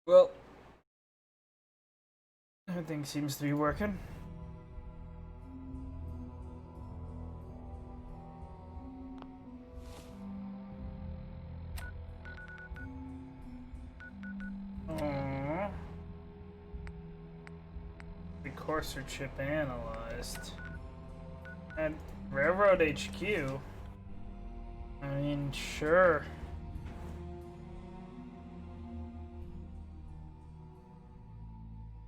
Well, everything seems to be working. Aww. Precursor chip analyzed. At Railroad HQ? I mean, sure.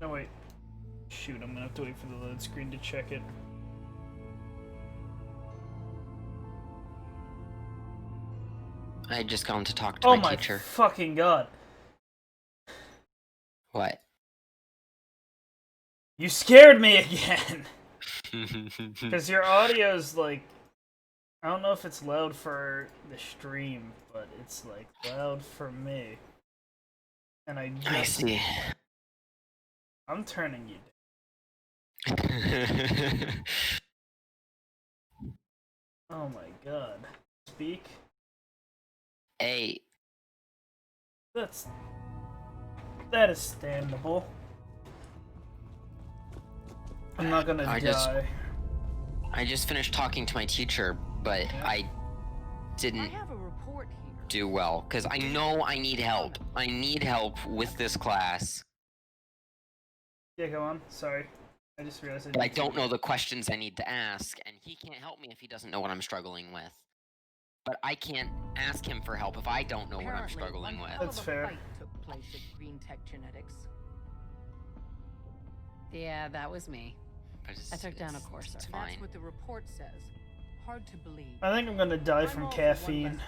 No, wait. Shoot, I'm gonna have to wait for the load screen to check it. I had just gone to talk to my teacher. Oh my fucking god. What? You scared me again! Because your audio's like... I don't know if it's loud for the stream, but it's like loud for me. And I see. I'm turning you down. Oh my god. Speak? Hey. That is standable. I'm not gonna die. I just finished talking to my teacher, but yeah. I didn't do well, because I know I need help. I need help with this class. Yeah, go on. Sorry. I just realized I don't know the questions I need to ask, and he can't help me if he doesn't know what I'm struggling with. But I can't ask him for help if I don't know what I'm struggling with. That's fair. Took place at Green Tech Genetics. Yeah, that was me. I took down a course. It's fine. That's what the report says. Hard to believe. I think I'm gonna die from caffeine.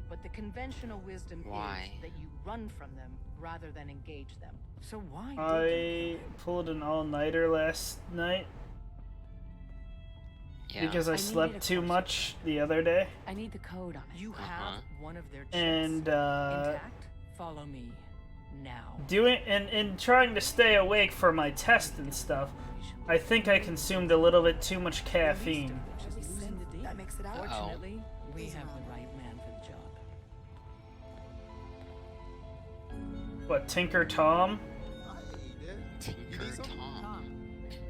But the conventional wisdom is that you run from them rather than engage them. So why? I pulled an all-nighter last night. Yeah. Because I slept too much the other day. I need the code on it. You have one of their chips and intact? Follow me now. In trying to stay awake for my test and stuff, I think I consumed a little bit too much caffeine. That makes it out. Fortunately, we have the right man for the job. What, Tinker Tom? Tinker Tom?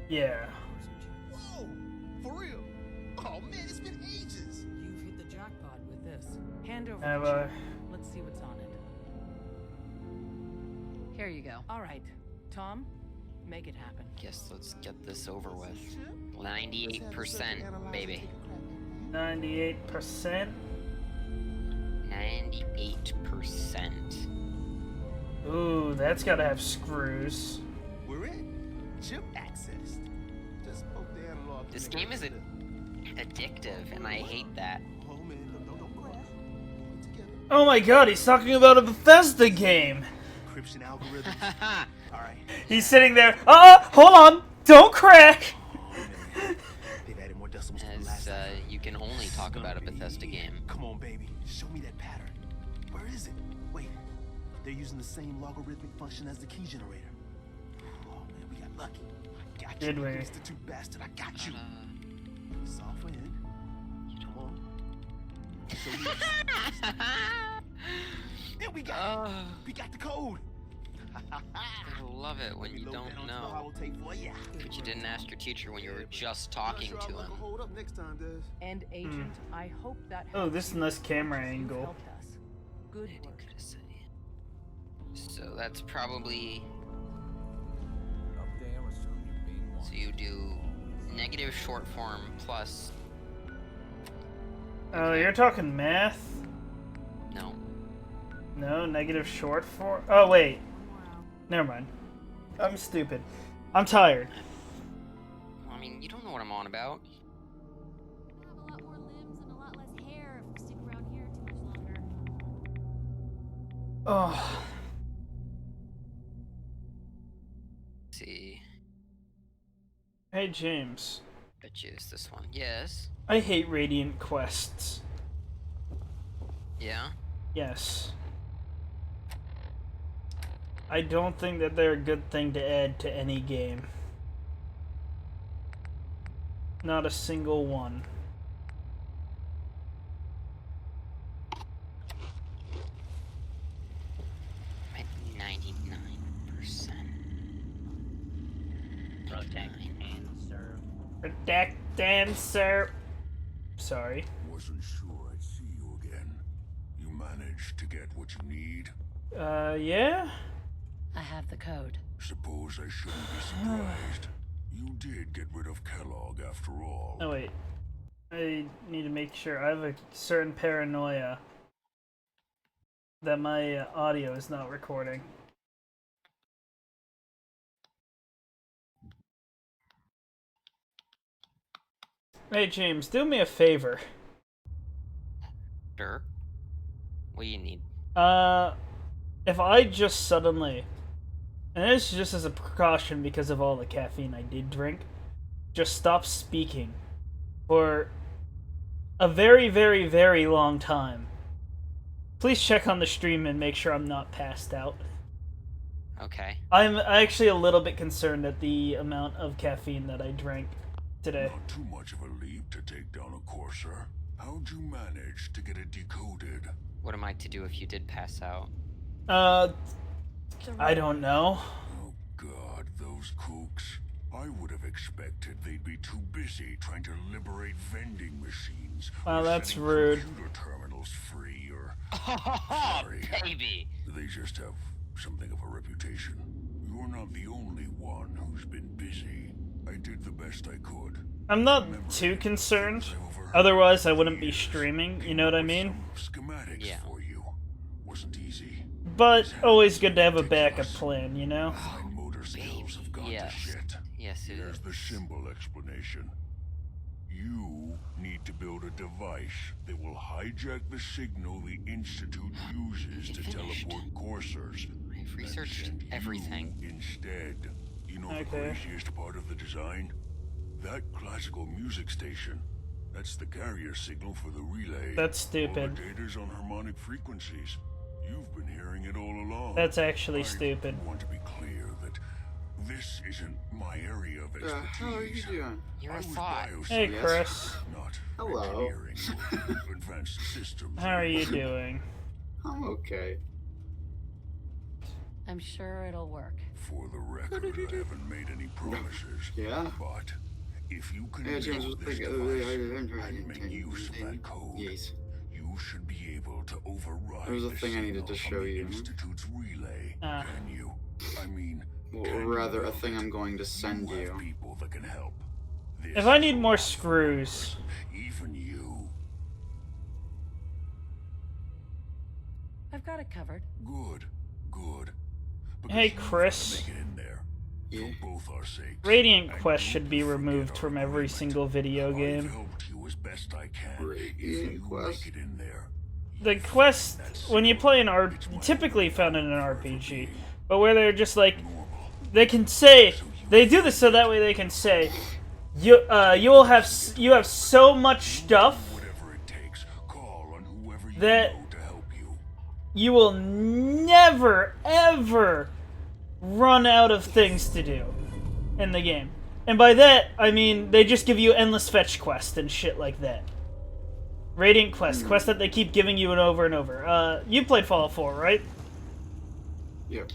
Yeah. Whoa! For real? Oh man, it's been ages! You've hit the jackpot with this. Hand over Have the chip. Let's see what's on it. Here you go. All right, Tom, make it happen. Guess let's get this over with. 98%, baby. 98%? 98%. Ooh, that's gotta have screws. We're in. Chip accessed. Just poke the analog. This game is addictive, and I hate that. Oh man, don't crash. Oh my god, he's talking about a Bethesda game! Encryption algorithm. Alright. He's sitting there. Hold on! Don't crack! They've added more decimals to the As last you can only talk about a Bethesda game. Come on, baby. Show me that pattern. Where is it? Wait. They're using the same logarithmic function as the key generator. Oh man, we got lucky. I got you. Did we? Institute bastard, I got you. Software in. Come on. Show me There we got it. We got the code. I love it when you don't know. But you didn't ask your teacher when you were just talking to him. Hold up next time, Des. And agent, I hope that. Oh, this is a nice camera angle. Good work. So that's probably. So you do negative short form plus. Oh, you're talking math? No. No, negative short form? Oh, wait. Never mind. I'm stupid. I'm tired. I mean, you don't know what I'm on about. I have a lot more limbs and a lot less hair if we stick around here too much longer. Oh. Let's see. Hey, James. Bet you it's this one. Yes. I hate Radiant quests. Yeah? Yes. I don't think that they're a good thing to add to any game. Not a single one. Protect and serve. Sorry. Wasn't sure I'd see you again. You managed to get what you need? Yeah? I have the code. Suppose I shouldn't be surprised. You did get rid of Kellogg after all. Oh, wait. I need to make sure. I have a certain paranoia that my audio is not recording. Hey, James, do me a favor. Sure. What do you need? If I just suddenly, and this is just as a precaution because of all the caffeine I did drink, just stop speaking for a very, very, very long time. Please check on the stream and make sure I'm not passed out. Okay. I'm actually a little bit concerned at the amount of caffeine that I drank today. Not too much of a leap to take down a courser. How'd you manage to get it decoded? What am I to do if you did pass out? I don't know. Oh god, those kooks. I would have expected they'd be too busy trying to liberate vending machines. Wow, or that's setting rude. Computer terminals free, or... Oh, Sorry. baby! They just have something of a reputation. You're not the only one who's been busy. I did the best I could. I'm not too concerned. Otherwise, I wouldn't be streaming, you know what I mean? Schematics Yeah. for you. Wasn't easy. But always good to have a backup plan, you know? My motor skills have gone Yes. to shit. Yes, it Here's is. the simple explanation. You need to build a device that will hijack the signal the Institute uses to Finished. teleport coursers. I've then researched send you everything. instead. You know the Okay. craziest part of the design? That classical music station. That's the carrier signal for the relay. That's stupid. All the data's on harmonic frequencies. You've been hearing it all along. That's actually I stupid. want to be clear that this isn't my area of expertise. How are you doing? You're I a was thought. Hey, bioscience, Chris. not Hello. engineering or advanced systems. How are you doing? I'm okay. I'm sure it'll work. For the record, I haven't made any promises. Yeah? But if you can Yeah, James was build this thinking device and make use of that code, Yes. you should be able to override There's a the thing I needed to signal show from the you. Institute's relay. Ah. Can you? I mean, Well, can you rather, a build thing it? I'm going to send You have you. people that can help. This If I need is more a screws. even you. I've got it covered. Good. Good. Because Hey, you've got to Chris. make it in there. Yeah. For both our sakes. Radiant And Quest don't should be forget removed our from every agreement. single video I've game. helped you as best I can. Radiant If you Quest? make it in there, The quest, when you play an typically found in an RPG, but where they're just like, they can say, they do this so that way they can say, you have so much stuff whatever it takes, call on whoever you that know to help you. you will never ever run out of things to do in the game. And by that, I mean they just give you endless fetch quests and shit like that. Radiant Quest, quests that they keep giving you over and over. You played Fallout 4, right? Yep.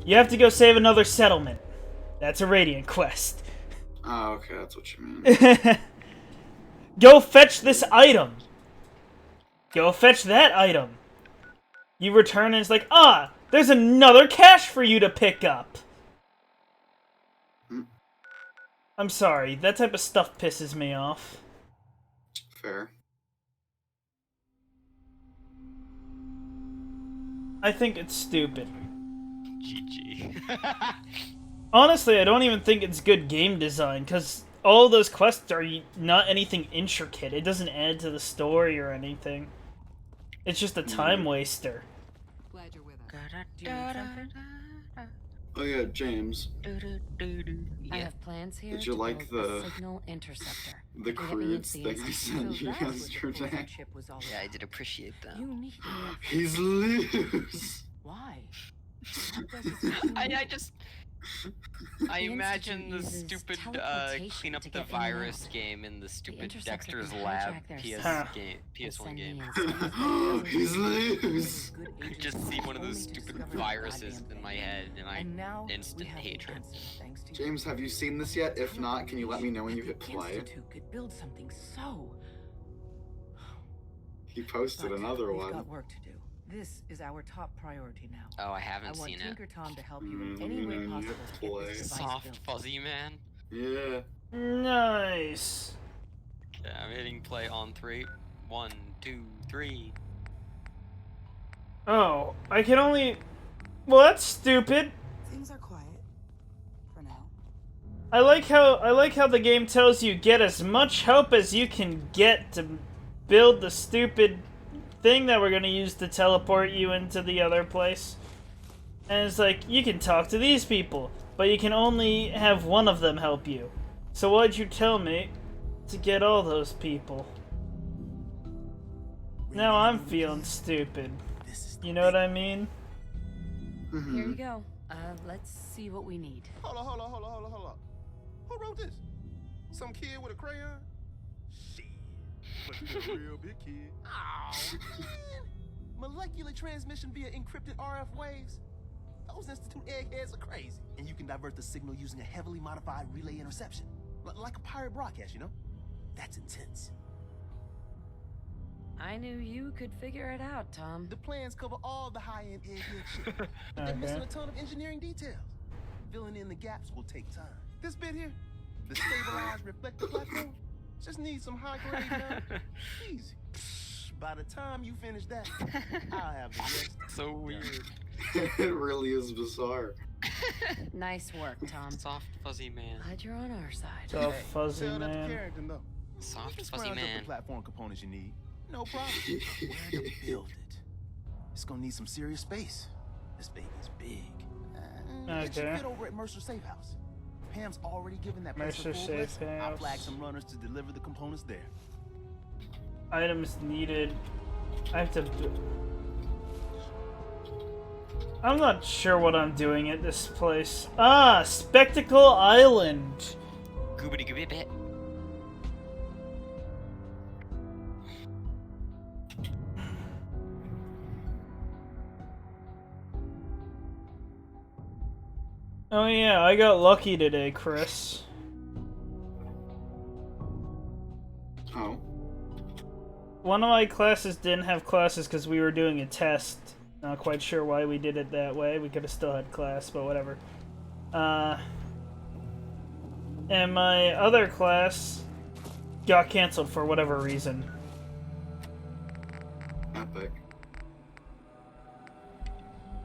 You have to go save another settlement. That's a Radiant Quest. Oh, okay, that's what you mean. Go fetch this item. Go fetch that item. You return and it's like, there's another cache for you to pick up. I'm sorry, that type of stuff pisses me off. Fair. I think it's stupid. GG. Honestly, I don't even think it's good game design, because all those quests are not anything intricate. It doesn't add to the story or anything. It's just a time waster. Glad you're with us. Do you need something? Oh yeah, James. I have plans here. Did you to like build a the- signal interceptor? The If you get me crudes into the thing I institute, sent you So that's what the yesterday. poison chip was all Yeah, I about. did appreciate that. You need He's loose. Why? I just I The imagine the Institute uses stupid teleportation clean up to the get in and virus out. game in the The stupid Interceptor Dexter's can Lab hijack their PS system game, and PS1 send game. me instead. He's loose. Just see one of those stupid viruses in my head, and I now instant we have hatred. The answer, thanks to James, have you seen this yet? If not, can you let me know when you hit play? Institute could build something so. He posted But another we've one. got work to do. This is our top priority now. Oh, I I haven't want seen it. Tinker Tom to help you in any way you possible to get play. this device Soft built. fuzzy man. Yeah. Nice. Okay, I'm hitting play on 3. 1, 2, 3. Oh, I can only... Well, that's stupid. Things are quiet for now. I like how the game tells you get as much help as you can get to build the stupid thing that we're gonna use to teleport you into the other place. And it's like, you can talk to these people, but you can only have one of them help you. So why'd you tell me to get all those people? Now I'm feeling stupid. You know what I mean? Here you go. Let's see what we need. Hold on. Who wrote this? Some kid with a crayon? Shit. Must be a real big kid. Oh, man. Molecular transmission via encrypted RF waves? Those Institute eggheads are crazy. And you can divert the signal using a heavily modified relay interception. Like a pirate broadcast, you know? That's intense. I knew you could figure it out, Tom. The plans cover all the high-end egghead shit. But they're missing a ton of engineering details. Filling in the gaps will take time. This bit here, the stabilized reflector platform, just needs some high-grade now. Easy. By the time you finish that, I'll have the rest. So weird. It really is bizarre. Nice work, Tom. Soft fuzzy man. Glad you're on our side. So fuzzy Tell that to man. Carrington, though. Soft Just fuzzy round up man. the platform components you need. No problem. Where to build it? It's gonna need some serious space. This baby's big. It should Okay. fit over at Mercer Safe House. Pam's already given that place Mercer a full Safe list. I'll House. flag some runners to deliver the components there. Items needed. I have to... I'm not sure what I'm doing at this place. Ah, Spectacle Island. Goobity goobity bit. Oh yeah, I got lucky today, Chris. Oh. One of my classes didn't have classes because we were doing a test. Not quite sure why we did it that way. We could have still had class, but whatever. And my other class got canceled for whatever reason. Epic.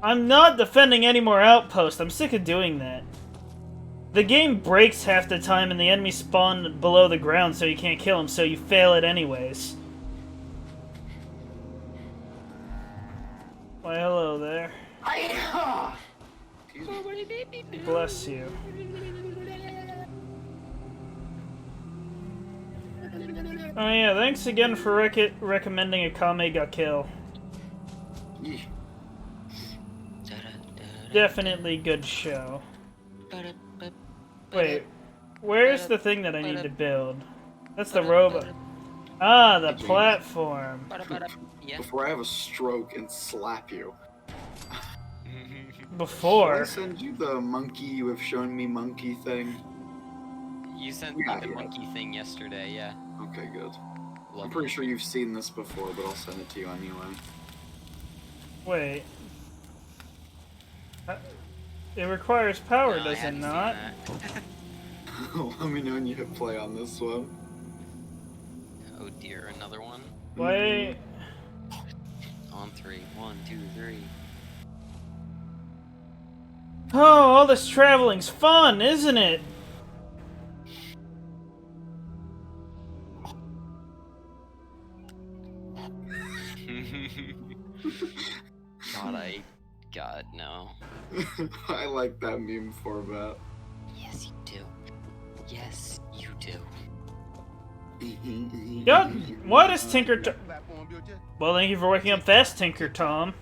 I'm not defending any more outposts. I'm sick of doing that. The game breaks half the time and the enemies spawn below the ground so you can't kill them, so you fail it anyways. Why, hello there. Bless you. Oh yeah, thanks again for recommending Akame ga Kill. Yeesh. Definitely good show. Wait, where's the thing that I need to build? That's the robot. Ah, the platform. Yeah. Before I have a stroke and slap you. Did I Before. send you the monkey you have shown me monkey thing? You sent me Yeah, the yeah. monkey thing yesterday, yeah. Okay, good. I'm Love pretty sure you've seen this before, but I'll send it to you anyway. Wait. It requires power, No, I does it hadn't seen not? that. Let me know when you hit play on this one. Oh dear, another one? Wait. On 3. 1, 2, 3. Oh, all this traveling's fun, isn't it? God, no. I like that meme format. Yes, you do. Yes, you do. God, why does Tinker Tom... Platform built yet? Well, thank you for waking up fast, Tinker Tom.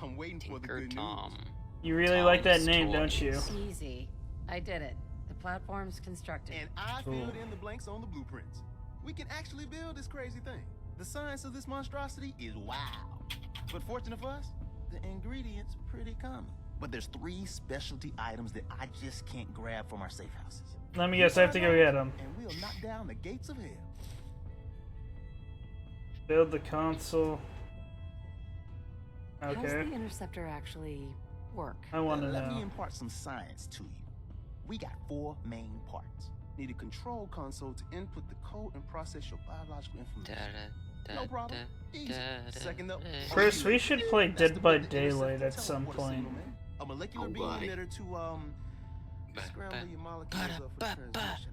I'm waiting for the Tinker good Tom. You really like that name, don't you? Easy. I did it. The platform's constructed. And I filled in the blanks on the blueprints. We can actually build this crazy thing. The science of this monstrosity is wow. But fortunate for us, the ingredients are pretty common. But there's 3 specialty items that I just can't grab from our safe houses. Let me guess, I have to go get them. And we'll knock down the gates of hell. Build the console. Okay. How does the interceptor actually work? I want to know. Let me impart some science to you. We got 4 main parts. Need a control console to input the code and process your biological information. No problem. Easy. Second up, Chris, we should play Dead by Daylight at some point. A molecular beam emitter to scramble your molecules up for transmission.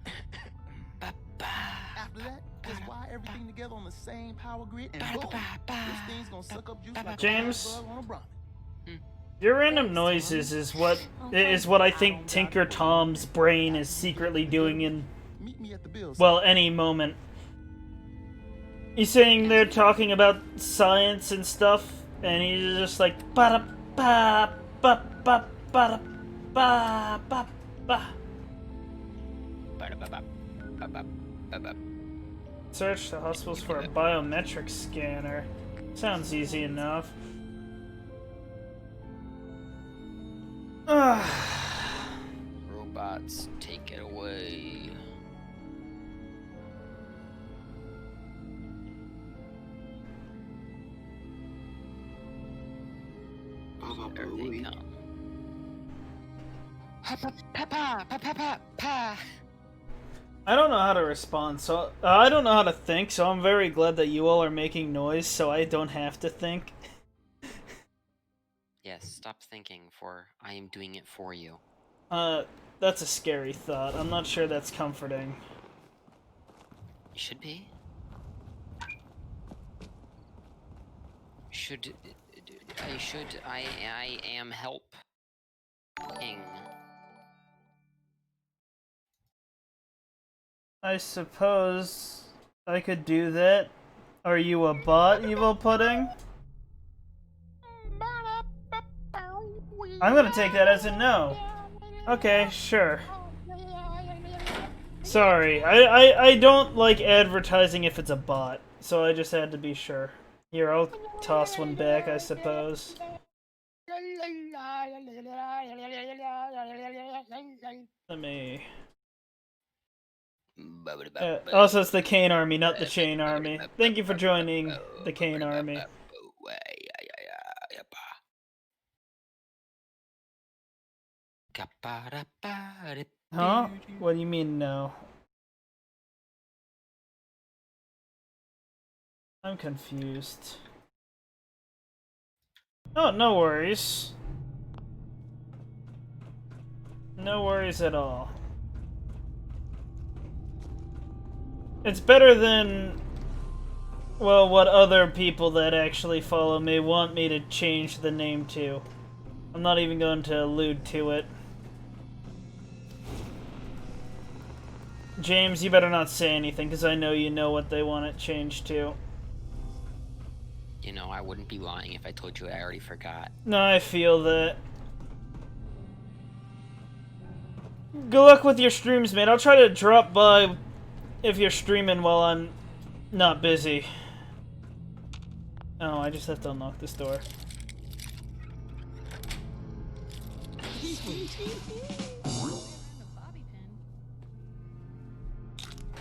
After that, just wire everything together on the same power grid and boom, this thing's gonna suck up juice like James, a bug on a Brahmin. your random noises is what I think Tinker Tom's brain is secretly doing in, well, any moment. He's sitting there talking about science and stuff, and he's just like ba ba ba ba ba ba ba ba. Search the hospitals for a biometric scanner. Sounds easy enough. Robots, take it away. There they come. I don't know how to respond, so I don't know how to think, so I'm very glad that you all are making noise so I don't have to think. Yes, stop thinking, for I am doing it for you. That's a scary thought. I'm not sure that's comforting. You should be. I am helping. I suppose I could do that. Are you a bot, Evil Pudding? I'm gonna take that as a no. Okay, sure. Sorry, I don't like advertising if it's a bot, so I just had to be sure. Here, I'll toss one back, I suppose. Let me... also, it's the Kane Army, not the Chain Army. Thank you for joining the Kane Army. Huh? What do you mean, no? I'm confused. Oh, no worries. No worries at all. It's better than, well, what other people that actually follow me want me to change the name to. I'm not even going to allude to it. James, you better not say anything, because I know you know what they want it changed to. You know, I wouldn't be lying if I told you I already forgot. No, I feel that. Good luck with your streams, mate. I'll try to drop by if you're streaming while I'm not busy. Oh, I just have to unlock this door.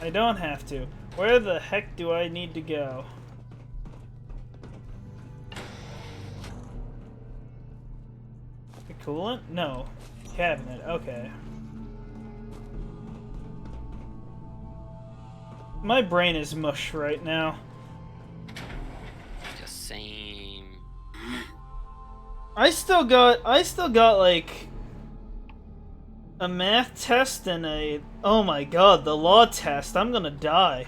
I don't have to. Where the heck do I need to go? The coolant? No. Cabinet, okay. My brain is mush right now. The same. I still got like a math test and a, oh my god, the law test. I'm gonna die.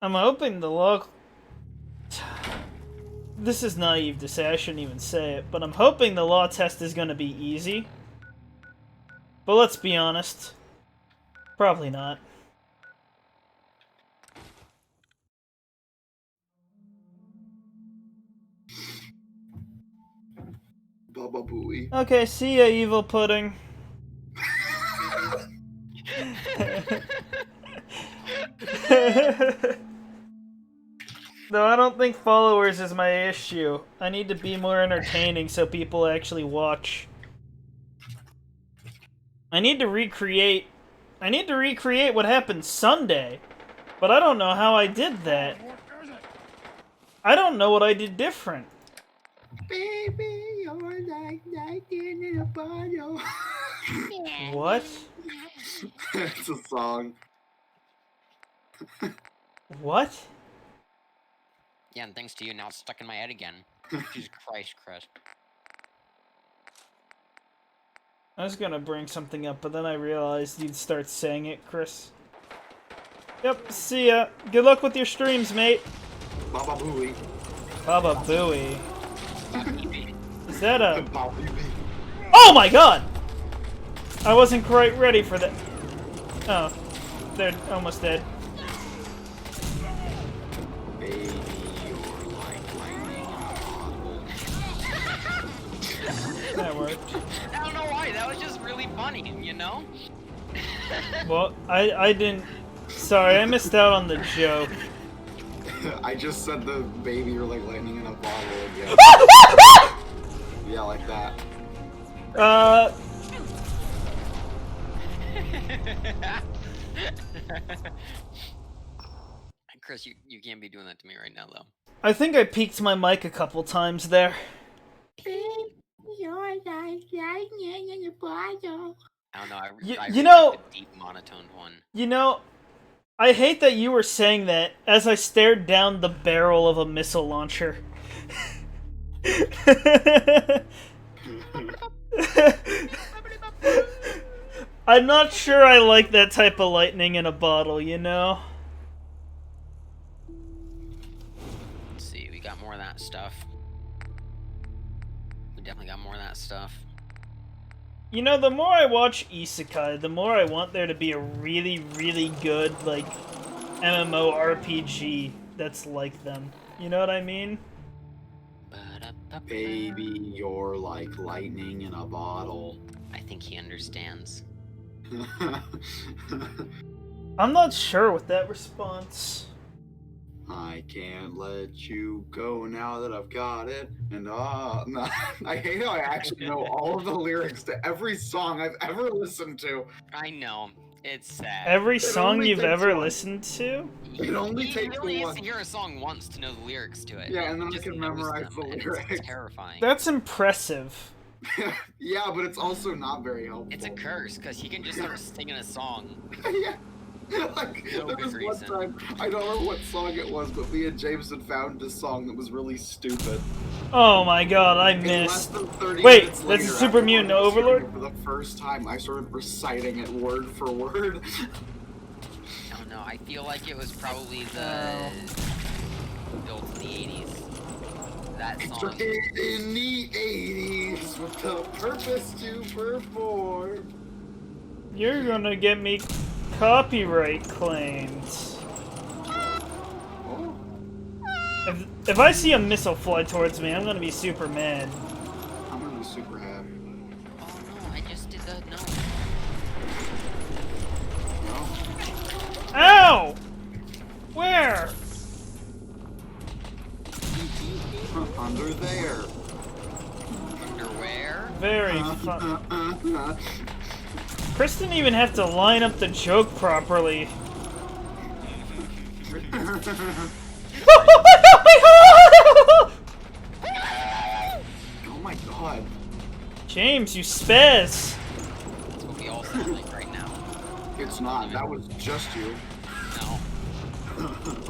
I'm hoping the law... This is naive to say, I shouldn't even say it, but I'm hoping the law test is gonna be easy. But let's be honest. Probably not. Baba Booey. Okay, see ya, evil pudding. Though I don't think followers is my issue. I need to be more entertaining so people actually watch. I need to recreate what happened Sunday. But I don't know how I did that. I don't know what I did different. Baby, you're like lightning in a bottle. What? It's a song. What? Yeah, and thanks to you, now it's stuck in my head again. Jesus Christ, Chris. I was gonna bring something up, but then I realized you'd start saying it, Chris. Yep, see ya. Good luck with your streams, mate. Baba Booey. Baba Booey. Is that a... Oh my god! I wasn't quite ready for that. Oh. They're almost dead. Baby, you're like lightning in a bottle. That worked. I don't know why, that was just really funny, you know? Well, I didn't... Sorry, I missed out on the joke. I just said the baby you're like lightning in a bottle again. Yeah, like that. Chris, you can't be doing that to me right now, though. I think I peaked my mic a couple times there. You're like lightning in a bottle. I don't know, I You really know... like the deep monotoned one. You know, I hate that you were saying that as I stared down the barrel of a missile launcher. I'm not sure I like that type of lightning in a bottle, you know? Let's see, we got more of that stuff. We definitely got more of that stuff. You know, the more I watch Isekai, the more I want there to be a really, really good, like, MMORPG that's like them. You know what I mean? Baby, you're like lightning in a bottle. I think he understands. I'm not sure with that response. I can't let you go now that I've got it. And no, I hate how I actually know all of the lyrics to every song I've ever listened to. I know. It's sad. Every song you've ever listened to? It only It takes really is one. to hear a song once to know the lyrics to it. Yeah, and then I Just can knows memorize them, the and lyrics. It's terrifying. That's impressive. Yeah, but it's also not very helpful. It's a curse, because he can just start singing a song. Yeah. Like, No there good was one reason. time, I don't know what song it was, but me and James had found this song that was really stupid. Oh my god, I And less missed. than 30 Wait, minutes that's later, a Super after Mutant playing this game Overlord? For the first time, I started reciting it word for word. I don't know, I feel like it was probably the... built in the 80s. That song. In the 80s, with the purpose to perform. You're gonna get me copyright claimed. Oh. If I see a missile fly towards me, I'm gonna be super mad. I'm gonna be super happy. Oh no, I just did the... no. No. Ow! Where? Under there. Underwear? Very fun. Chris didn't even have to line up the joke properly. Oh my god. James, you spaz. That's what we all sound like right now. It's not. That was just you. No.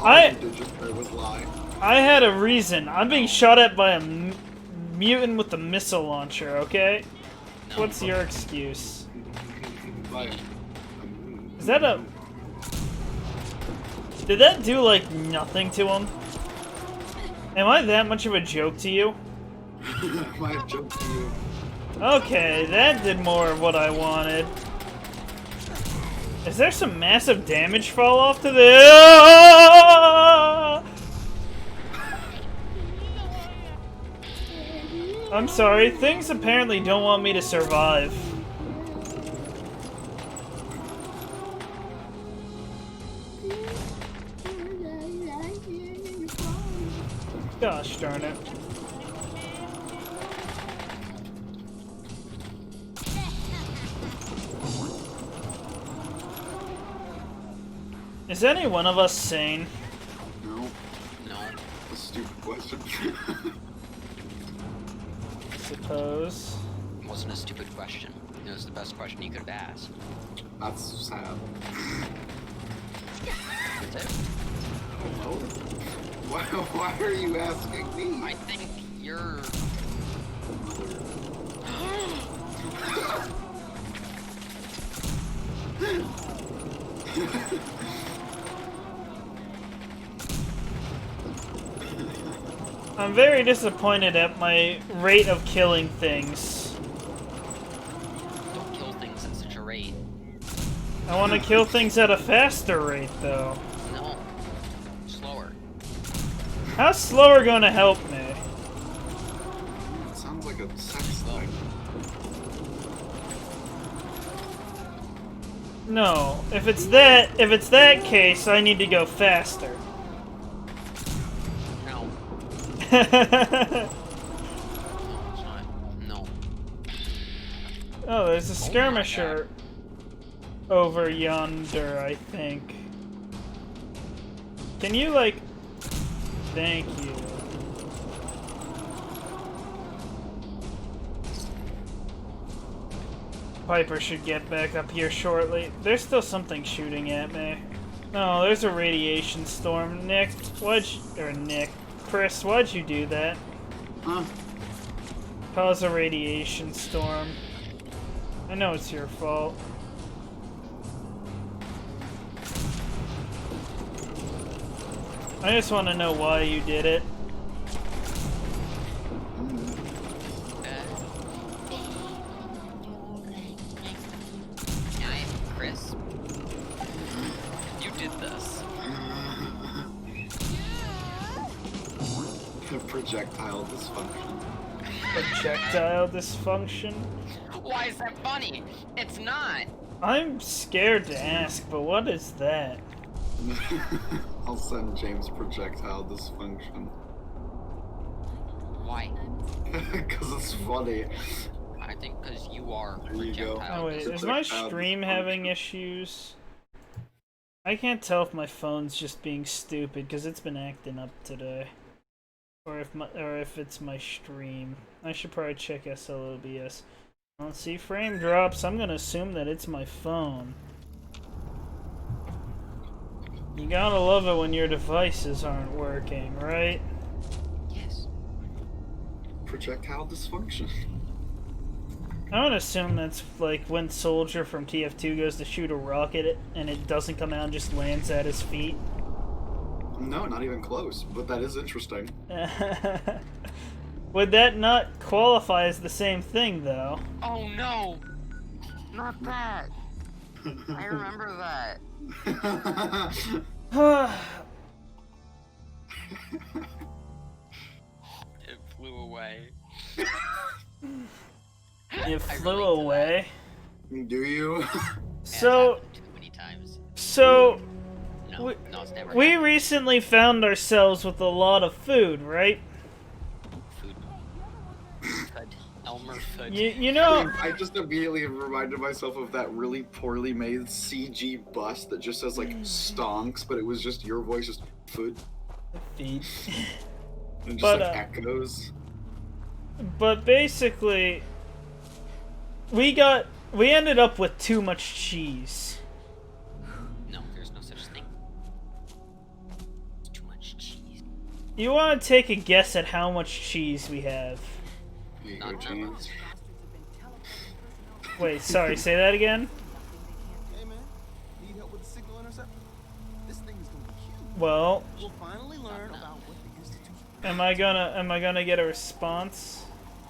I- you did just there was lie. I had a reason. I'm being shot at by a mutant with a missile launcher, okay? No. What's your excuse? Like, Is that a... Did that do, like, nothing to him? Am I that much of a joke to you? my joke to you. Okay, that did more of what I wanted. Is there some massive damage fall off to the... I'm sorry, things apparently don't want me to survive. Gosh darn it. Is any one of us sane? No. No. A stupid question. Suppose. It wasn't a stupid question. It was the best question you could have asked. That's sad. That's it. Oh. Why are you asking me? I think you're... I'm very disappointed at my rate of killing things. Don't kill things at such a rate. I want to kill things at a faster rate, though. No. Slower. How's slower gonna help me? It sounds like a sex thing. No. If it's that case, I need to go faster. No. Oh, No, it's not. No. there's a skirmisher over yonder, I think. Can you, like... Thank you. Piper should get back up here shortly. There's still something shooting at me. No, there's a radiation storm. Chris, why'd you do that? Huh? Cause a radiation storm. I know it's your fault. I just want to know why you did it. Chris, you did this. Projectile dysfunction. Projectile dysfunction? Why is that funny? It's not. I'm scared to ask, but what is that? I'll send James projectile dysfunction. Why? Because it's funny. I think because you are There you go. projectile. Oh wait, is my stream having issues? I can't tell if my phone's just being stupid because it's been acting up today, or if it's my stream. I should probably check SLOBS. I don't see frame drops. I'm gonna assume that it's my phone. You gotta love it when your devices aren't working, right? Yes. Projectile dysfunction. I would assume that's like when Soldier from TF2 goes to shoot a rocket and it doesn't come out and just lands at his feet. No, not even close, but that is interesting. Would that not qualify as the same thing, though? Oh no! Not that! I remember that. It flew away. It flew away. Do you? So, Too many times. so No, it's never we happened. recently found ourselves with a lot of food, right? Food. Elmer Food. You know, I just immediately reminded myself of that really poorly made CG bus that just says like stonks, but it was just your voice, just food. feed. And just But, like echoes. But basically, we ended up with too much cheese. No, there's no such thing. It's too much cheese. You want to take a guess at how much cheese we have? Here you go, Not James. Wait, sorry, say that again? Hey man, need help with the signal interceptor? This thing is gonna be huge. Well, We'll finally learn about what the institution. am I gonna get a response?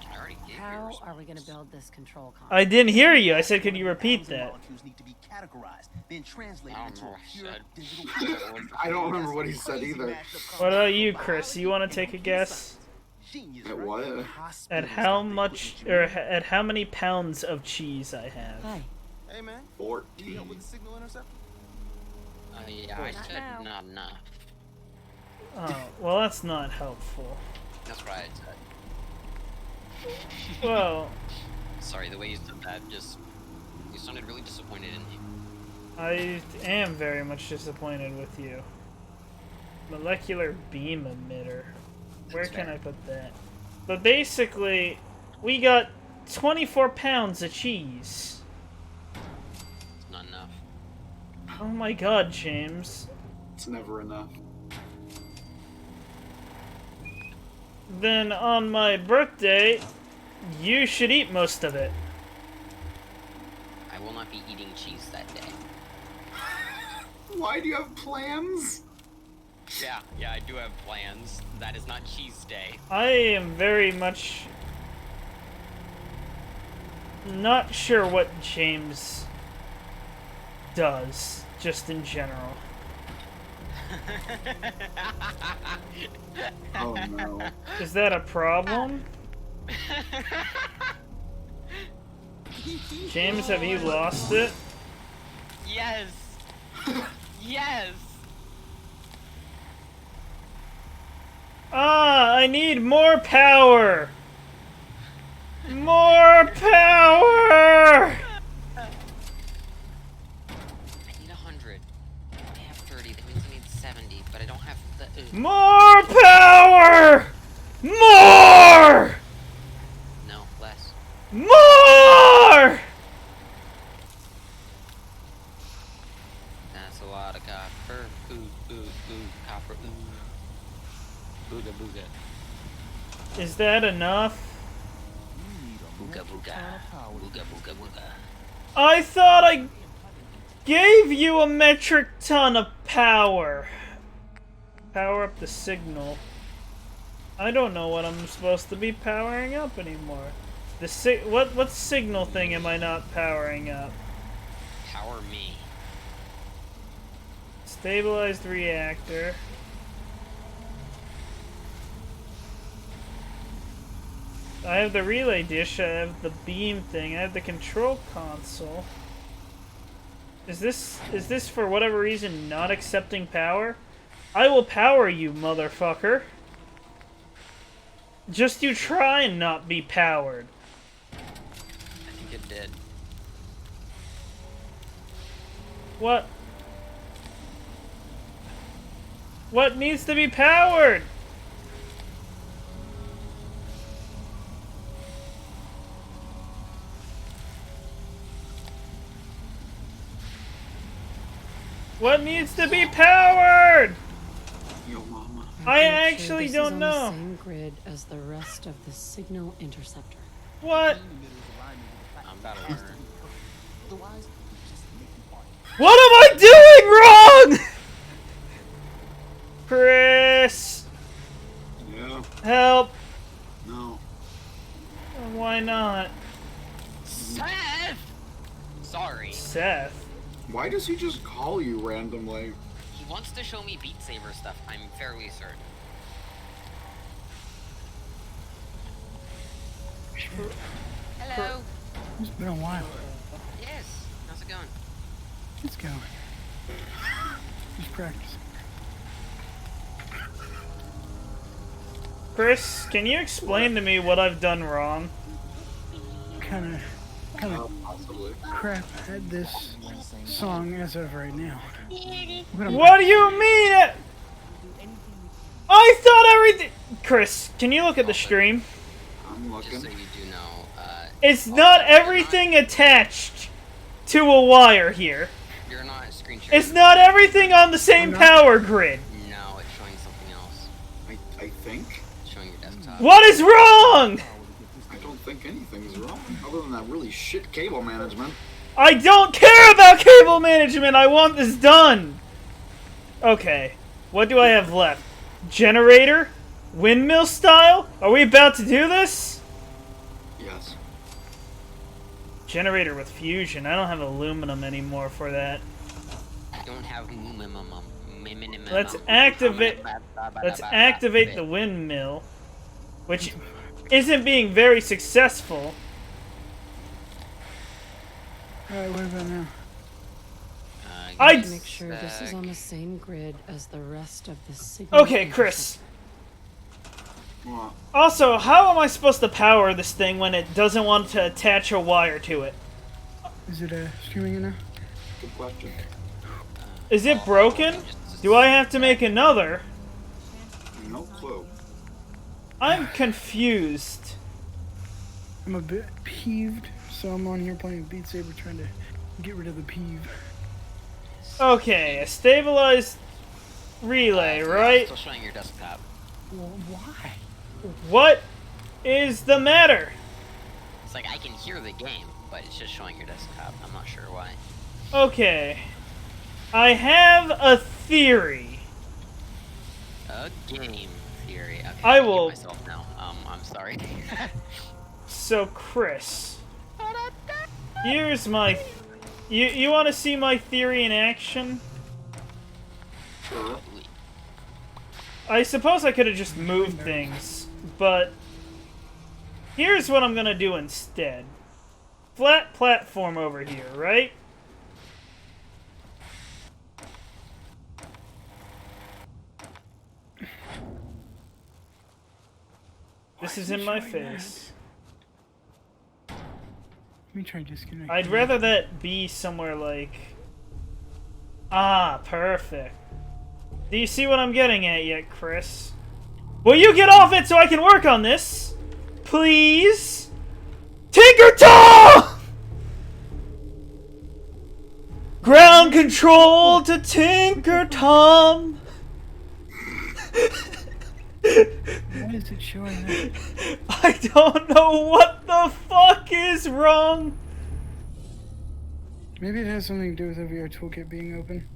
I already gave you a How response. are we gonna build this control console? I didn't hear you. I said, could you repeat that? Molecules need to be categorized, then translated I don't into know a what he pure said. digital. I don't remember what he said either. What about you, Chris? You want to take a guess? genius, At right? what? At how much, or at how many pounds of cheese I have. Hi. Hey man, 14. need help with the signal interceptor? Yeah, I said not enough. Oh, well, that's not helpful. That's what I said. Well, Sorry, the way you said that just... You sounded really disappointed in me. I am very much disappointed with you. Molecular beam emitter. Where can I put that? But basically, we got 24 pounds of cheese. It's not enough. Oh my god, James. It's never enough. Then on my birthday, you should eat most of it. I will not be eating cheese that day. Why do you have plans? Yeah, I do have plans. That is not cheese day. I am very much not sure what James does, just in general. Oh no. Is that a problem? James, have you lost it? Yes! Yes! Ah, I need more power! More power! I need 100. I have 30, that means I need 70, but I don't have the... More power! More! No, less. More! That's a lot of copper. Ooh, copper, ooh. Booga booga. Is that enough? Booga booga. Booga booga booga. I thought I gave you a metric ton of power. Power up the signal. I don't know what I'm supposed to be powering up anymore. What signal thing am I not powering up? Power me. Stabilized reactor. I have the relay dish, I have the beam thing, I have the control console. Is this for whatever reason not accepting power? I will power you, motherfucker. Just you try and not be powered. I think it did. What? What needs to be powered? What needs to be powered? Yo, mama. I actually don't know. On the same grid as the rest of the signal interceptor. What? I'm about to learn. What am I doing wrong? Chris, Yeah. help. No. Why not? Seth! Sorry. Seth. Why does he just call you randomly? He wants to show me Beat Saber stuff, I'm fairly certain. Hello. It's been a while. Yes. How's it going? It's going. Just practicing. Chris, can you explain to me what I've done wrong? Kind of Possibly. crap at this song as of right now. But I'm What do you mean? I thought everything. Chris, can you look at the stream? I'm Just looking. so you do know, It's not everything attached to a wire here. you're not screen sharing. It's not everything on the same power grid. No, it's showing something else. I think. It's showing your desktop. What is wrong? I don't think anything's wrong, other than that really shit cable management. I don't care about cable management. I want this done. Okay. What do I have left? Generator? Windmill style? Are we about to do this? Yes. Generator with fusion. I don't have aluminum anymore for that. I don't have Let's activate. Let's activate the windmill. which isn't being very successful. Alright, what about now? I'd make sure this is on the same grid as the rest of the signal. Okay, Chris. What? Also, how am I supposed to power this thing when it doesn't want to attach a wire to it? Is it streaming it now? Good question. Is it broken? Do I have to make another? No clue. I'm confused. I'm a bit peeved, so I'm on here playing Beat Saber trying to get rid of the peeve. Okay, a stabilized relay, right? Still showing your desktop. Well, why? What is the matter? It's like I can hear the game, but it's just showing your desktop. I'm not sure why. Okay. I have a theory. A game theory. Okay, I mute will- myself now. I'm sorry. So, Chris. Here's my... You want to see my theory in action? Sure. I suppose I could have just moved things, but... Here's what I'm gonna do instead. Flat platform over here, right? This is in my face. Let me try disconnecting. I'd rather that be somewhere like... Ah, perfect. Do you see what I'm getting at yet, Chris? Will you get off it so I can work on this? Please? Tinker Tom! Ground control to Tinker Tom! Why is it showing that? I don't know what the fuck is wrong! Maybe it has something to do with the VR toolkit being open.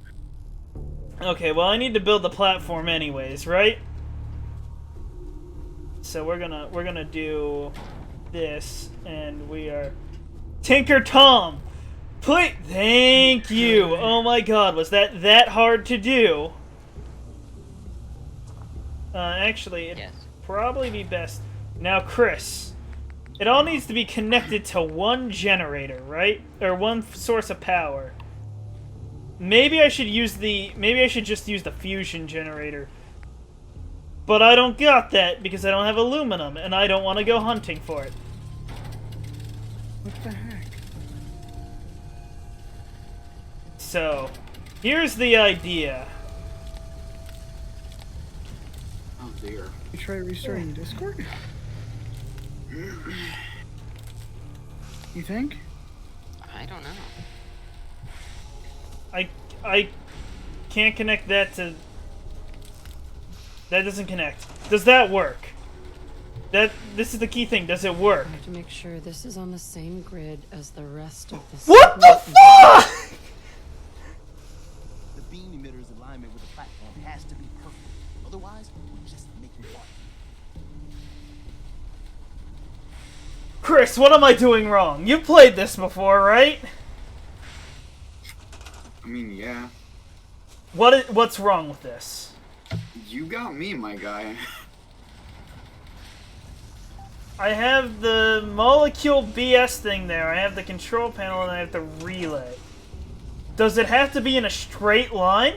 Okay, well I need to build the platform anyways, right? So we're gonna do this, and we are Tinker Tom. Please, thank you. Oh my God, was that hard to do? Actually, it'd probably be best now, Chris. It all needs to be connected to one generator, right? Or one source of power. Maybe I should just use the fusion generator. But I don't got that because I don't have aluminum and I don't want to go hunting for it. What the heck? So, here's the idea. Oh dear. You try restarting Discord? You think? I don't know. I can't connect that to... That doesn't connect. Does that work? This is the key thing. Does it work? I have to make sure this is on the same grid as the rest of the What the fuck?! The beam emitter's alignment with the platform has to be perfect. Otherwise, we're just making fun. Chris, what am I doing wrong? You played this before, right? I mean, yeah. What's wrong with this? You got me, my guy. I have the molecule BS thing there. I have the control panel and I have the relay. Does it have to be in a straight line?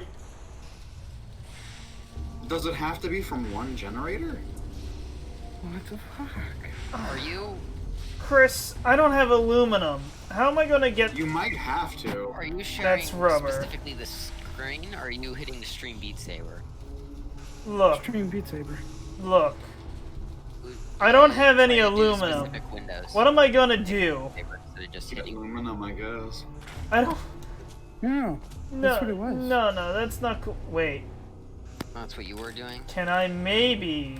Does it have to be from one generator? What the fuck? Are you? Chris, I don't have aluminum. How am I gonna get... You might have to. Are you sharing That's rubber. specifically the screen, or are you hitting the stream Beat Saber? Look, Stream Beat Saber. look. I don't have any Trying to do aluminum. specific windows. What am I gonna do? Instead of just hitting. Aluminum, I guess. I don't... No, No, that's what it was. no, that's not cool. Wait, Oh, that's what you were doing? can I maybe...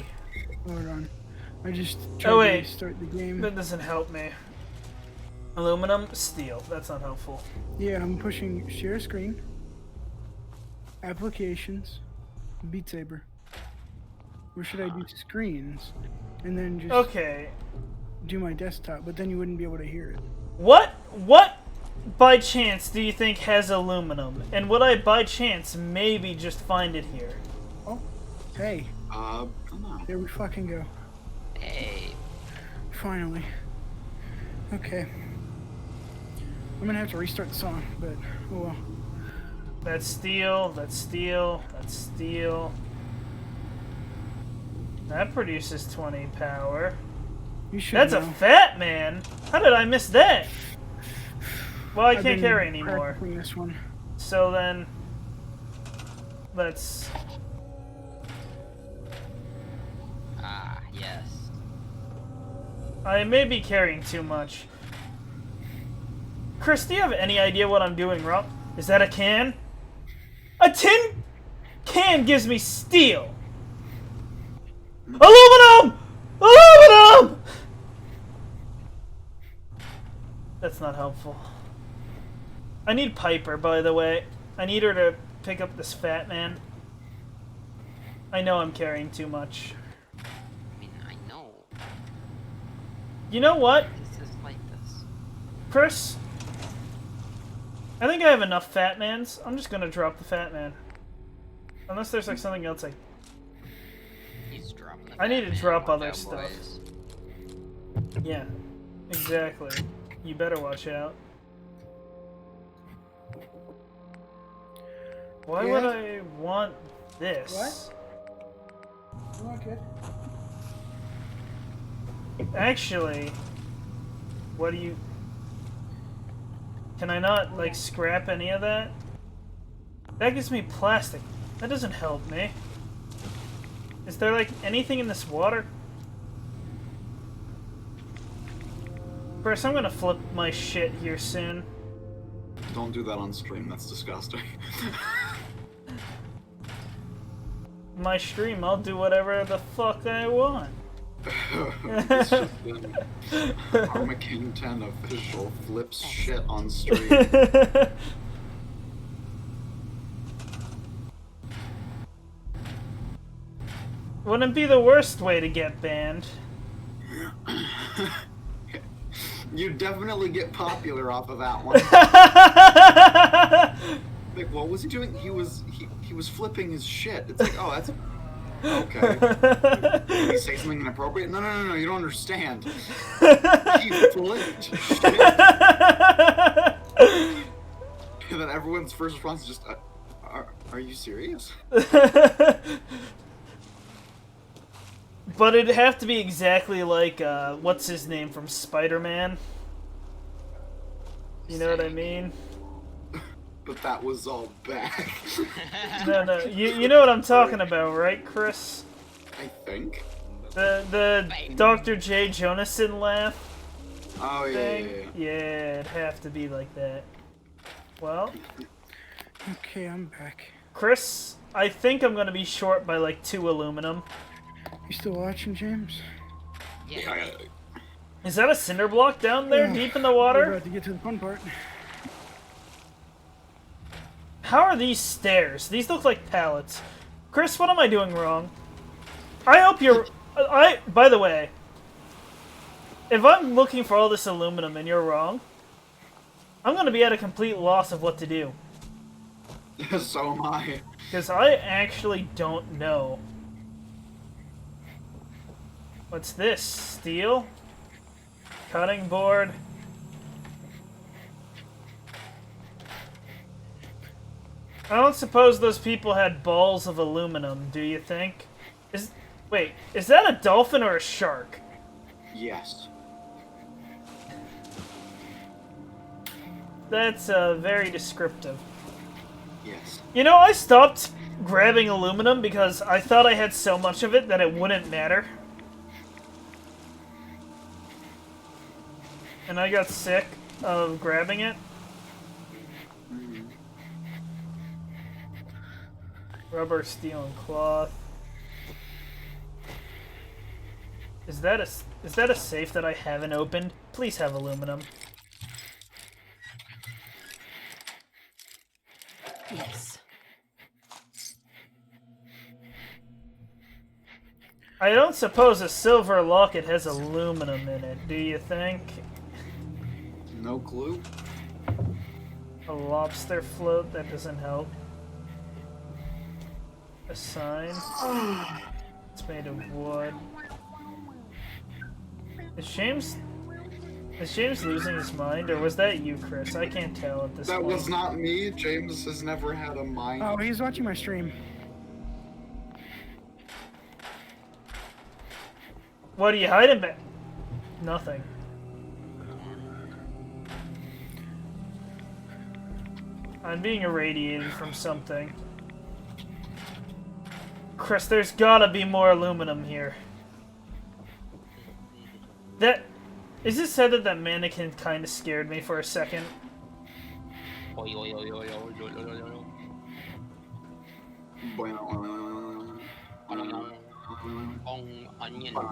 Hold on. I just tried Oh, wait. to start the game. That doesn't help me. Aluminum, steel. That's not helpful. Yeah, I'm pushing share screen, applications, Beat Saber. Or should I do screens and then just Okay. do my desktop? But then you wouldn't be able to hear it. What by chance do you think has aluminum? And would I by chance maybe just find it here? Oh, hey, I don't know. there we fucking go. Finally. Okay. I'm gonna have to restart the song, but oh well. That's steel, that's steel, that's steel. That produces 20 power. You should That's know. a fat man! How did I miss that? Well, I I've can't been carry anymore. practicing this one. So then... let's... Ah, yes. I may be carrying too much. Chris, do you have any idea what I'm doing wrong? Is that a can? A tin can gives me steel! Aluminum! Aluminum! That's not helpful. I need Piper, by the way. I need her to pick up this fat man. I know I'm carrying too much. I mean, I know. You know what, This is like this. Chris? I think I have enough fat mans. I'm just gonna drop the fat man. Unless there's like something else He's dropping the I need to Batman, drop watch other out, stuff. boys. Yeah, exactly. You better watch out. Why would I want this? What? Okay. Actually, what do you... Can I not, like, scrap any of that? That gives me plastic. That doesn't help me. Is there, like, anything in this water? Chris, I'm gonna flip my shit here soon. Don't do that on stream, that's disgusting. My stream, I'll do whatever the fuck I want. It's just been Armageddon 10 official flips shit on stream. Wouldn't be the worst way to get banned. You definitely get popular off of that one. Like, what was he doing? He was flipping his shit. It's like, oh, that's okay. Did he say something inappropriate? No, you don't understand. He flipped shit. And then everyone's first response is just, are you serious? But it'd have to be exactly like, what's his name from Spider-Man? You know what I mean? But that was all back. No, you know what I'm talking about, right, Chris? I think. The Dr. J. Jonasson laugh Oh, yeah, thing? Yeah, it'd have to be like that. Well... Okay, I'm back. Chris, I think I'm gonna be short by like 2 aluminum. You still watching, James? Yeah. Is that a cinder block down there, deep in the We're water? about to get to the fun part. How are these stairs? These look like pallets. Chris, what am I doing wrong? I hope you're... By the way, if I'm looking for all this aluminum and you're wrong, I'm gonna be at a complete loss of what to do. So am I. Because I actually don't know. What's this? Steel? Cutting board? I don't suppose those people had balls of aluminum, do you think? Wait, is that a dolphin or a shark? Yes. That's very descriptive. Yes. You know, I stopped grabbing aluminum because I thought I had so much of it that it wouldn't matter. And I got sick of grabbing it. Rubber, steel, and cloth. Is that a safe that I haven't opened? Please have aluminum. Yes. I don't suppose a silver locket has aluminum in it, do you think? No clue. A lobster float? That doesn't help. A sign? It's made of wood. Is James losing his mind, or was that you, Chris? I can't tell at this point. That was not me. James has never had a mind. Oh, he's watching my stream. What are you hiding back? Nothing. I'm being irradiated from something. Chris, there's gotta be more aluminum here. Is it said that that mannequin kind of scared me for a second? Onion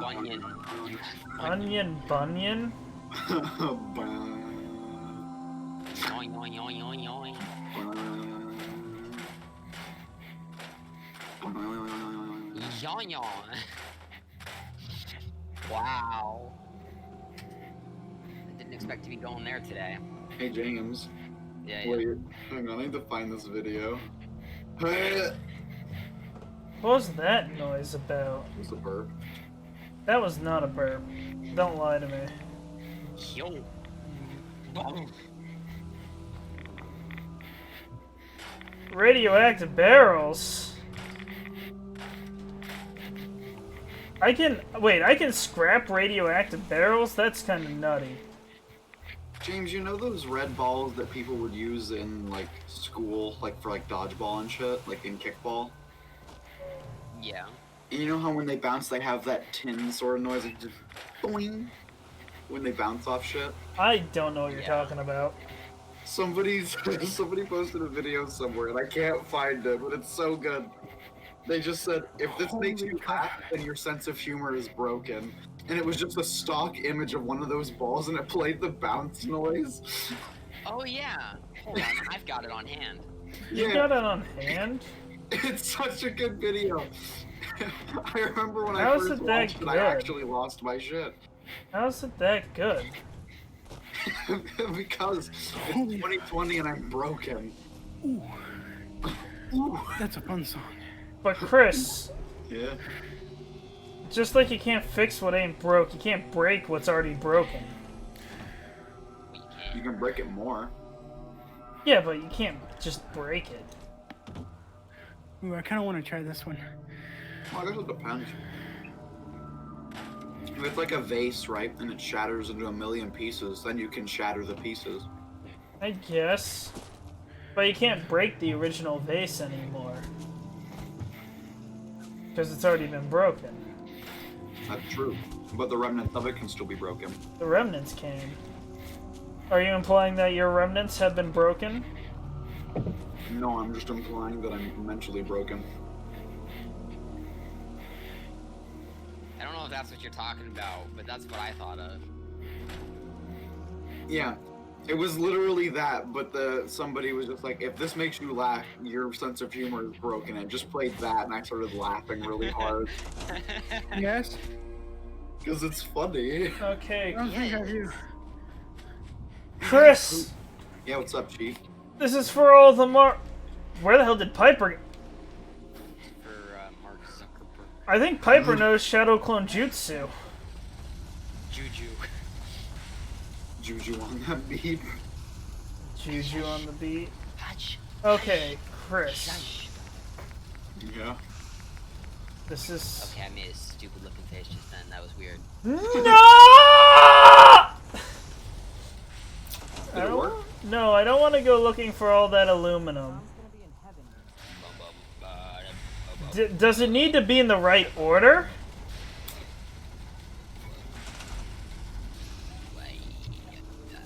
bunion. Onion bunion? Wow. I didn't expect to be going there today. Hey James. Yeah. Wait, hang on, I need to find this video. What was that noise about? It was a burp. That was not a burp. Don't lie to me. Yo. Radioactive barrels? I can scrap radioactive barrels? That's kind of nutty. James, you know those red balls that people would use in, like, school, like, for, like, dodgeball and shit? Like, in kickball? Yeah. And you know how when they bounce, they have that tin sort of noise, like, just boing, when they bounce off shit? I don't know what you're talking about. Somebody posted a video somewhere, and I can't find it, but it's so good. They just said, if this makes you laugh, then your sense of humor is broken. And it was just a stock image of one of those balls, and it played the bounce noise. Oh yeah. Hold on, I've got it on hand. You got it on hand? It's such a good video. I remember when I first watched it, I actually lost my shit. How's it that good? Because it's 2020 and I'm broken. Ooh. That's a fun song. But Chris... Yeah? Just like you can't fix what ain't broke, you can't break what's already broken. You can break it more. Yeah, but you can't just break it. Ooh, I kind of want to try this one. Well, I guess it depends. If it's like a vase, right, and it shatters into a million pieces, then you can shatter the pieces. I guess. But you can't break the original vase anymore. Because it's already been broken. That's true. But the remnants of it can still be broken. The remnants can. Are you implying that your remnants have been broken? No, I'm just implying that I'm mentally broken. I don't know if that's what you're talking about, but that's what I thought of. Yeah. It was literally that, but somebody was just like, if this makes you laugh, your sense of humor is broken. And just played that, and I started laughing really hard. Yes? Because it's funny. Okay. I think I do. Chris! Yeah, what's up, Chief? This is for all the Where the hell did Piper... For, Mark Zuckerberg. I think Piper knows Shadow Clone Jutsu. Juju. Juju on that beat. Juju on the beat. Okay, Chris. Yeah. This is... Okay, I made a stupid looking face just then. That was weird. No! No, I don't want to go looking for all that aluminum. Does it need to be in the right order?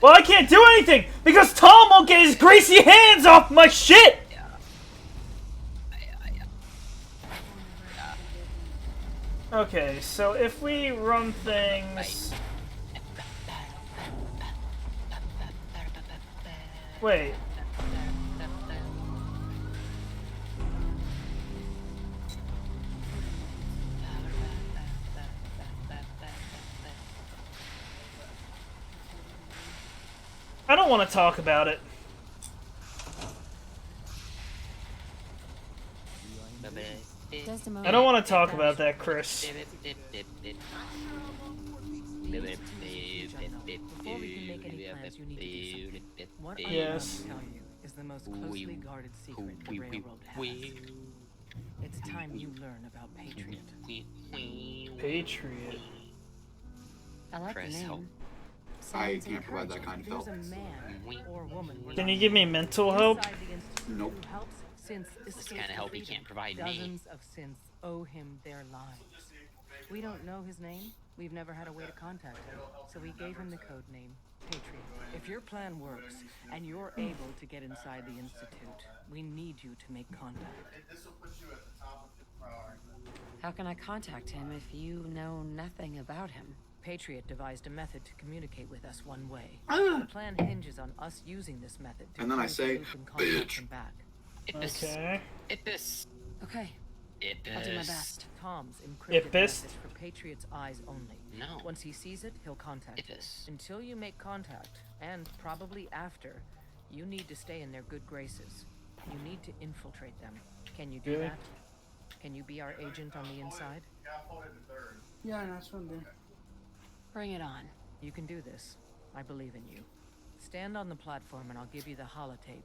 Well, I can't do anything because Tom won't get his greasy hands off my shit! Okay, so if we run things... Wait. I don't want to talk about it. Just a moment. I don't want to talk about that, Chris. Before we can make any plans, you need to do something. What I'm Yes. about to tell you is the most closely guarded secret the railroad has. It's time you learn about Patriot. Patriot. I like the name. I can't provide that kind of help. There's a man or woman. Can you give me mental help? Nope. Who helps since This kind of help he can't provide me. dozens of synths owe him their lives. We don't know his name. We've never had a way to contact him, so we gave him the code name, Patriot. If your plan works, and you're able to get inside the Institute, we need you to make contact. How can I contact him if you know nothing about him? Patriot devised a method to communicate with us one way. The plan hinges on us using this method to And then I close the say, loop and contact him back. Okay. Okay. I'll do my best. Tom's encrypted Ipis? message for Patriot's eyes only. No. Once he sees it, he'll contact you. Ipis. Until you make contact, and probably after, you need to stay in their good graces. You need to infiltrate them. Can you do Really? that? Can you be our agent on the inside? Yeah, no, it's one there. Bring it on. You can do this. I believe in you. Stand on the platform and I'll give you the holotape.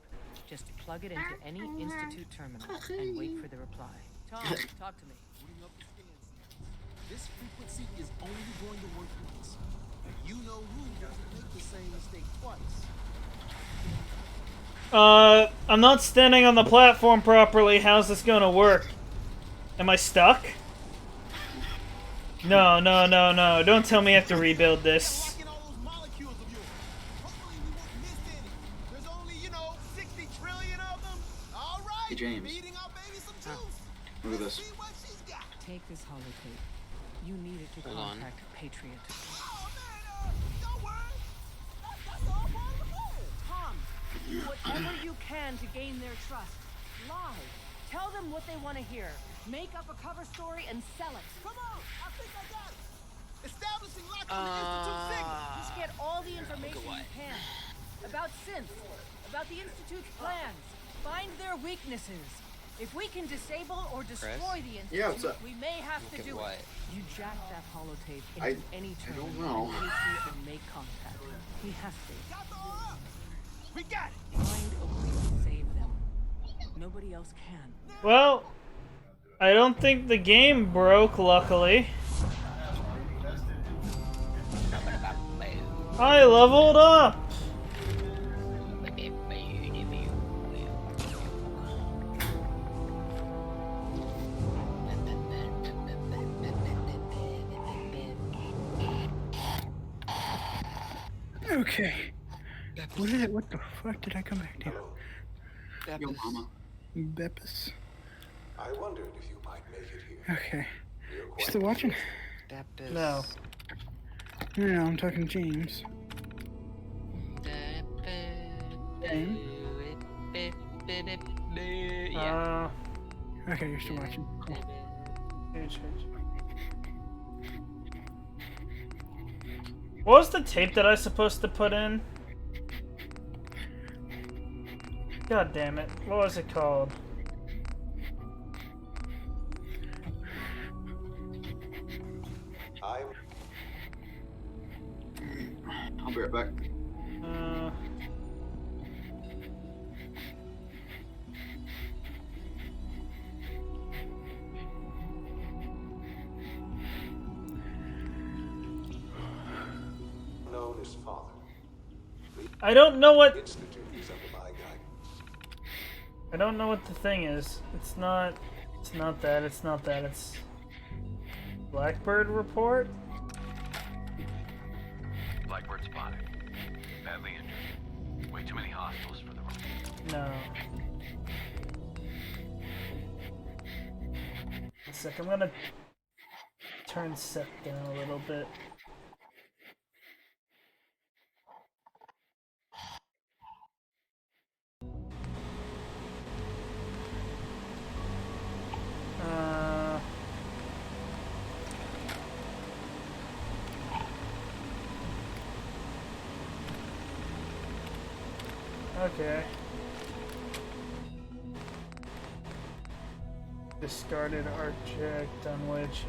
Just plug it into any Institute terminal and wait for the reply. Tom, talk to me. This frequency is only going to work once. You know who doesn't make the same mistake twice. I'm not standing on the platform properly. How's this gonna work? Am I stuck? No, no, no, no. Don't tell me I have to rebuild this. Hey, James. Look at this. Take this holotape. You need it to Hold on. contact Patriot. Tom, do whatever you can to gain their trust. Lie. Tell them what they want to hear. Make up a cover story and sell it. Come on, I think I got it. Establishing lock on the Institute signal. Just get all the information you can. About synths, about the Institute's plans. Find their weaknesses. If we can disable or destroy the Institute, Yeah, what's up? we may have to do what? it. You jack that holotape into I any don't terminal know. and Patriot will make contact. He has to. Got the aura. We got it. Find a way to save them. Nobody else can. Well, I don't think the game broke, luckily. I leveled up! Okay. What the fuck did I come back to? Yo, mama. Beppis. I wondered if you might make it here. Okay. You still watching? No. No, I'm talking to James. James? Yeah. Okay, you're still watching. Cool. What was the tape that I was supposed to put in? God damn it. What was it called? I'll be right back. Known as father. I don't know what... Institute is under my guidance. I don't know what the thing is. It's not that, it's not that, it's... Blackbird report? Blackbird spotted. Badly injured. Way too many hostiles for the run. No. A sec, I'm gonna turn set down a little bit. Okay. Discarded object on which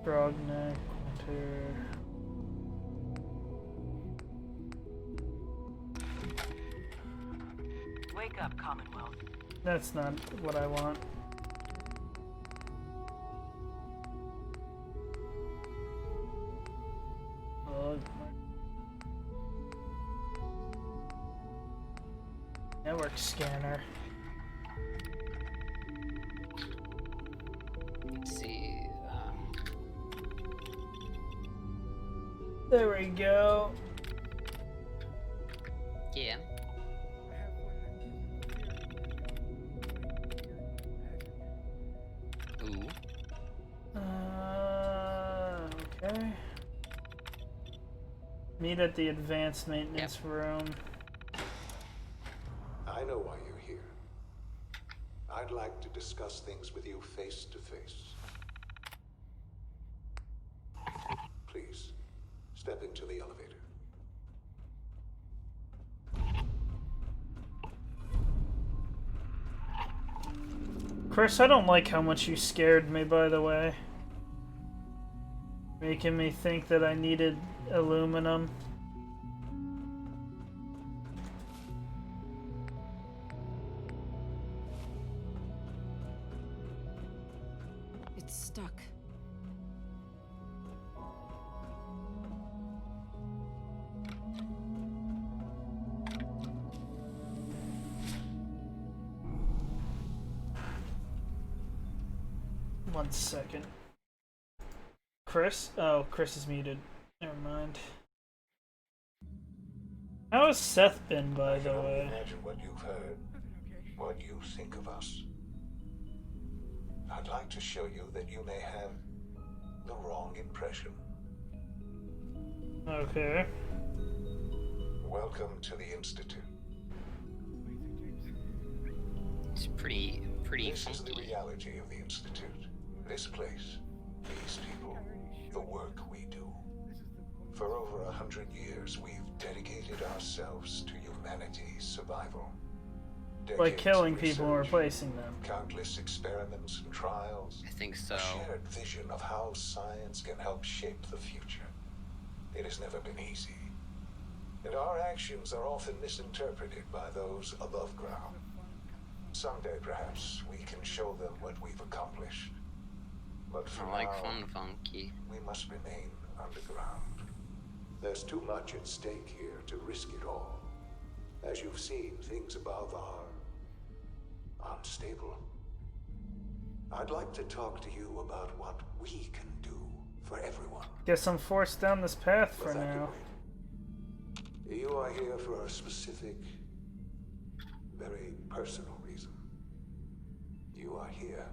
Grogneck, Winter. Wake up, Commonwealth. That's not what I want. Oh, network scanner. Let's see. There we go. Yeah. Ooh. Okay. Meet at the advanced maintenance room. I know why you're here. I'd like to discuss things with you face to face. Please, step into the elevator. Chris, I don't like how much you scared me, by the way. Making me think that I needed aluminum. It's stuck. One second. Chris? Oh, Chris is muted. Never mind. How has Seth been, by the way? Imagine what you've heard, what you think of us. I'd like to show you that you may have the wrong impression. Okay. Welcome to the Institute. It's pretty This is funky. the reality of the Institute. This place, these people, the work we do. For over 100 years, we've dedicated ourselves to humanity's survival. By Decades killing of people and research, replacing them. countless experiments and trials. I think so. A shared vision of how science can help shape the future. It has never been easy. And our actions are often misinterpreted by those above ground. Someday, perhaps, we can show them what we've accomplished. But for I like now, fun funky. we must remain underground. There's too much at stake here to risk it all. As you've seen, things above are unstable. I'd like to talk to you about what we can do for everyone. Guess I'm forced down this path for But that now. could wait. You are here for a specific, very personal reason. You are here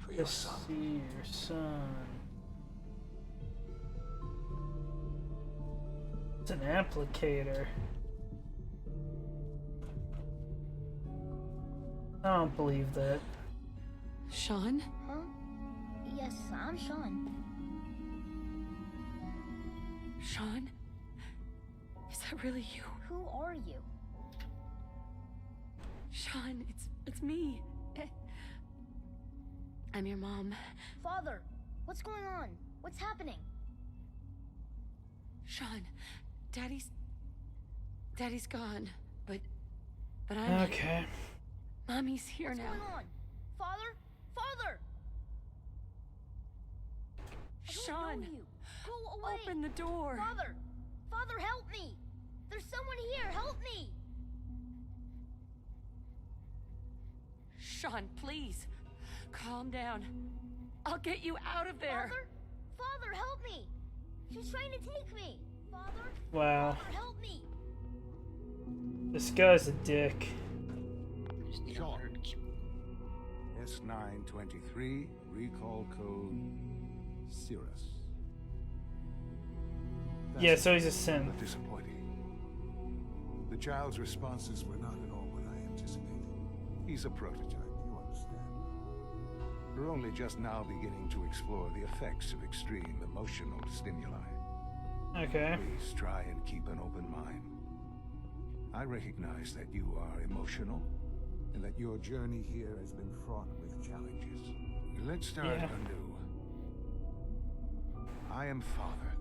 for your To son. see your son. It's an applicator. I don't believe that. Sean? Huh? Yes, I'm Sean. Sean? Is that really you? Who are you? Sean, it's me. I'm your mom. Father, what's going on? What's happening? Sean, Daddy's gone, but I'm Okay. Mommy's here What's now. going on? Father? Father! I don't Sean, know you. Go away. open the door. Father! Father, help me! There's someone here. Help me! Sean, please. Calm down. I'll get you out of there. Father? Father, help me! She's trying to take me! Father? Wow. Father, help me! This guy's a dick. Sean. S923, recall code Cirrus. Yeah, so he's a sim. But disappointing. The child's responses were not at all what I anticipated. He's a prototype, you understand. We're only just now beginning to explore the effects of extreme emotional stimuli. Okay. Please try and keep an open mind. I recognize that you are emotional, and that your journey here has been fraught with challenges. Let's start Yeah. anew. I am Father.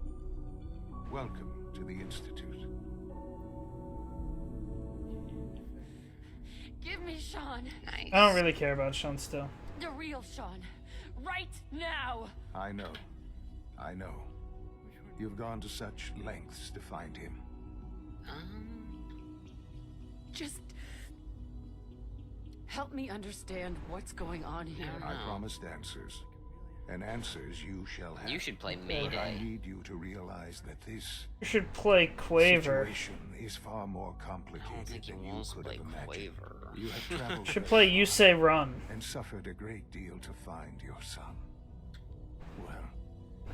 Welcome to the Institute. Give me Sean. Nice. I don't really care about Sean still. The real Sean. Right now. I know. I know. You've gone to such lengths to find him. Just help me understand what's going on here. I promised answers. And answers you shall have. You should play But Mayday. I need you to realize that this You should play Quaver. situation is far more complicated think you than you won't could play have imagined. Quaver. You have traveled You should very play far You Say Run. and suffered a great deal to find your son. Well,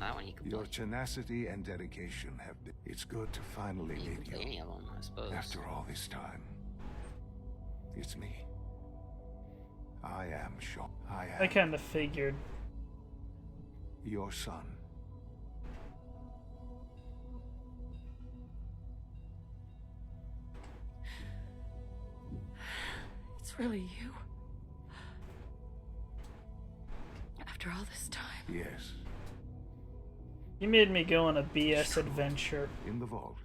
That one you can your play. tenacity and dedication have been. It's good to finally You can meet play any you. of them, I suppose. After all this time, it's me. I am Sean. I am I kind of figured. your son. It's really you. After all this time. Yes, You made me go on a BS adventure. in the vault.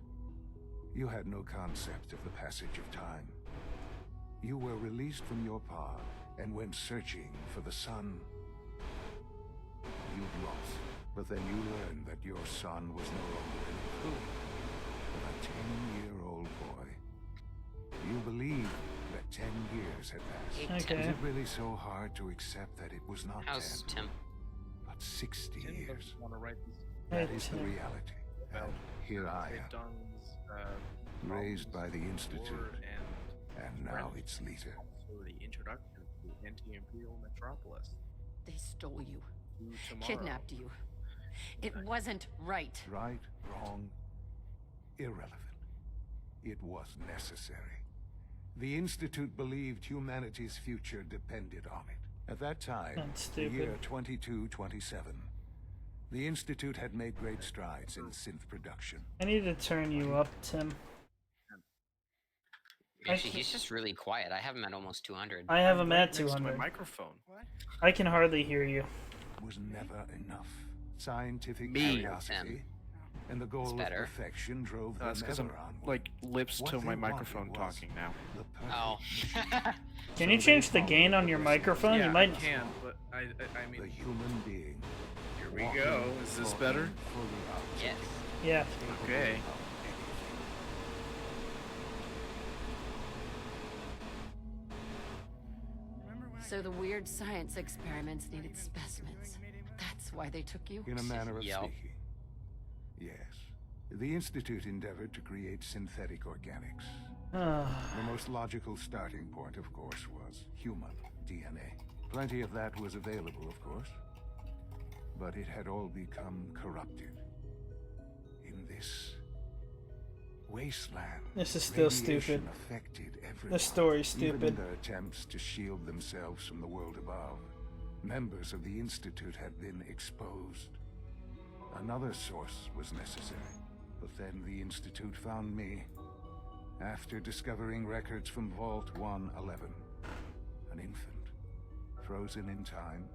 You had no concept of the passage of time. You were released from your pod and went searching for the sun you'd lost. But then you learned that your son was no longer in the crew, but a 10-year-old boy. You believed that 10 years had passed. Okay. Is it really so hard to accept that it was not How's 10, Tim? but 60 Tim years? doesn't want to write this That Hey, is the Tim. reality. And here I am, Dung's, raised by the Institute, Lord and now its leader. for the introduction to anti-imperial metropolis. They stole you. To tomorrow. Kidnapped you. It wasn't right. Right, wrong, irrelevant. It was necessary. The Institute believed humanity's future depended on it. At that time, That's the year stupid. 2227, the Institute had made great strides in synth production. I need to turn you up, Tim. Actually, he's just really quiet. I have him at almost 200. I have him Right at next to my 200. microphone. I can hardly hear you. Was never enough. Scientific Me. curiosity and the goal of better. perfection drove That's them because ever I'm onward. like lips What to they my wanted microphone was talking now. the perfect Oh. machine. Can you change the gain on your microphone? Yeah, You might. I can, but I The mean, human being. here we walking go. Is this fully better? out. Yes. Yeah. Okay. So the weird science experiments needed specimens. That's why they took you? In a manner of Yep. speaking. Yes. The Institute endeavored to create synthetic organics. The most logical starting point, of course, was human DNA. Plenty of that was available, of course. But it had all become corrupted. In this wasteland, This is still radiation stupid. affected everyone. The story's Even stupid. in their attempts to shield themselves from the world above, members of the Institute had been exposed. Another source was necessary. But then the Institute found me after discovering records from Vault 111. An infant, frozen in time,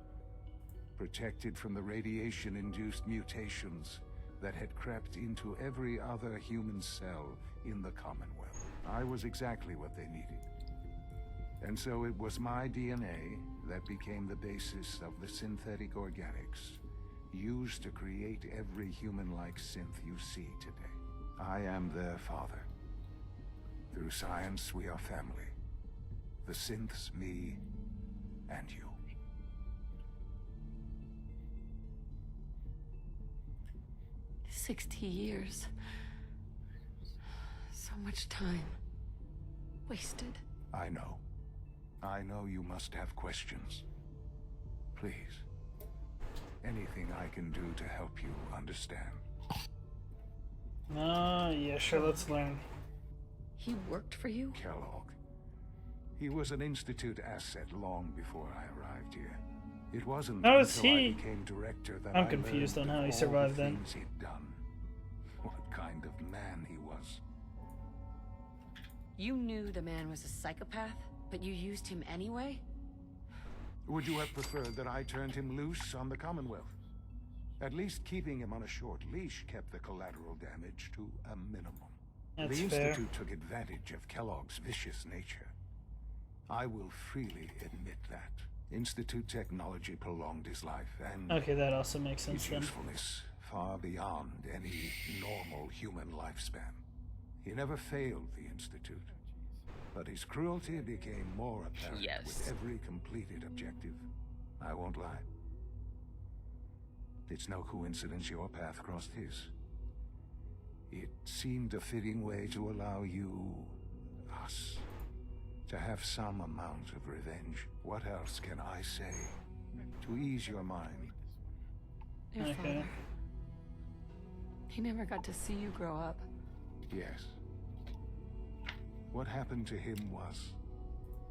protected from the radiation-induced mutations that had crept into every other human cell in the Commonwealth. I was exactly what they needed. And so it was my DNA that became the basis of the synthetic organics used to create every human-like synth you see today. I am their father. Through science, we are family. The synths, me, and you. 60 years. So much time. Wasted. I know. I know you must have questions. Please. Anything I can do to help you understand. Yeah, sure, let's learn. He worked for you? Kellogg. He was an Institute asset long before I arrived here. It wasn't How is until I he? became director that I'm I confused learned on how of he all survived the then. things he'd done. What kind of man he was. You knew the man was a psychopath, but you used him anyway? Would you have preferred that I turned him loose on the Commonwealth? At least keeping him on a short leash kept the collateral damage to a minimum. That's The fair. Institute took advantage of Kellogg's vicious nature. I will freely admit that. Institute technology prolonged his life, and Okay, that also makes sense his then. usefulness far beyond any normal human lifespan. He never failed the Institute, but his cruelty became more apparent with every completed objective. I won't lie. It's no coincidence your path crossed his. It seemed a fitting way to allow you, us, to have some amount of revenge. What else can I say to ease your mind? Your father. He never got to see you grow up. Yes. What happened to him was...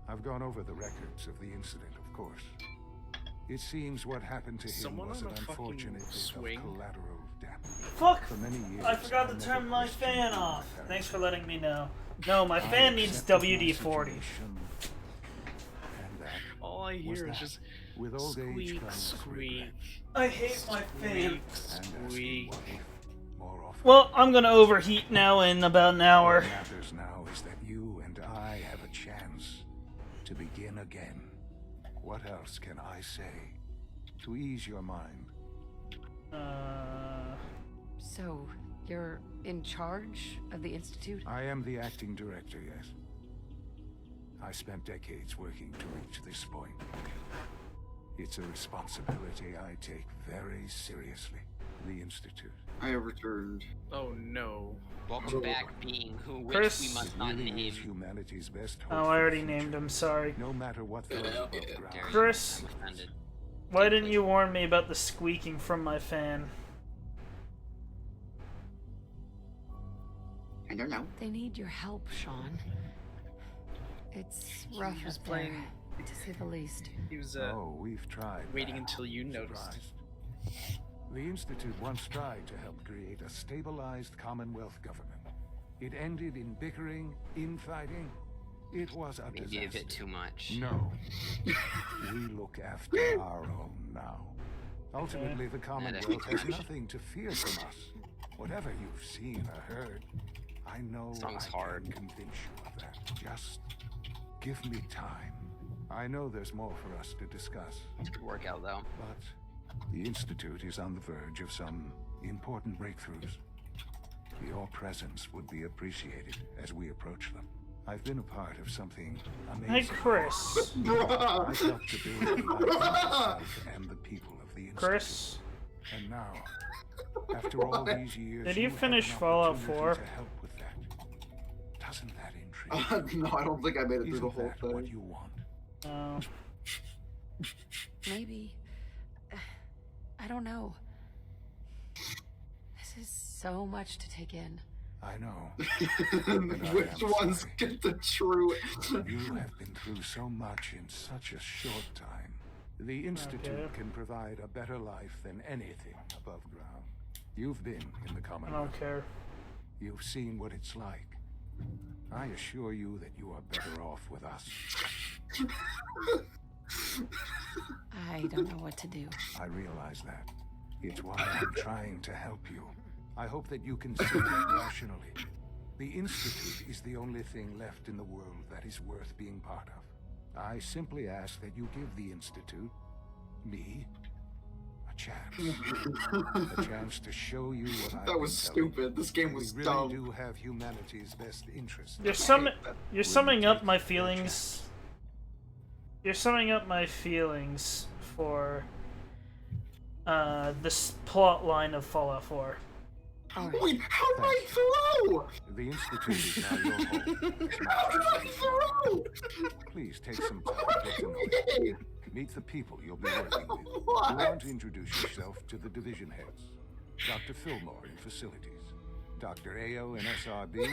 I've gone over the records of the incident, of course. It seems what happened to him Someone was on an a fucking unfortunate bit swing. of collateral damage. Fuck! For many years, I forgot to never turn my questioned fan your off. parents. Thanks for letting me know. No, my I fan needs accepted my WD-40. situation, and that All I was hear is that. just With old age squeak, comes squeak. regret. I hate my fan. And asking what if more often. Well, I'm gonna overheat now in about an hour. What matters now is that you and I have a chance to begin again. What else can I say to ease your mind? So, you're in charge of the Institute? I am the acting director, yes. I spent decades working to reach this point. It's a responsibility I take very seriously. The Institute. I have returned. Oh no. Welcome back, being who which Chris? we must It not really name. is humanity's best hope Oh, for I the already future. named him, sorry. No matter what throws above ground. Chris, I'm offended. why didn't you warn me about the squeaking from my fan? I don't know. They need your help, Sean. It's rough was up playing- there, to say the least. He was Oh, we've tried. waiting that. until you noticed. Surprised. The Institute once tried to help create a stabilized Commonwealth government. It ended in bickering, infighting. It was a Maybe a disaster. bit too much. No. We look after our own now. Ultimately, the Commonwealth has nothing to fear from us. Whatever you've seen or heard, I know Song's I hard. can convince you of that. Just give me time. I know there's more for us to discuss. It's a good workout, though. But the Institute is on the verge of some important breakthroughs. Your presence would be appreciated as we approach them. I've been a part of something amazing. Hey, Chris. I've helped to build the life of myself and the people of the Institute. Chris. And now, after all these years, Did you have finish an Fallout opportunity 4? to help with that. Doesn't that intrigue No, I don't think I made it through the Isn't whole that thing. what you want? Oh. Maybe. I don't know. This is so much to take in. I know. And I Which am ones sorry. get the true? You have been through so much in such a short time. The Institute Okay. can provide a better life than anything above ground. You've been in the I Commonwealth. don't care. You've seen what it's like. I assure you that you are better off with us. I don't know what to do. I realize that. It's why I'm trying to help you. I hope that you can see it rationally. The Institute is the only thing left in the world that is worth being part of. I simply ask that you give the Institute, me, a chance. A chance to show you what I've That was been telling you. stupid. This game was We really dumb. do have humanity's best interests. You're summing up my feelings. You're summing up my feelings for this plot line of Fallout 4. Wait, how did I throw? The Institute is now your home. How did I throw? Please take some time to get to know it. Meet the people you'll be working with. You want to introduce yourself to the division heads. Dr. Fillmore in facilities. Dr. Ayo in SRB.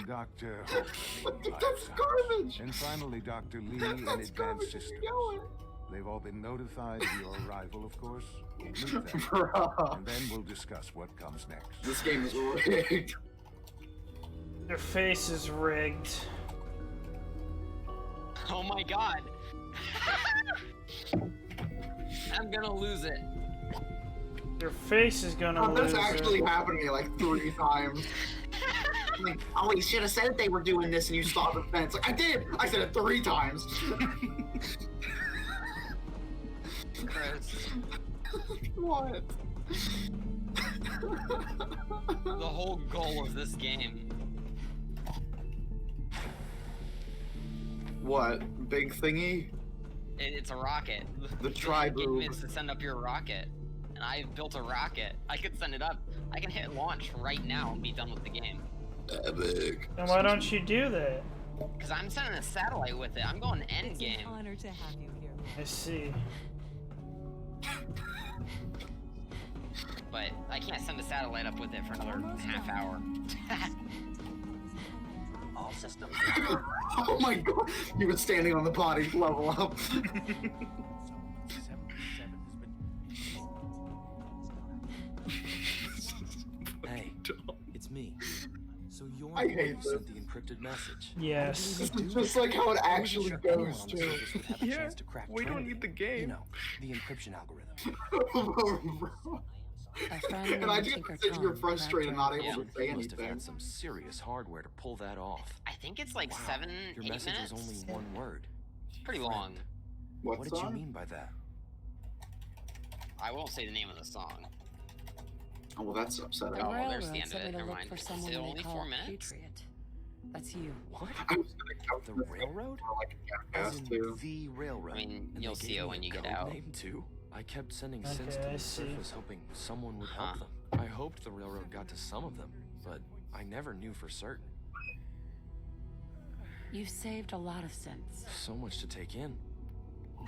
Dr. Hoffman in life science. And finally, Dr. Lee in advanced systems. They've all been notified of your arrival, of course. We'll meet them. And then we'll discuss what comes next. This game is rigged. Your face is rigged. Oh my god! I'm gonna lose it. Your face is gonna Oh, lose that's actually it. happened to me like 3 times. Like, oh, you should have said they were doing this and you saw the fence. Like, I did! I said it 3 times. Chris. What? The whole goal of this game. What? Big thingy? It's a rocket. The tri-boob. Game is to send up your rocket. And I built a rocket. I could send it up. I can hit launch right now and be done with the game. Epic. And why don't you do that? Because I'm sending a satellite with it. I'm going end It's game. an honor to have you here. I see. But I can't send a satellite up with it for another half hour. All systems. Oh my god! You were standing on the body, level up. Hey, it's me. So you're I the one hate who sent this. the encrypted message. Yes. This is just like how it actually goes, too. Yeah, we don't need the game. You know, the encryption algorithm. And I just said you're frustrated, not able to say You must have anything. had some serious hardware to pull that off. I think it's like Wow, 7, Your 8 message minutes. was only one word. Pretty long. What What did you song? mean by that? I won't say the name of the song. Oh, well, that's upsetting. The Oh, well, there's railroad the end of sent it. me to Never look mind. for Is someone it they only call 4 minutes? Patriot. That's you. What? I was gonna count The this railroad? for like a As jackass, in too. the railroad. I mean, And you'll they see gave it me when a you get code out. name too. I kept sending Okay, synths to I the see. surface hoping someone would help them. I hoped the railroad got to some of them, but I never knew for certain. You've saved a lot of sense. So much to take in.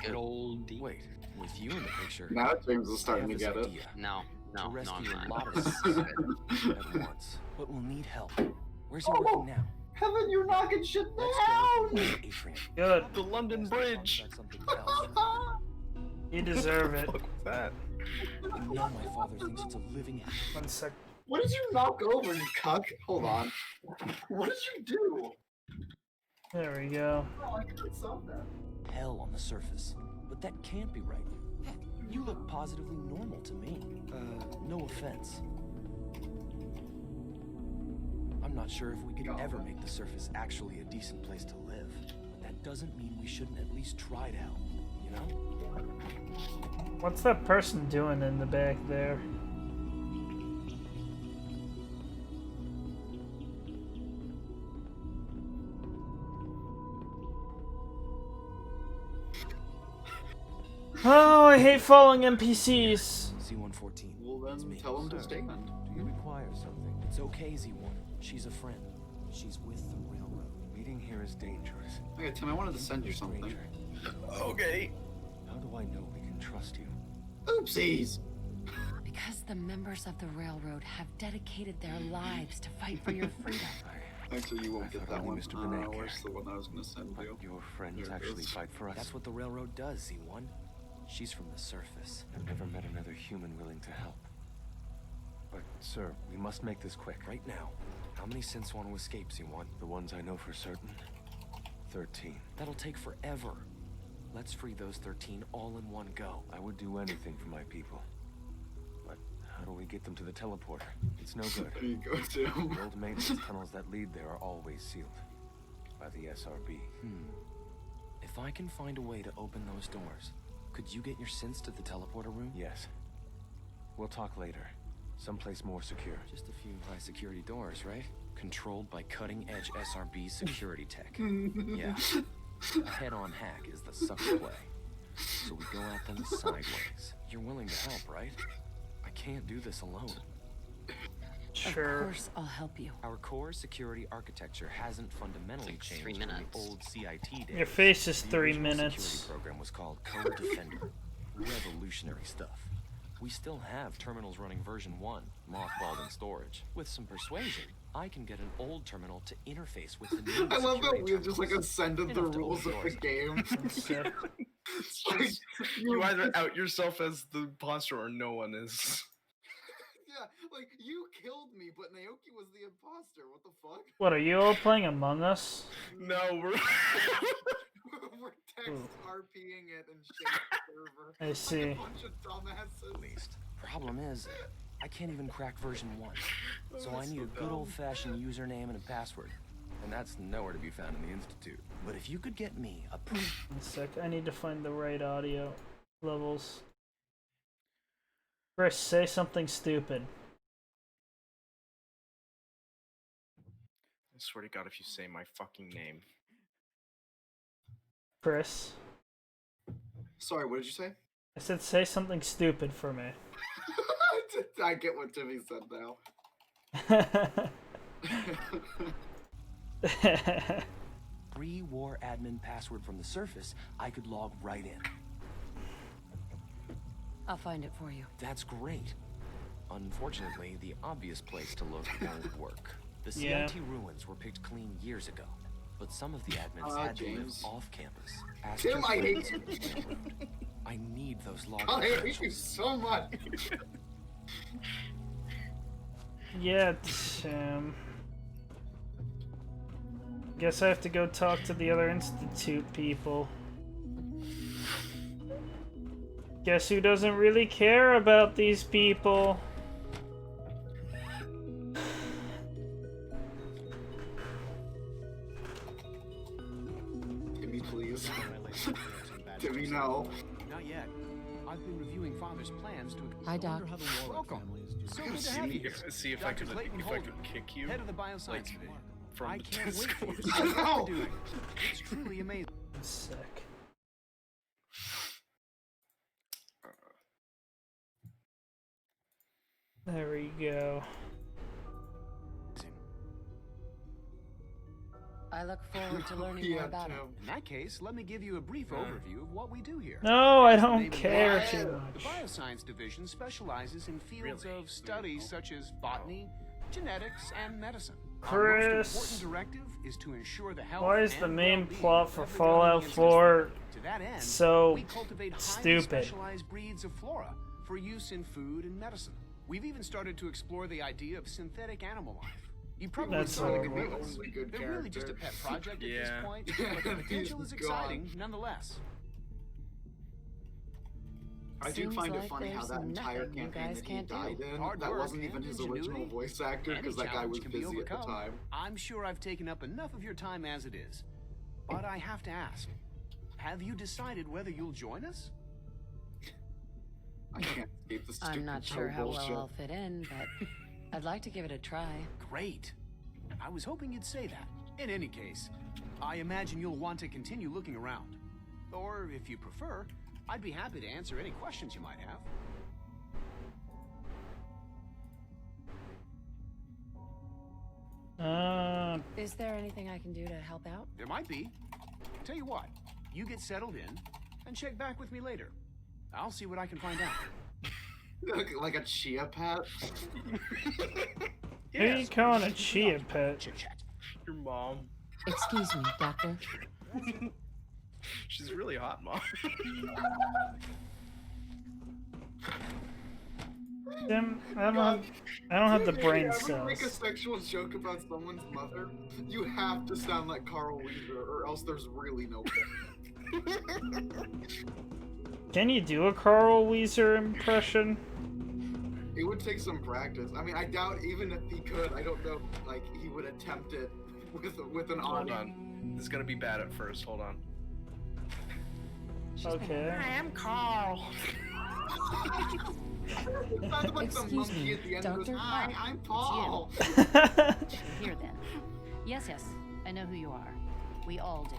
Good old D. Wait, with you in the picture. Now James is I starting to have get this it. idea No, to no, no, rescue I'm a not. lot of synths at once, but we'll need help. Where's he working now? Heaven, you're knocking shit Let's down! go with Adrian. Good. The London Bridge. That's something else. You deserve it. What was that? I know my father thinks it's a living. 1 sec. What did you knock over, you cuck? Hold on. What did you do? There we go. Oh, I could solve that. Hell on the surface, but that can't be right. Heck, you look positively normal to me. No offense. I'm not sure if we could ever make the surface actually a decent place to live, but that doesn't mean we shouldn't at least try to help, you know? What's that person doing in the back there? Oh, I hate following NPCs. Z114. Well, It's then me. tell him to Sir, stay on. Do you require something? It's okay, Z1. She's a friend. She's with the railroad. Meeting here is dangerous. Okay, Tim, I wanted to send you something. Stranger. Okay. How do I know we can trust you? Oopsies! Because the members of the railroad have dedicated their lives to fight for your freedom. Actually, you I won't get thought that only one. Mr. Benet Where's cared. the one I was gonna send you? Your friends Here it actually is. fight for us. That's what the railroad does, Z1. She's from the surface. I've never met another human willing to help. But, sir, we must make this quick. Right now, how many synths want to escape, Z1? The ones I know for certain, 13. That'll take forever. Let's free those 13 all in one go. I would do anything for my people. But how do we get them to the teleporter? It's no good. There you go, Tim. The old maintenance tunnels that lead there are always sealed. By the SRB. If I can find a way to open those doors, could you get your synths to the teleporter room? Yes. We'll talk later. Someplace more secure. Just a few high security doors, right? Controlled by cutting-edge SRB security tech. Yeah. A head-on hack is the sucker play. So we go at them sideways. You're willing to help, right? I can't do this alone. Sure. Of course, I'll help you. Our core security architecture hasn't fundamentally It's like 3 changed from minutes. the old CIT days. Your face is The 3 original minutes. security program was called Code Defender. Revolutionary stuff. We still have terminals running version 1, mothballed in storage. With some persuasion, I can get an old terminal to interface with the new I love that security we have just like terminals. ascended the Enough to rules open of the doors. game. It's like, You either out yourself as the imposter or no one is. yeah, like you killed me, but Naoki was the imposter. What the fuck? What, are you all playing Among Us? No, we're We're text RPing it and shake server. I see. Like a bunch of dumbasses. Problem is, I can't even crack version 1. So I that's need so a good dumb. old-fashioned username and a password. And that's nowhere to be found in the Institute. But if you could get me a... One sec, I need to find the right audio levels. Chris, say something stupid. I swear to God, if you say my fucking name. Chris. Sorry, what did you say? I said say something stupid for me. I get what Timmy said now. Pre-war admin password from the surface, I could log right in. I'll find it for you. That's great. Unfortunately, the obvious place to look won't work. The Yeah. CIT ruins were picked clean years ago, but some of the admins had James. to live off campus. Tim, I hate you. I need those log I hate you so much. Yeah, Tim. Guess I have to go talk to the other Institute people. Guess who doesn't really care about these people? Timmy, please. Timmy, no. Not yet. I've been reviewing Father's plans to. Hi, Doc. Welcome. So good to have you. See if I Dr. could Clayton Holder, kick you. head of the bioscience like, division. from I the can't wait for you to Discord. see what you're doing. It's truly amazing. Sick. There we go. I look forward to learning more about it. In that case, let me give you a brief overview of what we do here. No, I As the don't name care implies, too The much. Bioscience Division specializes in fields of study such as botany, genetics, and medicine. Our most Chris. important directive is to ensure the health Why is the and main well-being plot for of everyone in the Fallout Institute. 4 To that end, so we cultivate highly stupid? specialized breeds of flora for use in food and medicine. We've even started to explore the idea of synthetic animal life. You probably That's saw the horrible. commercials. Only good They're really just a character. pet project at this Yeah. point, but the potential is He's exciting gone. nonetheless. I do Seems find it like funny how there's that entire nothing you campaign guys that he can't do. died in, Hard that work wasn't even and his ingenuity. original voice actor, Any because that guy challenge was can be busy at the overcome. time. I'm sure I've taken up enough of your time as it is. But I have to ask, have you decided whether you'll join us? I can't escape the stupid I'm not sure how well bullshit. I'll fit in, but I'd like to give it a try. Great. I was hoping you'd say that. In any case, I imagine you'll want to continue looking around. Or, if you prefer, I'd be happy to answer any questions you might have. Is there anything I can do to help out? There might be. Tell you what, you get settled in and check back with me later. I'll see what I can find out. Like a chia pet. Who are you calling a chia pet? Your mom. Excuse me, Doctor. She's really hot, Mom. Tim, I don't have the brain If you ever make a cells. sexual joke about someone's mother, you have to sound like Carl Weaver, or else there's really no point. Can you do a Carl Weezer impression? It would take some practice. I mean, I doubt even if he could, I don't know, like, he would attempt it with an Hold audience. on. It's gonna be bad at first. Hold on. Okay. I am Carl. It sounded like the Excuse monkey me, at the end Doctor? goes, Hi, I'm Paul. Here then. Yes, I know who you are. We all do.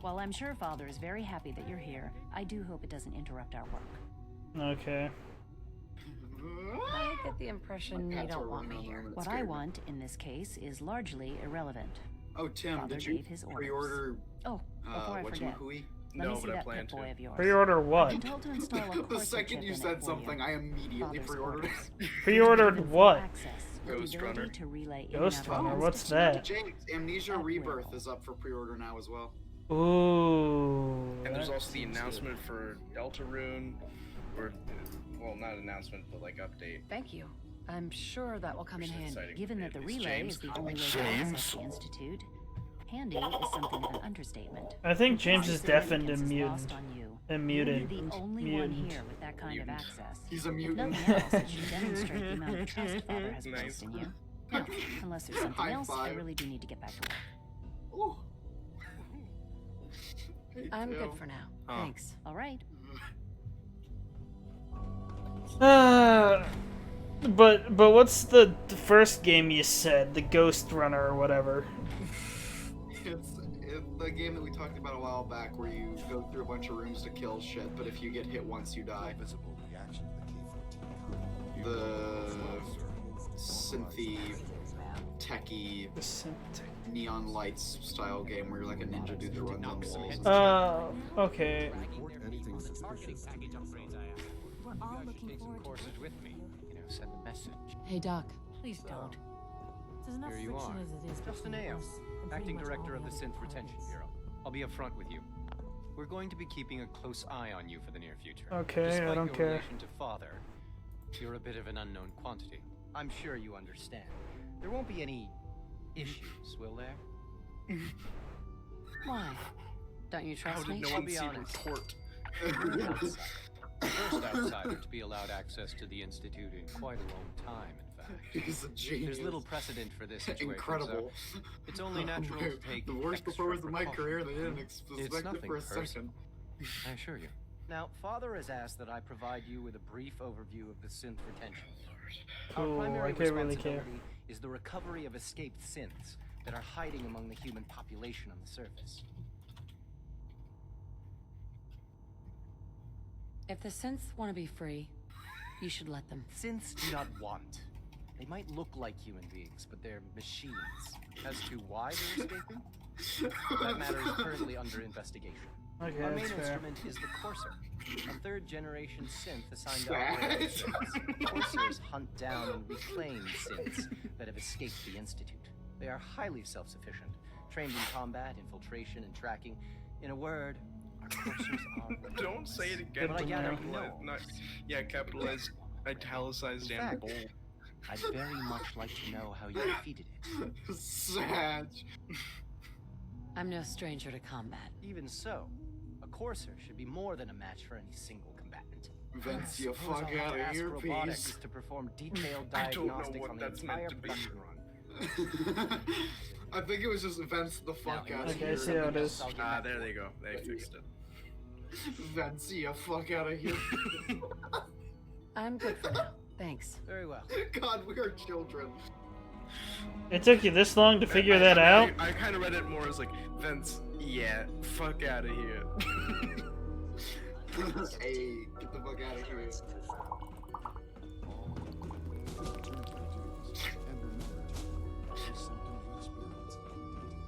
While I'm sure Father is very happy that you're here, I do hope it doesn't interrupt our work. Okay. I get the impression you don't want me here. What I want in this case is largely irrelevant. Oh, Tim, Father did you gave his orders. pre-order Oh, before I forget. Let me see that Pip Boy of yours. Pre-order what? I'm told to install a The Corsa second chip you in it said for something, you. I immediately Father's pre-ordered it. orders. Pre-ordered what? Access with Ghost the ability Runner. to relay in Ghost and out Runner, of what's the that? James, Amnesia Rebirth is up for pre-order now as well. Ooh. And there's that also the seems announcement for Deltarune, or well, not announcement, but like update. Thank you. I'm sure that will come in Which is handy. exciting. Given that the It's relay James. is the only way to James. access the Institute, Handy is something of an understatement. I think James is deaf and Significance is mutant. lost on you. And You're mutant. the only one here with that kind of access. He's a If mutant. nothing else, it should demonstrate the amount of trust Father has placed in you. Now, unless there's something High else, I five. really do need to get back to work. Ooh. I'm Hey, good Tim. for now. Oh. Thanks. All right. But what's the first game you said? The Ghost Runner or whatever. It's the game that we talked about a while back where you go through a bunch of rooms to kill shit, but if you get hit once, you die. Visible reaction to the The synthy, techie, neon lights style game where you're like a ninja dude that runs on walls. Okay. anything suspicious. We're all looking forward to Courses with me, send a message. Hey, Doc. Please don't. There's enough Here you friction are. as it is Justin between Ayo, us and pretty acting much director all of the the Synth other Retention parties. Bureau. I'll be upfront with you. We're going to be keeping a close eye on you for the near future. Okay, Despite I don't your care. relation to Father, you're a bit of an unknown quantity. I'm sure you understand. There won't be any issues, will there? Why? Don't you How trust did me? no I'll one be see honest. report? You're an outsider. The first outsider to be allowed access to the Institute in quite a long time, in fact. He's a genius. There's little precedent for this situation, Incredible. so it's only natural to take The worst extra performance of my precaution. career, they didn't It's suspect it nothing for a personal. second. I assure you. Now, Father has asked that I provide you with a brief overview of the synth retention. Our Cool, primary I can't really care. responsibility is the recovery of escaped synths that are hiding among the human population on the surface. If the synths want to be free, you should let them. Synths do not want. They might look like human beings, but they're machines. As to why they're escaping, that matter is currently under investigation. Okay, Our main that's fair. instrument is the Courser, a third-generation synth assigned to Sad. operate synths. Coursers hunt down and reclaim synths that have escaped the Institute. They are highly self-sufficient, trained in combat, infiltration, and tracking. In a word, our Coursers are... Don't say it again. But I gather you know. Capitalized, yeah, capitalized, italicized, In and fact, bold. I'd very much like to know how you defeated it. Sad. I'm no stranger to combat. Even so, a Courser should be more than a match for any single combatant. Vince, you Suppose fuck I'll have out to of ask here, robotics peace. to perform detailed I don't know diagnostics what on the that's entire meant to be. production run. I think it was just Vince the fuck Now, out of Okay, I here. see how it is. I'll get Ah, back there to they it. go. They fixed it. Vince, you fuck out of here. I'm good for now. Thanks. Very well. God, we are children. It took you this long to figure that out? I kind of read it more as like, Vince, yeah, fuck out of here. Hey, get the fuck out of here.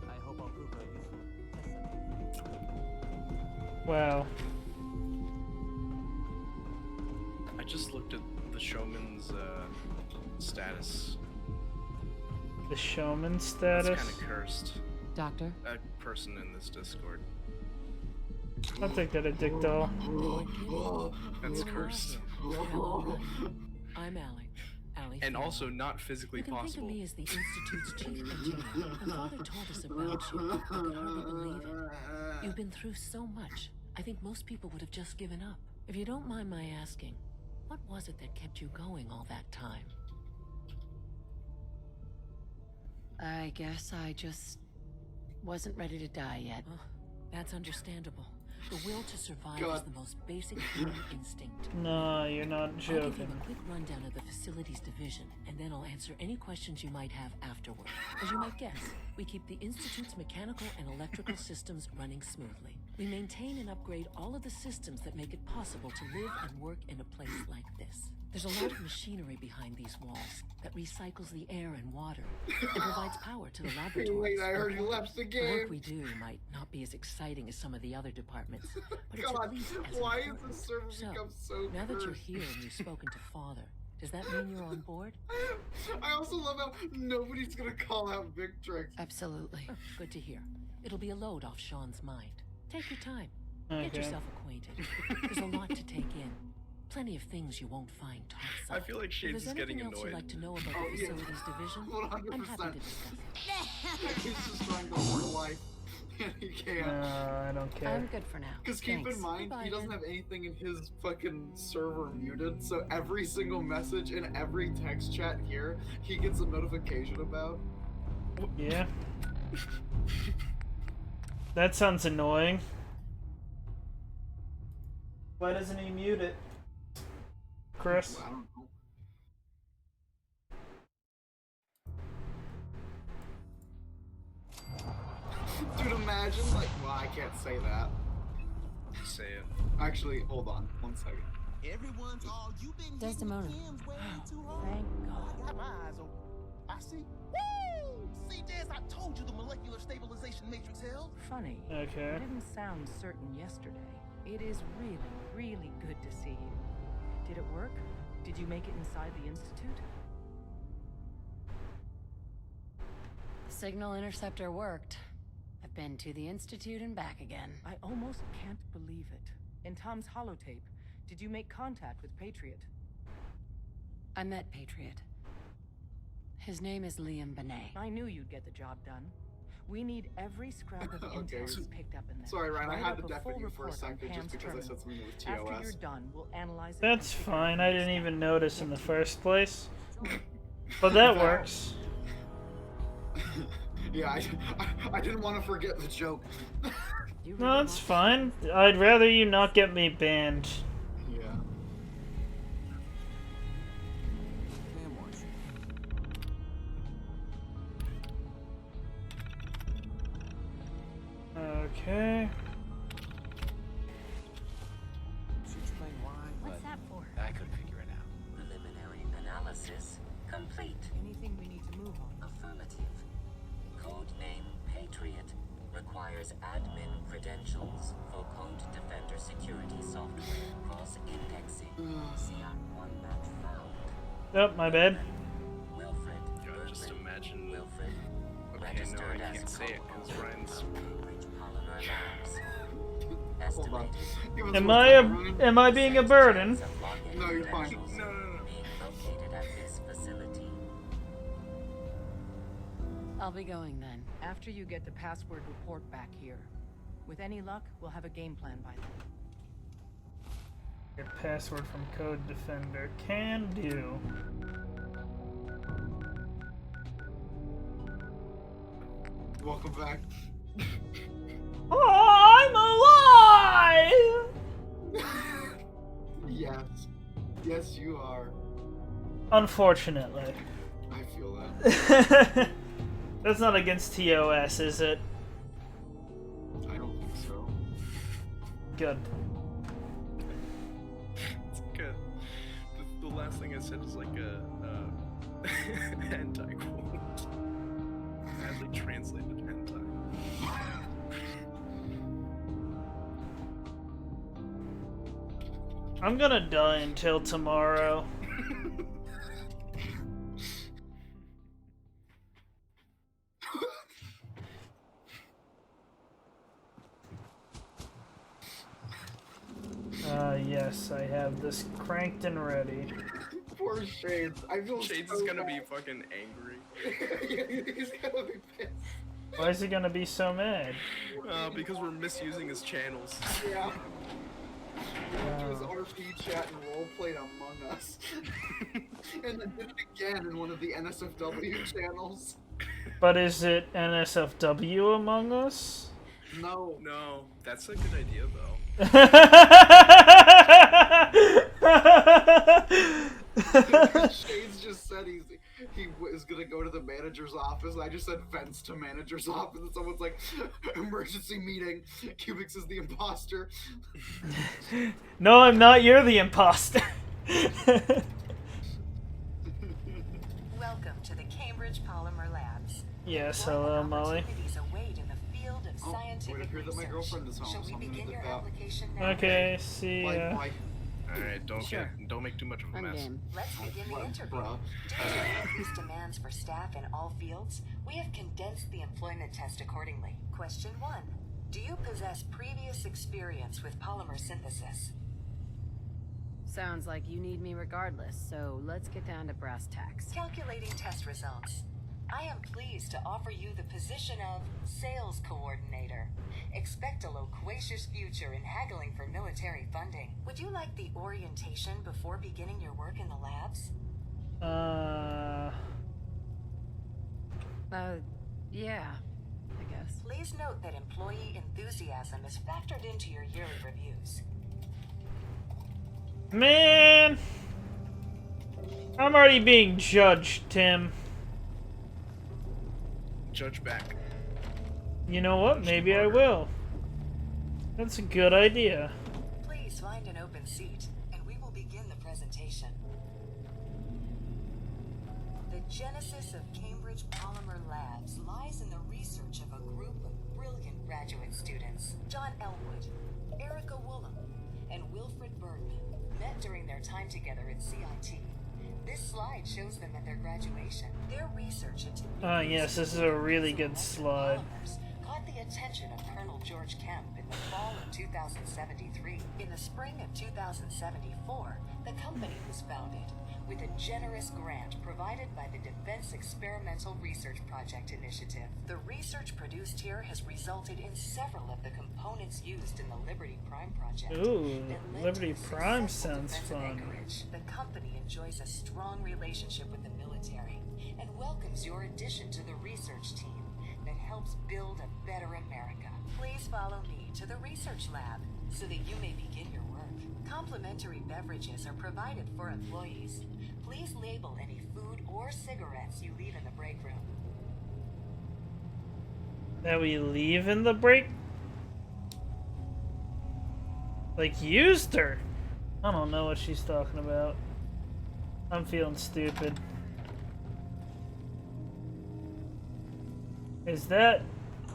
I hope I'll prove Wow. I just looked at the showman's status. The showman It's status? kind of cursed. Doctor? That person in this Discord. I'll take that, a dick doll. That's cursed. I'm Allie. Allie. And also not physically You can possible. think of me as the Institute's chief engineer. And Father told us about you. I could hardly believe it. You've been through so much. I think most people would have just given up. If you don't mind my asking, what was it that kept you going all that time? I guess I just wasn't ready to die yet. That's understandable. The will to survive is the most basic human instinct. No, you're not I'll give you joking. a quick rundown of the facilities division, and then I'll answer any questions you might have afterward. As you might guess, we keep the Institute's mechanical and electrical systems running smoothly. We maintain and upgrade all of the systems that make it possible to live and work in a place like this. There's a lot of machinery behind these walls that recycles the air and water and provides power to the laboratories. Wait, I heard you left the The game. work we do might not be as exciting as some of the other departments, but it's at God, least as why has important. the server So, become so now that you're cursed? here and you've spoken to Father, does that mean you're on board? I also love how nobody's gonna call out Victrix. Absolutely. Good to hear. It'll be a load off Sean's mind. Take your time. Get Okay. yourself acquainted. There's a lot to take in. plenty of things you won't find topside. I feel like Shades is getting If there's anything else annoyed. you'd like to know about the facilities division, I'm happy to discuss it. He's just trying to work life. And he can't. I don't care. I'm good for now. Because keep Thanks. in mind, Bye, he doesn't then. have anything in his fucking server muted, so every single message in every text chat here, he gets a notification about. Yeah. That sounds annoying. Why doesn't he mute it? Chris? I don't know. Dude, imagine, like, well, I can't say that. Say it. Actually, hold on, 1 second. Everyone's all you've been Desdemona. Kim's way too hard. Thank God. I got my eyes open. I see. Woo! See, Des, I told you the molecular stabilization matrix held. Funny. Okay. You didn't sound certain yesterday. It is really, really good to see you. Did it work? Did you make it inside the Institute? The signal interceptor worked. I've been to the Institute and back again. I almost can't believe it. In Tom's holotape, did you make contact with Patriot? I met Patriot. His name is Liam Benet. I knew you'd get the job done. We need every scrap of Okay, intel so- picked up in there. Sorry, Ryan, I Write had up to a deafen full you for a report on second just Pam's because I said terminal. something with After TOS. you're done, we'll analyze it. That's and figure fine. out I next didn't step. even notice in the first place. But that works. Yeah, I didn't want to forget the joke. No, that's fine. I'd rather you not get me banned. Yeah. Okay. What's that for? I couldn't figure it out. Preliminary analysis complete. Anything we need to move on? Affirmative. Codename Patriot requires admin credentials for Code Defender security software cross-indexing. CR one match found. Oh, my bad. Wilfred. Yeah, just imagine. Wilfred. Okay, no, I can't say it because Ryan's. Polymer Labs. Hold on. Give us Am one I second, Ryan. am I being a burden? No, you're fine. No. Being located at this facility. I'll be going then. After you get the password report back here. With any luck, we'll have a game plan by then. Your password from Code Defender. Can do. Welcome back. Oh, I'm alive! Yes. Yes, you are. Unfortunately. I feel that. That's not against TOS, is it? I don't think so. Good. It's good. The last thing I said is like a hentai quote. Badly translated hentai. I'm gonna die until tomorrow. Yes, I have this cranked and ready. Poor Shades. I feel Shades so is gonna bad. be fucking angry. He's gonna be pissed. Why is he gonna be so mad? Because we're misusing his channels. Yeah. He was RP chat and roleplayed Among Us. And then did it again in one of the NSFW channels. But is it NSFW Among Us? No. No, that's a good idea though. Shades just said he was gonna go to the manager's office, and I just said vents to manager's office, and someone's like, emergency meeting, Cubics is the imposter. No, I'm not. You're the imposter. Welcome to the Cambridge Polymer Labs. Yes, hello, Molly. Opportunities await in the field of scientific wait, I hear that my research. girlfriend is home, Shall so we I'm gonna begin dip your out. application now? Okay, see ya. Bye. Alright, don't make too much of a I'm mess. game. Let's begin the interview. Bruh. Due to increased demands for staff in all fields, we have condensed the employment test accordingly. Question 1. Do you possess previous experience with polymer synthesis? Sounds like you need me regardless, so let's get down to brass tacks. Calculating test results. I am pleased to offer you the position of sales coordinator. Expect a loquacious future in haggling for military funding. Would you like the orientation before beginning your work in the labs? Yeah, I guess. Please note that employee enthusiasm is factored into your yearly reviews. Man! I'm already being judged, Tim. Judge back. You know what? Maybe I will. That's a good idea. Please find an open seat, and we will begin the presentation. The genesis of Cambridge Polymer Labs lies in the research of a group of brilliant graduate students. John Elwood, Erica Woolham, and Wilfred Bergman met during their time together at CIT. This slide shows them at their graduation. Their research into Yes, this is a really good slide. caught the attention of Colonel George Kemp in the fall of 2073. In the spring of 2074, the company was founded with a generous grant provided by the Defense Experimental Research Project Initiative. The research produced here has resulted in several of the components used in the Liberty Prime project. Ooh, Liberty Prime sounds fun. The company enjoys a strong relationship with the military and welcomes your addition to the research team that helps build a better America. Please follow me to the research lab so that you may begin your work. Complimentary beverages are provided for employees. Please label any food or cigarettes you leave in the break room. That we leave in the break? Like, used her? I don't know what she's talking about. I'm feeling stupid. Is that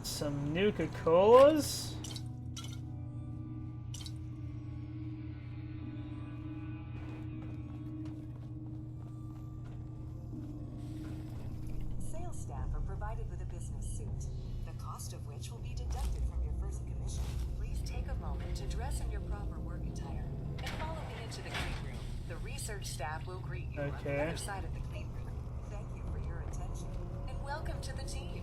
some Nuka-Colas? Sales staff are provided with a business suit, the cost of which will be deducted from your first commission. Please take a moment to dress in your proper work attire and follow me into the clean room. The research staff will greet you on the other side of the clean room. Thank you for your attention and welcome to the team.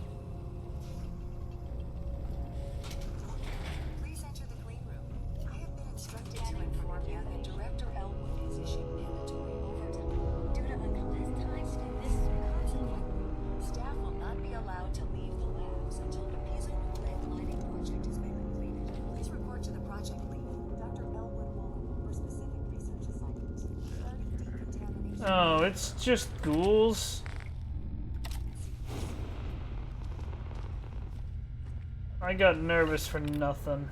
Please enter the clean room. I have been instructed to inform you that Director Elwood has issued mandatory overtime. Due to uncompressed time, consequently, staff will not be allowed to leave the labs until the piezo lead lining project has been completed. Please report to the project lead, Dr. Elwood Woolham, for specific research assignments. Regarding decontamination. Oh, it's just ghouls. I got nervous for nothing.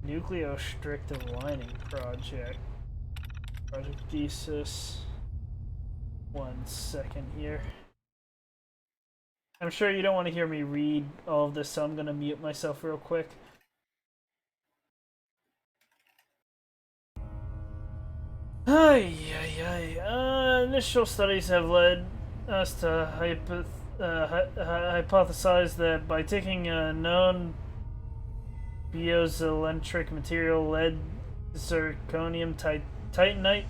Nucleostrictive lining project. Project thesis. 1 second here. I'm sure you don't want to hear me read all of this, so I'm gonna mute myself real quick. Initial studies have led us to hypothesize that by taking a known piezoelectric material, lead, zirconium, titanite,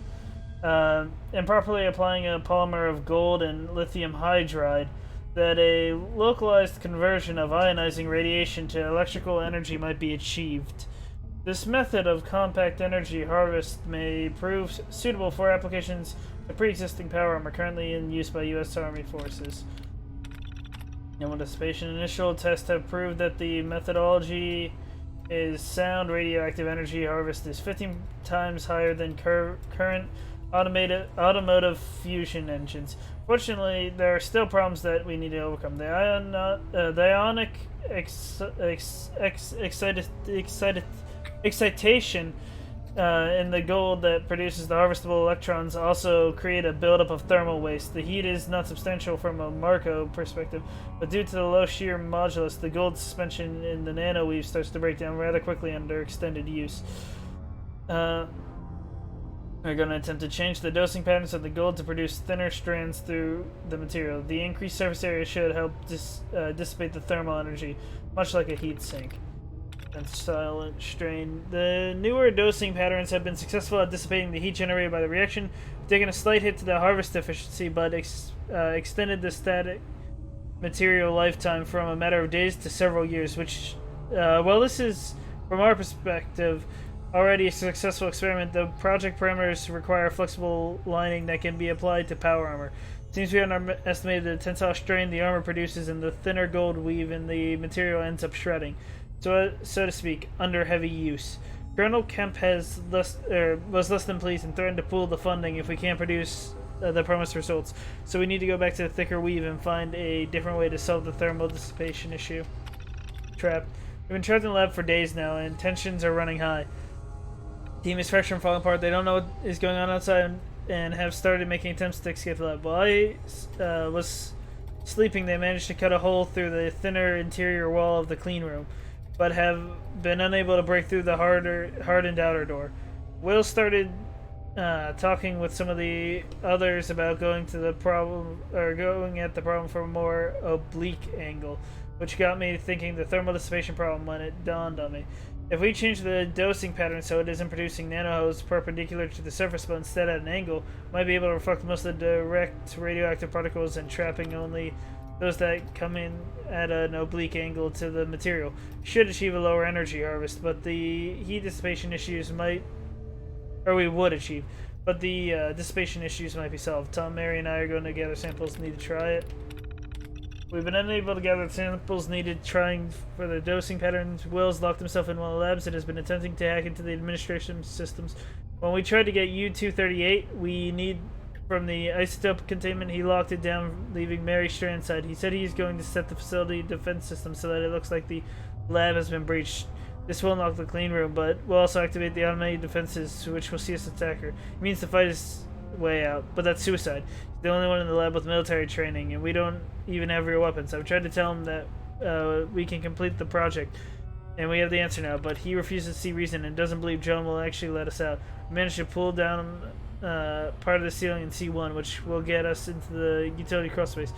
and properly applying a polymer of gold and lithium hydride, that a localized conversion of ionizing radiation to electrical energy might be achieved. This method of compact energy harvest may prove suitable for applications of pre-existing power armor currently in use by U.S. Army forces. No anticipation. Initial tests have proved that the methodology is sound. Radioactive energy harvest is 15 times higher than current automotive fusion engines. Fortunately, there are still problems that we need to overcome. The ionic excitation in the gold that produces the harvestable electrons also create a buildup of thermal waste. The heat is not substantial from a Marco perspective, but due to the low shear modulus, the gold suspension in the nanoweave starts to break down rather quickly under extended use. We're going to attempt to change the dosing patterns of the gold to produce thinner strands through the material. The increased surface area should help dissipate the thermal energy, much like a heat sink. and silent strain. The newer dosing patterns have been successful at dissipating the heat generated by the reaction, taking a slight hit to the harvest efficiency, but extended the static material lifetime from a matter of days to several years, which, well, this is, from our perspective, already a successful experiment. The project parameters require flexible lining that can be applied to power armor. Seems we underestimated the tensile strain the armor produces, and the thinner gold weave in the material ends up shredding, so to speak, under heavy use. Colonel Kemp was less than pleased and threatened to pull the funding if we can't produce the promised results. So we need to go back to the thicker weave and find a different way to solve the thermal dissipation issue. Trap. We've been trapped in the lab for days now, and tensions are running high. Team is fractured and falling apart. They don't know what is going on outside and have started making attempts to escape the lab. While I was sleeping, they managed to cut a hole through the thinner interior wall of the clean room, but have been unable to break through the hardened outer door. Will started talking with some of the others about going at the problem from a more oblique angle, which got me thinking the thermal dissipation problem when it dawned on me. If we change the dosing pattern so it isn't producing nanoholes perpendicular to the surface but instead at an angle, might be able to reflect most of the direct radioactive particles and trapping only those that come in at an oblique angle to the material. Should achieve a lower energy harvest, but the heat dissipation issues might... or we would achieve, but the dissipation issues might be solved. Tom, Mary, and I are going to gather samples. Need to try it. We've been unable to gather the samples needed trying for the dosing patterns. Will's locked himself in one of the labs and has been attempting to hack into the administration systems. When we tried to get U-238, we need from the isotope containment, he locked it down, leaving Mary strandside. He said he's going to set the facility defense system so that it looks like the lab has been breached. This will unlock the clean room, but will also activate the automated defenses, which will see us attacker. It means to fight his way out, but that's suicide. He's the only one in the lab with military training, and we don't even have real weapons. I've tried to tell him that we can complete the project, and we have the answer now, but he refuses to see reason and doesn't believe John will actually let us out. We managed to pull down part of the ceiling in C1, which will get us into the utility crossways.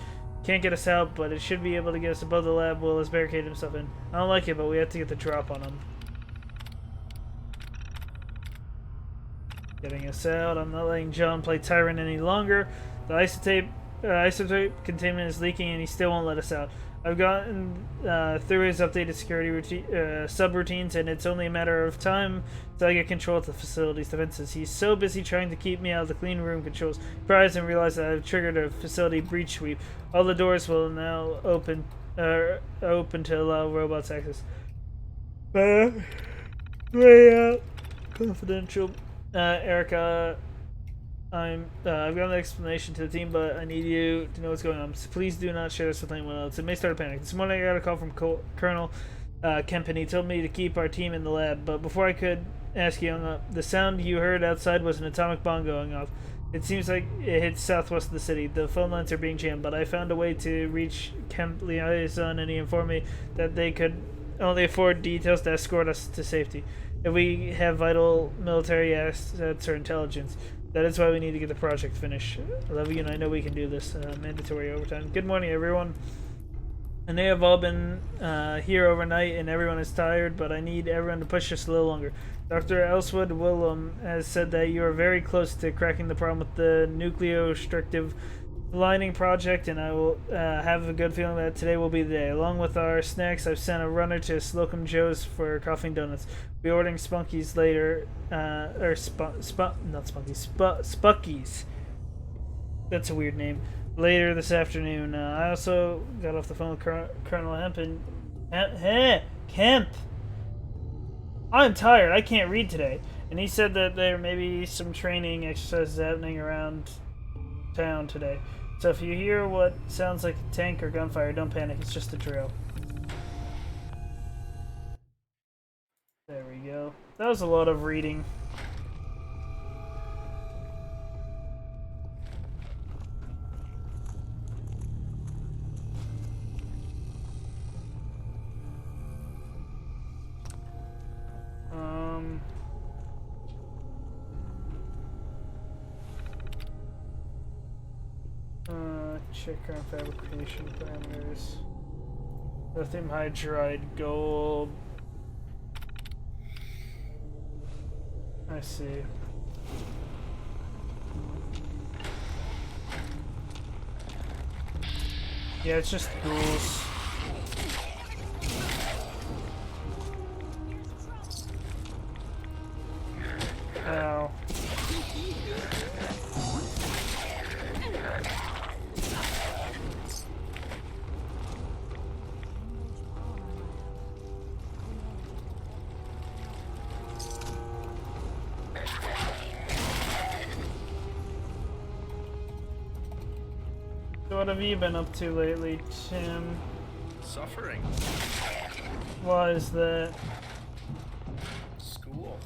Can't get us out, but it should be able to get us above the lab Will has barricaded himself in. I don't like it, but we have to get the drop on him. Getting us out. I'm not letting John play tyrant any longer. The isotope containment is leaking and he still won't let us out. I've gotten through his updated security subroutines, and it's only a matter of time until I get control of the facility's defenses. He's so busy trying to keep me out of the clean room controls, surprised and realize that I've triggered a facility breach sweep. All the doors will now open to allow robots access. Confidential. Erica, I've got an explanation to the team, but I need you to know what's going on. So please do not share this with anyone else. It may start a panic. This morning I got a call from Colonel Kemp, and he told me to keep our team in the lab. But before I could ask, he hung up. The sound you heard outside was an atomic bomb going off. It seems like it hit southwest of the city. The phone lines are being jammed, but I found a way to reach Kemp liaison, and he informed me that they could only afford details to escort us to safety. If we have vital military assets or intelligence, that is why we need to get the project finished. I love you, and I know we can do this. Mandatory overtime. Good morning, everyone. And they have all been here overnight, and everyone is tired, but I need everyone to push us a little longer. Dr. Elswood Willem has said that you are very close to cracking the problem with the nucleostrictive lining project, and I will have a good feeling that today will be the day. Along with our snacks, I've sent a runner to Slocum Joe's for coffee and donuts. We'll be ordering Spunkies later, Spuckies. That's a weird name. Later this afternoon. I also got off the phone with Colonel Kemp. I'm tired. I can't read today. And he said that there may be some training exercises happening around town today. So if you hear what sounds like a tank or gunfire, don't panic. It's just a drill. There we go. That was a lot of reading. Check current fabrication parameters. Lithium hydride, gold, I see. Yeah, it's just ghouls. Ow. So what have you been up to lately, Tim? Suffering. Why is that? School.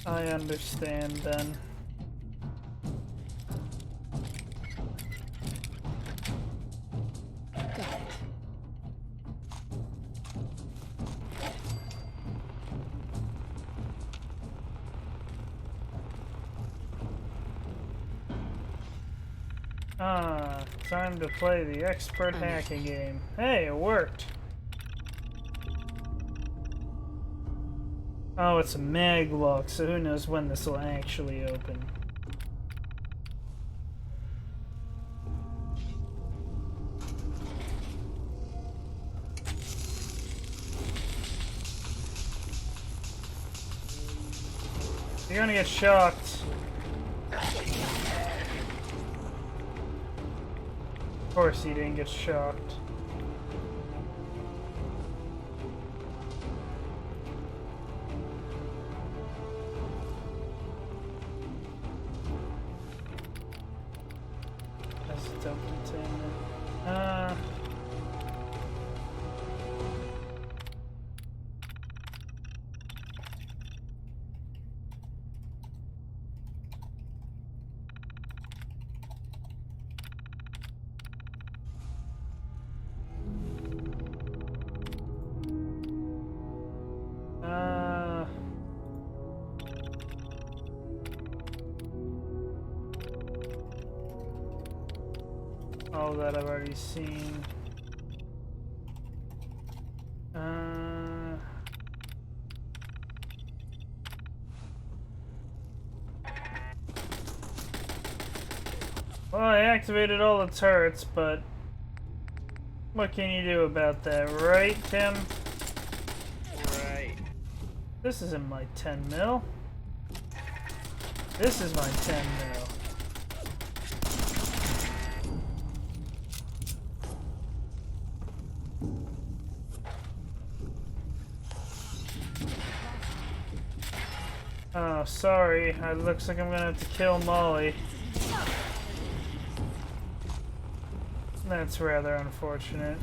I understand then. Ah, time to play the expert hacking game. Hey, it worked. Oh, it's a mag lock, so who knows when this will actually open. You're gonna get shocked. Of course he didn't get shocked. That's a dump containment. All that I've already seen. Well, I activated all the turrets, but what can you do about that, right, Tim? Right. This isn't my 10 mil. This is my 10 mil. Oh, sorry. It looks like I'm gonna have to kill Molly. That's rather unfortunate.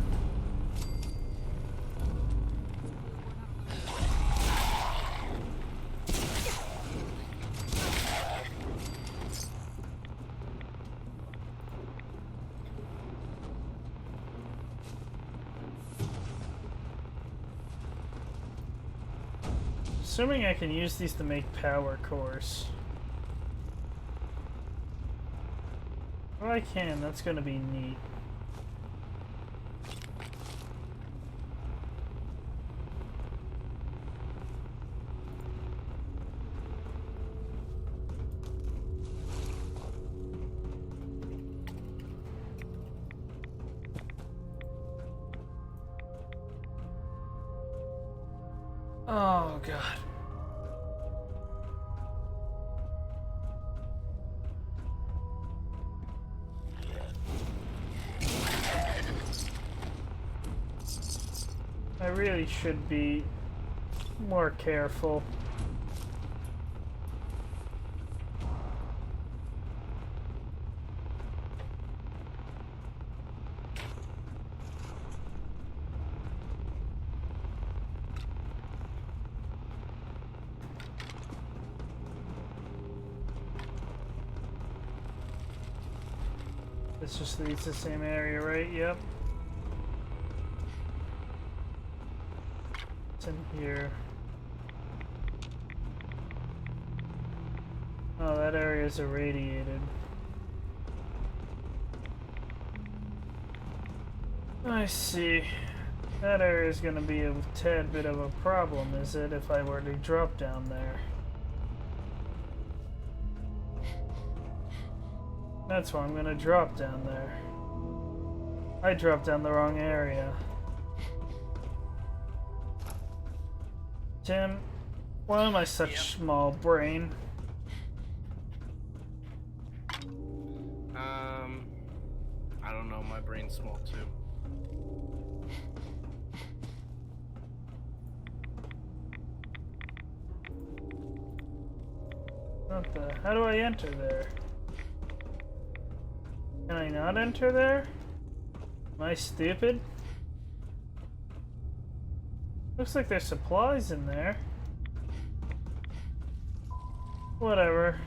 Assuming I can use these to make power cores. Well, I can. That's gonna be neat. Oh, God. I really should be more careful. This just leads to the same area, right? Yep. It's in here. Oh, that area is irradiated. I see. That area is going to be a tad bit of a problem, is it, if I were to drop down there? That's why I'm gonna drop down there. I dropped down the wrong area. Tim, why am I such small brain? I don't know, my brain's small too. What the? How do I enter there? Can I not enter there? Am I stupid? Looks like there's supplies in there. Whatever.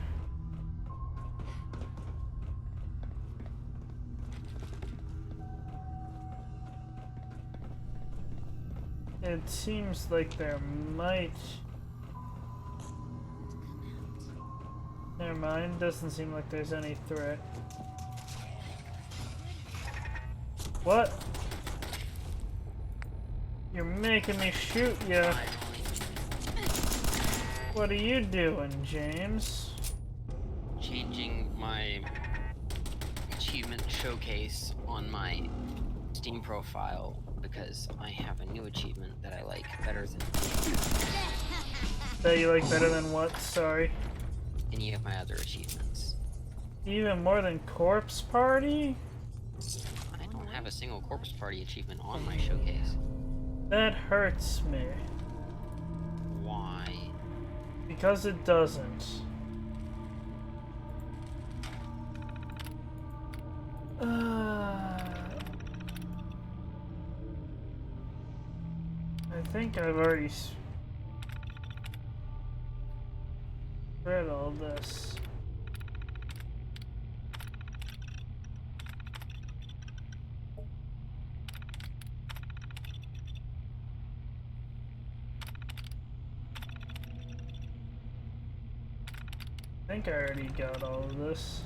It seems like there might... Never mind, doesn't seem like there's any threat. What? You're making me shoot you. What are you doing, James? Changing my achievement showcase on my Steam profile because I have a new achievement that I like better than... That you like better than what? Sorry. Any of my other achievements. Even more than Corpse Party? I don't have a single Corpse Party achievement on my showcase. That hurts me. Why? Because it doesn't. I think I've already read all this. I think I already got all of this.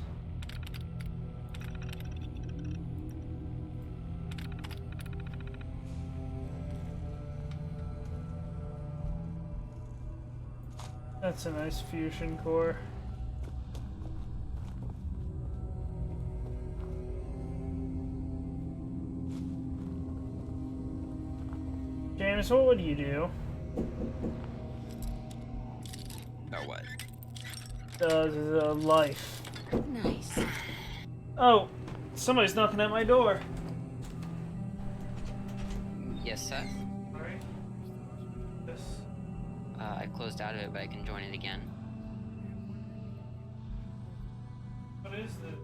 That's a nice fusion core. James, what would you do? Or what? The life. Nice. Oh, somebody's knocking at my door. Yes, Seth? Sorry? Yes. I closed out of it, but I can join it again. What is it?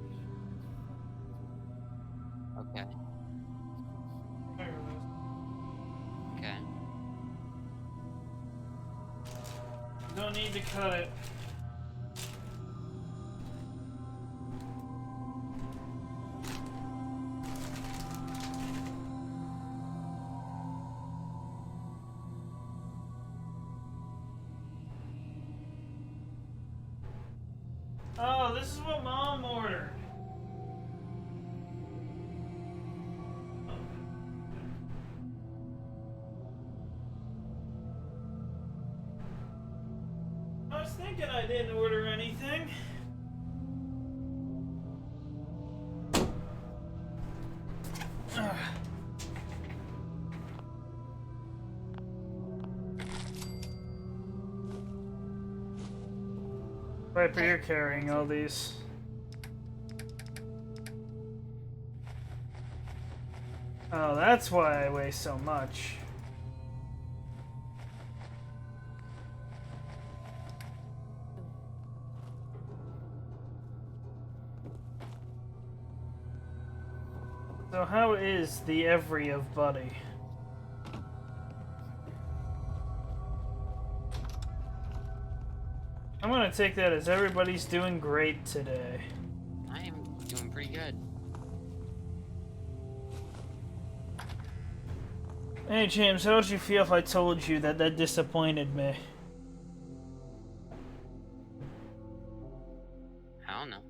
Okay. Okay. Don't need to cut it. Oh, this is what Mom ordered. I was thinking I didn't order anything. Viper, you're carrying all these. Oh, that's why I weigh so much. So how is the every of Buddy? I'm gonna take that as everybody's doing great today. I am doing pretty good. Hey James, how would you feel if I told you that that disappointed me? I don't know.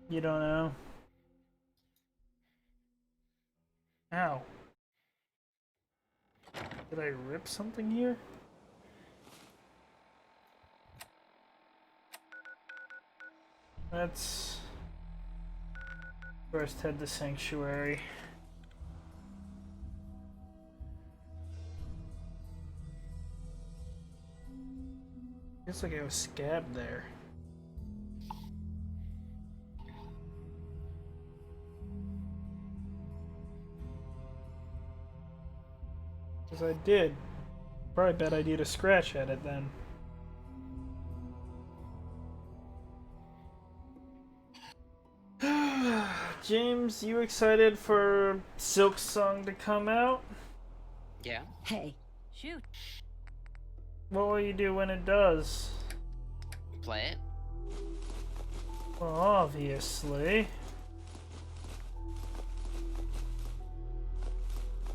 You don't know? Ow. Did I rip something here? That's... First head to Sanctuary. Looks like I was scabbed there. Because I did. Probably bad idea to scratch at it then. James, you excited for Silk's song to come out? Yeah. Hey. Shoot. What will you do when it does? Play it. Well, obviously.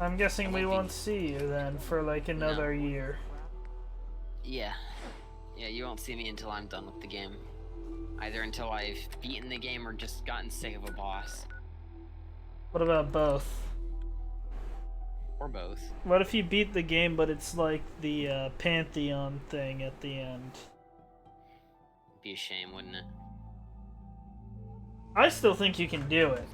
I'm guessing we won't see you then for like another year. Yeah. Yeah, you won't see me until I'm done with the game. Either until I've beaten the game or just gotten sick of a boss. What about both? Or both. What if you beat the game but it's like the Pantheon thing at the end? Be a shame, wouldn't it? I still think you can do it.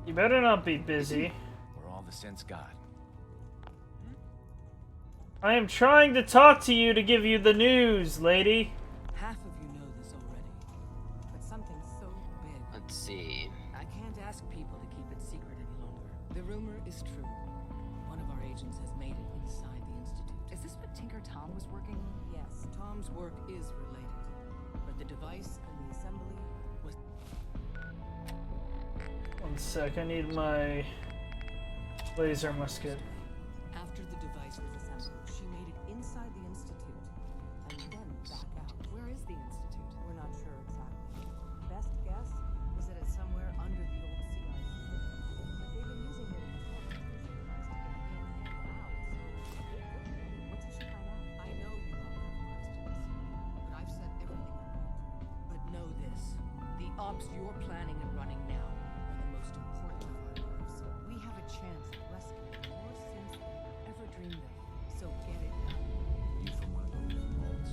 You better not be busy. We're all the sense God. I am trying to talk to you to give you the news, lady. Half of you know this already, but something so big. Let's see. I can't ask people to keep it secret any longer. The rumor is true. One of our agents has made it inside the Institute. Is this what Tinker Tom was working on? Yes, Tom's work is related, but the device and the assembly was... 1 sec, I need my laser musket. After the device was assembled, she made it inside the Institute, and then back out. Where is the Institute? We're not sure exactly. Best guess is that it's somewhere under the old CIA. But they've been using it as a teleportation device to get in and out. What did she find out? I know you all have questions, but I've said everything I need to. But know this. The ops you're planning and running now are the most important of our lives. We have a chance at rescuing more sins than we ever dreamed of. So get it done. You from one of those roles?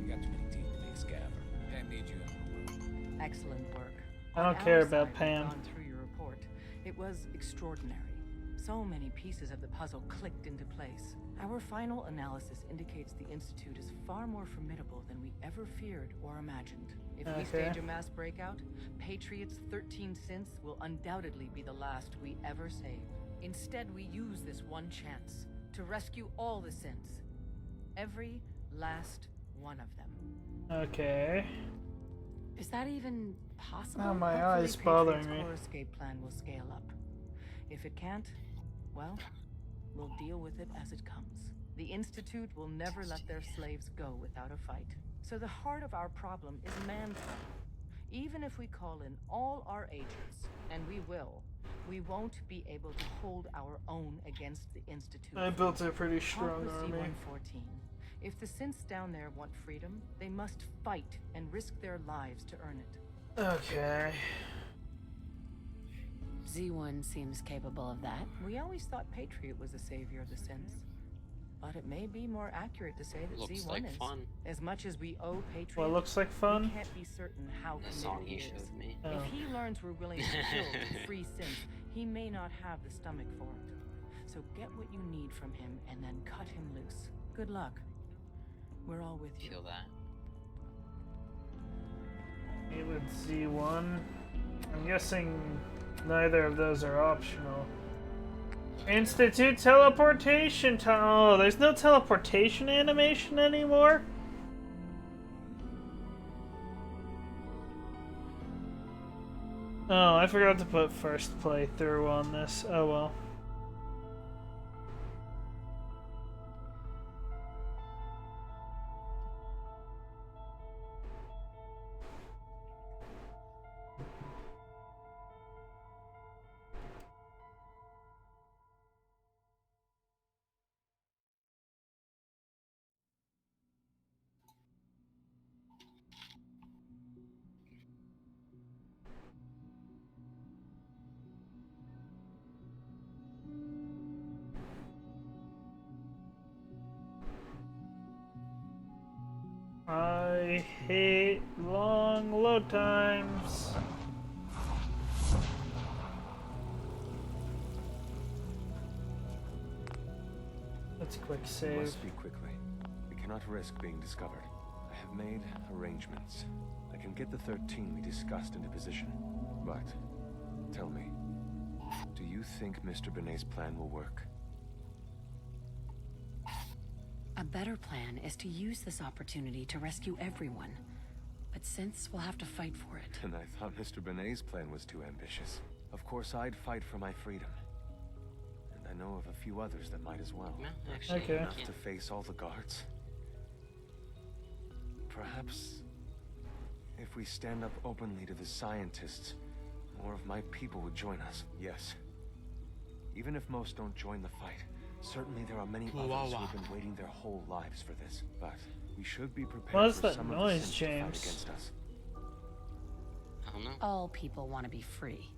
You got too many teeth to be a scabber. Pam needs you in the room. Excellent work. I don't On care our about side, Pam. we've gone through your report. It was extraordinary. So many pieces of the puzzle clicked into place. Our final analysis indicates the Institute is far more formidable than we ever feared or imagined. If we stage a mass breakout, Patriot's 13 synths will undoubtedly be the last we ever save. Instead, we use this one chance to rescue all the synths. Every last one of them. Okay. Is that even possible? Oh, my Hopefully eyes bothering Patriot's me. core escape plan will scale up. If it can't, well, we'll deal with it as it comes. The Institute will never let their slaves go without a fight. So the heart of our problem is manpower. Even if we call in all our agents, and we will, we won't be able to hold our own against the Institute. I built a pretty Talk strong with army. C-114. If the synths down there want freedom, they must fight and risk their lives to earn it. Okay. Z1 seems capable of that. We always thought Patriot was the savior of the synths. But it may be more accurate to say that Looks Z1 like is. fun. As much as we owe Patriot, What looks like fun? we can't be certain how The song committed he he is. showed me. Oh. If he learns we're willing to kill to free synths, he may not have the stomach for it. So get what you need from him and then cut him loose. Good luck. We're all with you. Feel that. Meet with Z1. I'm guessing neither of those are optional. Institute teleportation time. Oh, there's no teleportation animation anymore? Oh, I forgot to put first playthrough on this. Oh well. I hate long load times. Let's quick We save. must speak quickly. We cannot risk being discovered. I have made arrangements. I can get the 13 we discussed into position. But, tell me, do you think Mr. Benet's plan will work? A better plan is to use this opportunity to rescue everyone. But since we'll have to fight for it. And I thought Mr. Benet's plan was too ambitious. Of course, I'd fight for my freedom. And I know of a few others that might as well. No, actually, Okay. Enough to face all the guards. Perhaps, if we stand up openly to the scientists, more of my people would join us. Yes. Even if most don't join the fight, certainly there are many others who have been waiting their whole lives for this. But we should be prepared What is for that some noise, of the sins to fight James? against us. I don't know. All people want to be free.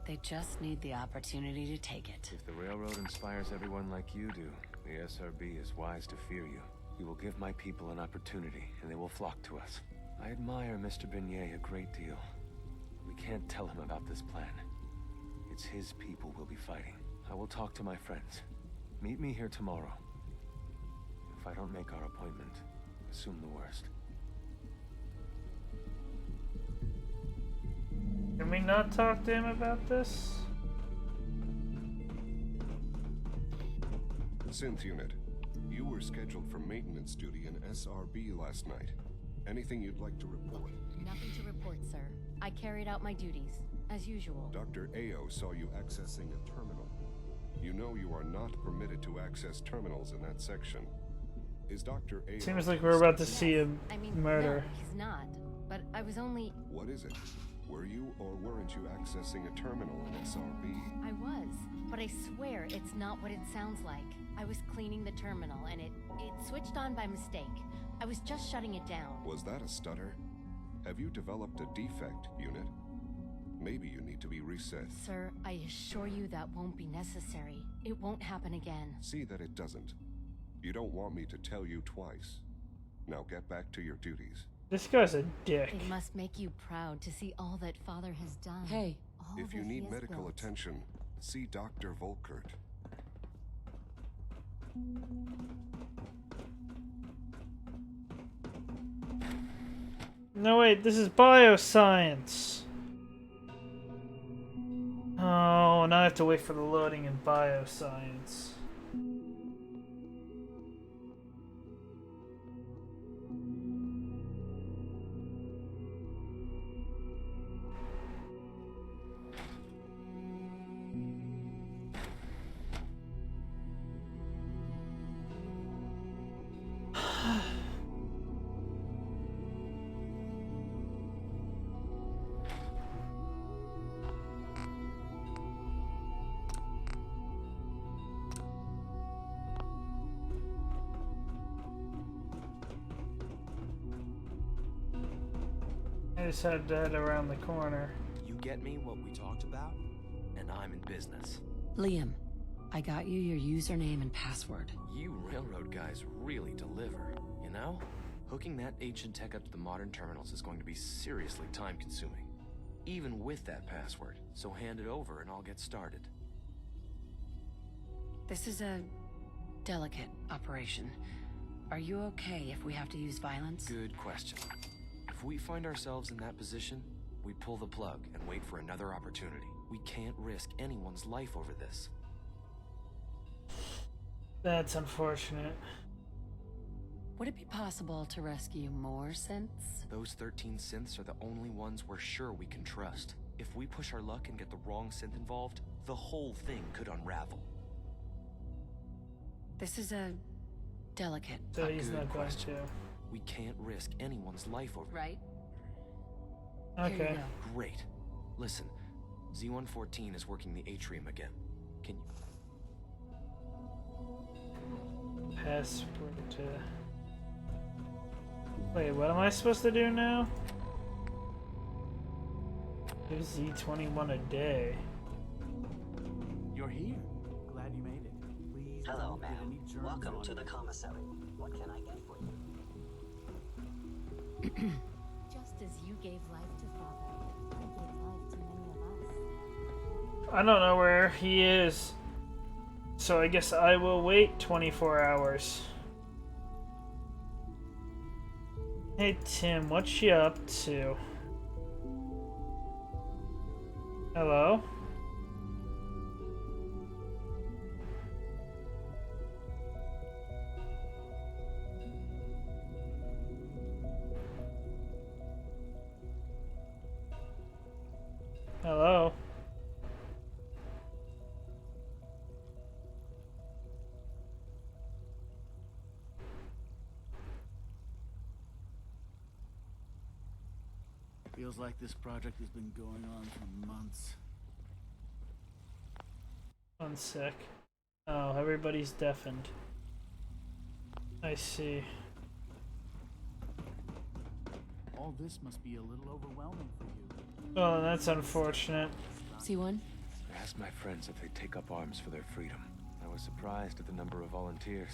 They just need the opportunity to take it. If the railroad inspires everyone like you do, the SRB is wise to fear you. You will give my people an opportunity, and they will flock to us. I admire Mr. Benet a great deal. We can't tell him about this plan. It's his people we'll be fighting. I will talk to my friends. Meet me here tomorrow. If I don't make our appointment, assume the worst. Can we not talk to him about this? Synth unit, you were scheduled for maintenance duty in SRB last night. Anything you'd like to report? Nothing to report, sir. I carried out my duties, as usual. Dr. Ao saw you accessing a terminal. You know you are not permitted to access terminals in that section. Is Dr. Ao... Seems like we're about to see a I mean, murder. no, he's not. But I was only... What is it? Were you or weren't you accessing a terminal in SRB? I was, but I swear it's not what it sounds like. I was cleaning the terminal and it switched on by mistake. I was just shutting it down. Was that a stutter? Have you developed a defect, unit? Maybe you need to be reset. Sir, I assure you that won't be necessary. It won't happen again. See that it doesn't. You don't want me to tell you twice. Now get back to your duties. This guy's a dick. It must make you proud to see all that Father has done. Hey. All If you that need he has medical built. attention, see Dr. Volkert. No, wait, this is bioscience. Oh, now I have to wait for the loading in bioscience. I just had to head around the corner. You get me what we talked about, and I'm in business. Liam, I got you your username and password. You railroad guys really deliver, you know? Hooking that ancient tech up to the modern terminals is going to be seriously time-consuming. Even with that password. So hand it over and I'll get started. This is a delicate operation. Are you okay if we have to use violence? Good question. If we find ourselves in that position, we pull the plug and wait for another opportunity. We can't risk anyone's life over this. That's unfortunate. Would it be possible to rescue more synths? Those 13 synths are the only ones we're sure we can trust. If we push our luck and get the wrong synth involved, the whole thing could unravel. This is a delicate. So he's Good not going question. to. We can't risk anyone's life over Right? Okay. Here you go. Great. Listen, Z-114 is working the atrium again. Can you... Passport to... Wait, what am I supposed to do now? Give Z21 a day. You're here. Glad you made it. Please. Hello, don't get ma'am. any germs Welcome on to you. the commissary. What can I get for you? Just as you gave life to Father, he gave life to many of us. I don't know where he is. So I guess I will wait 24 hours. Hey Tim, what you up to? Hello? Hello? Feels like this project has been going on for months. One sec. Oh, everybody's deafened. I see. All this must be a little overwhelming for you. Oh, that's unfortunate. See one? I asked my friends if they'd take up arms for their freedom. I was surprised at the number of volunteers.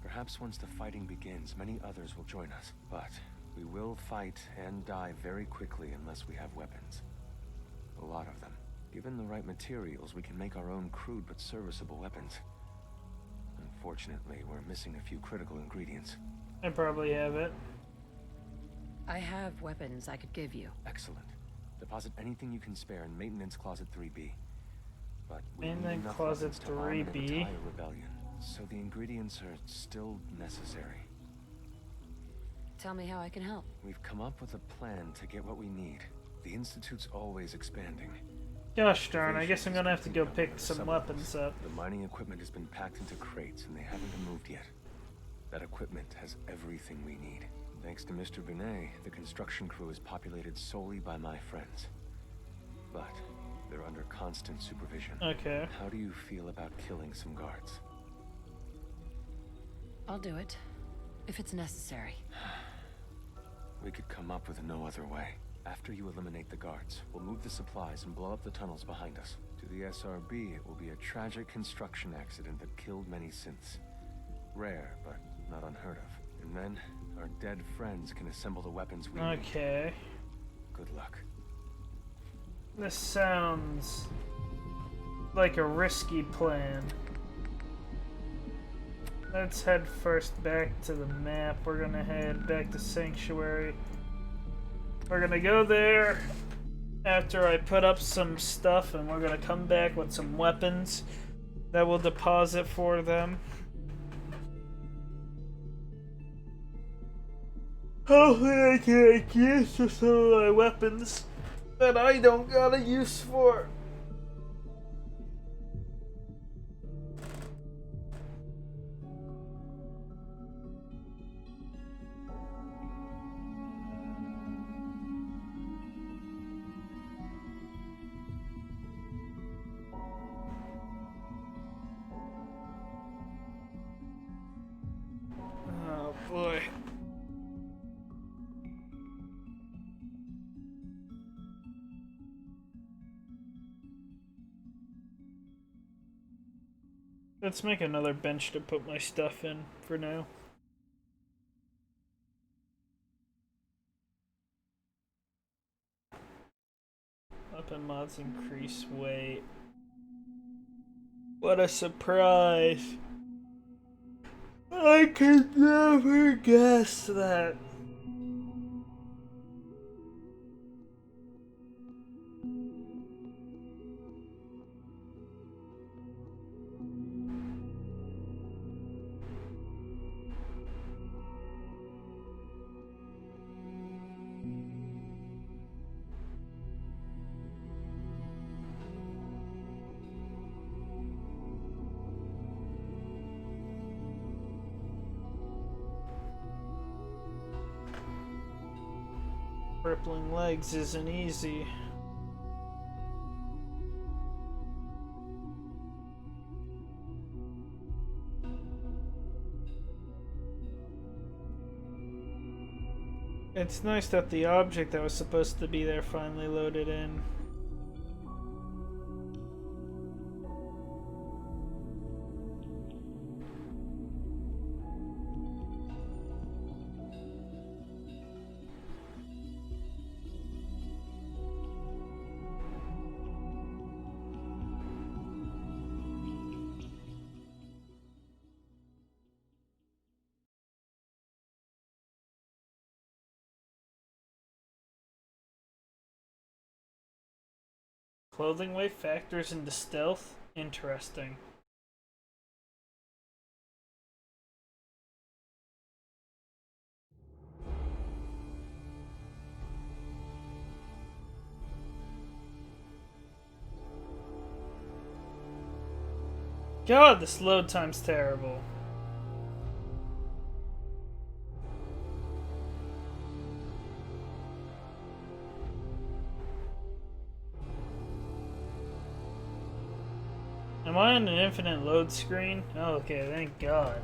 Perhaps once the fighting begins, many others will join us. But we will fight and die very quickly unless we have weapons. A lot of them. Given the right materials, we can make our own crude but serviceable weapons. Unfortunately, we're missing a few critical ingredients. I probably have it. I have weapons I could give you. Excellent. Deposit anything you can spare in Maintenance Closet 3B. But we need Maintenance enough Closet weapons to arm an 3B. entire rebellion. So the ingredients are still necessary. Tell me how I can help. We've come up with a plan to get what we need. The Institute's always expanding. Gosh darn, I guess I'm gonna have to go pick some weapons up. The mining equipment has been packed into crates and they haven't been moved yet. That equipment has everything we need. Thanks to Mr. Binet, the construction crew is populated solely by my friends. But they're under constant supervision. Okay. How do you feel about killing some guards? I'll do it. If it's necessary. We could come up with no other way. After you eliminate the guards, we'll move the supplies and blow up the tunnels behind us. To the SRB, it will be a tragic construction accident that killed many synths. Rare, but not unheard of. And then, our dead friends can assemble the weapons we need. Okay. Good luck. This sounds like a risky plan. Let's head first back to the map. We're gonna head back to Sanctuary. We're gonna go there after I put up some stuff, and we're gonna come back with some weapons that we'll deposit for them. Hopefully I can get use to some of my weapons that I don't got a use for. Oh boy. Let's make another bench to put my stuff in for now. Weapon mods increase weight. What a surprise! I could never guess that. Crippling legs isn't easy. It's nice that the object that was supposed to be there finally loaded in. Clothing weight factors into stealth? Interesting. God, this load time's terrible. Am I on an infinite load screen? Oh, okay, thank God.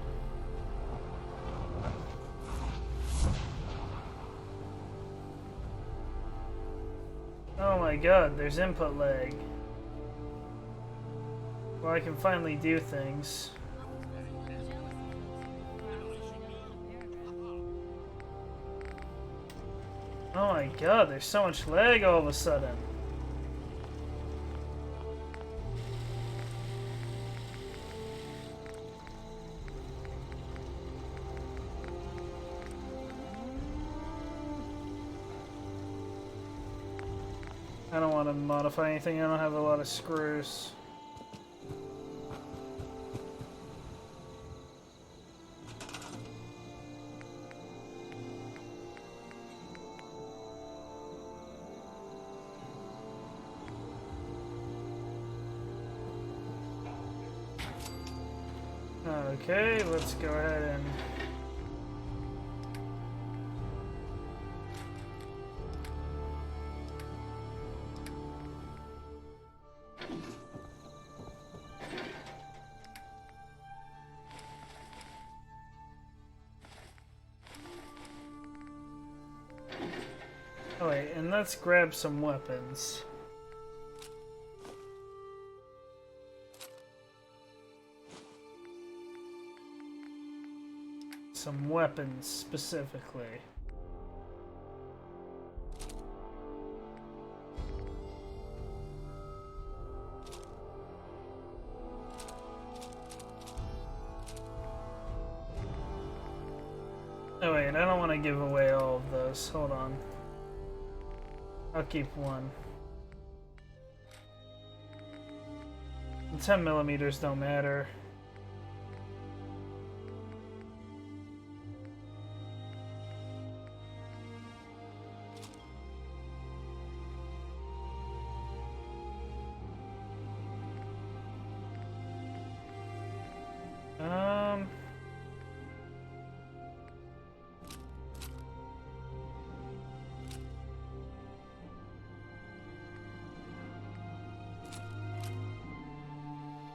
Oh my God, there's input lag. Well, I can finally do things. Oh my God, there's so much lag all of a sudden. I don't want to modify anything, I don't have a lot of screws. Okay, let's go ahead and... Oh wait, and let's grab some weapons. Some weapons, specifically. Oh wait, I don't want to give away all of those. Hold on. I'll keep one. The 10mm don't matter.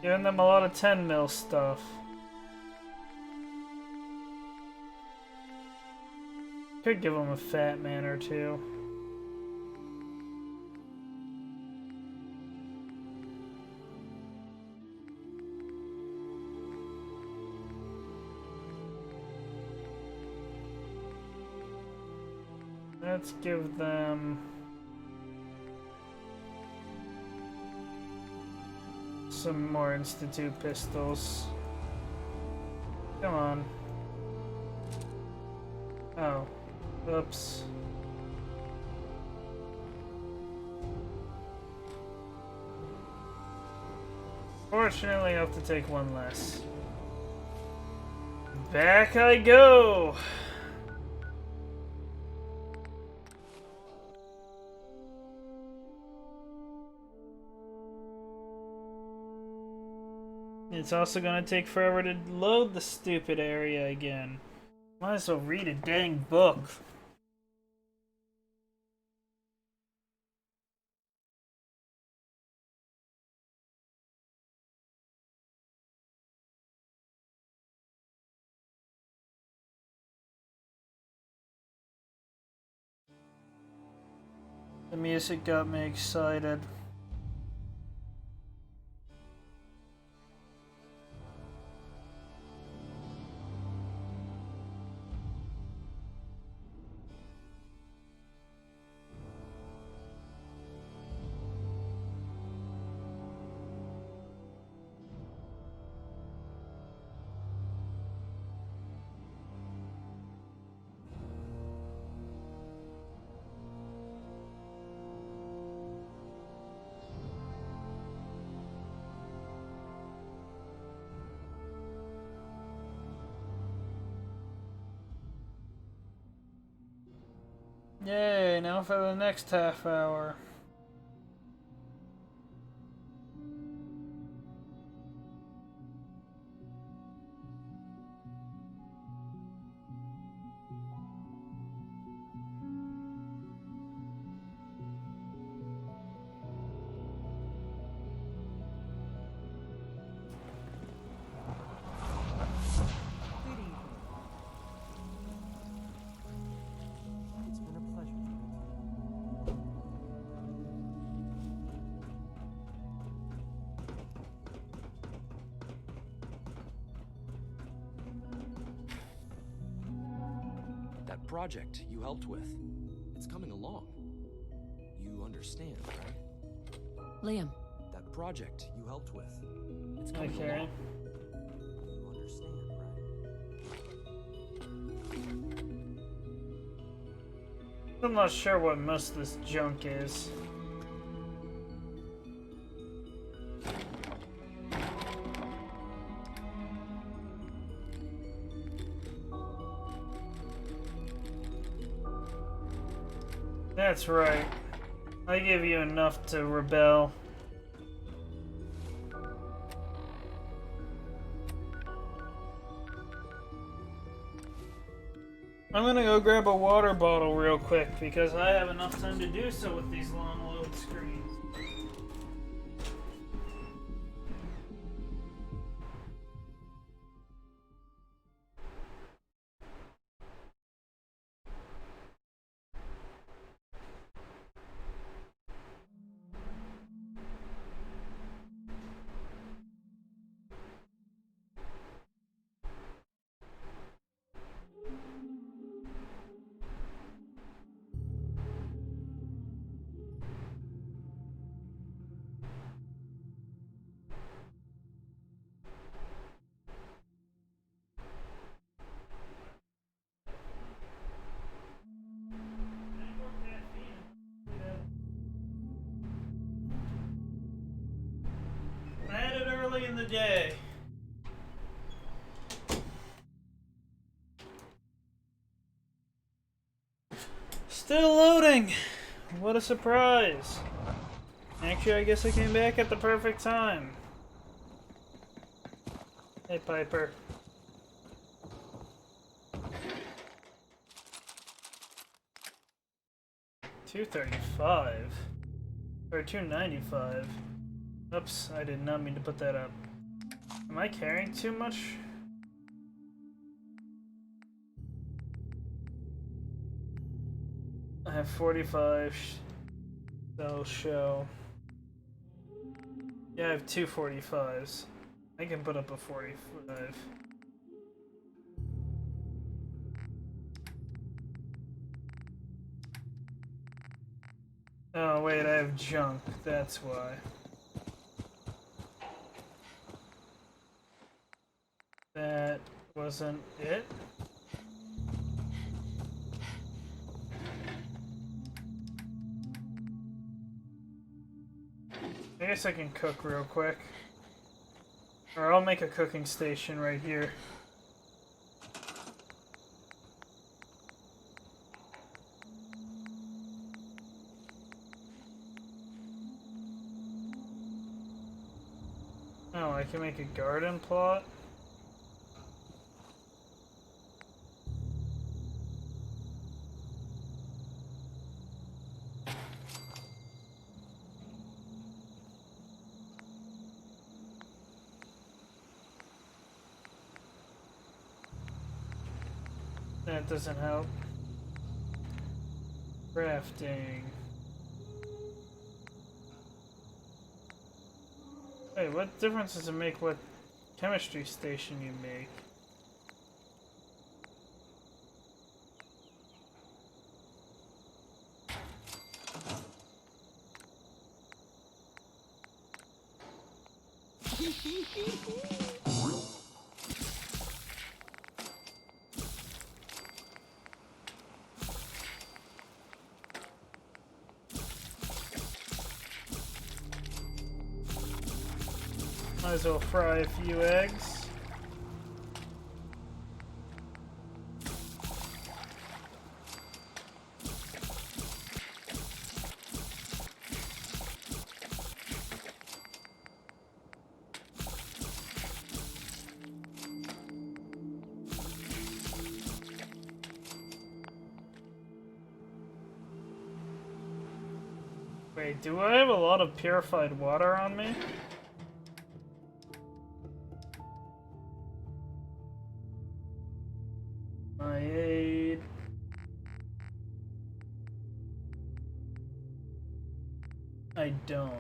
Giving them a lot of 10mm stuff. Could give them a fat man or two. Let's give them some more Institute pistols. Come on. Oh. Oops. Fortunately, I have to take one less. Back I go! It's also gonna take forever to load the stupid area again. Might as well read a dang book. The music got me excited. Yay, now for the next half hour. It's been a pleasure. That project you helped with, it's coming along. You understand, right? Liam. That project you helped with, it's coming Okay. along. You understand, right? I'm not sure what most of this junk is. That's right. I give you enough to rebel. I'm gonna go grab a water bottle real quick because I have enough time to do so with these long load screens. I had it early in the day. Still loading! What a surprise! Actually, I guess I came back at the perfect time. Hey, Piper. $235 or $295. Oops, I did not mean to put that up. Am I carrying too much? I have 45. That'll show. Yeah, I have two 45s. I can put up a 45. Oh wait, I have junk. That's why. That wasn't it? I guess I can cook real quick. Or I'll make a cooking station right here. Oh, I can make a garden plot? That doesn't help. Crafting. Wait, what difference does it make what chemistry station you make? Might as well fry a few eggs. Wait, do I have a lot of purified water on me? My aid. I don't.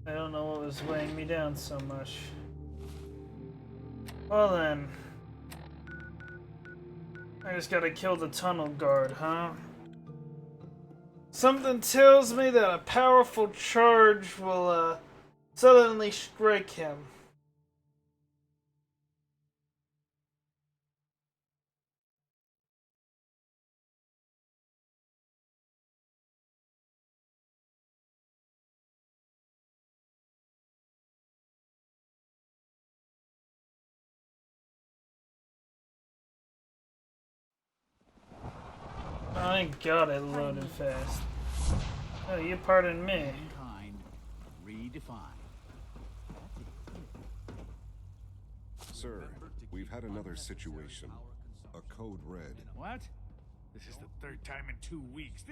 I don't know what was weighing me down so much. Well then. I just gotta kill the tunnel guard, huh? Something tells me that a powerful charge will, suddenly strike him. Thank God it loaded fast. Oh, you pardon me. Mankind redefined. Sir, we've had another situation. A code red. What? This is the third time in 2 weeks.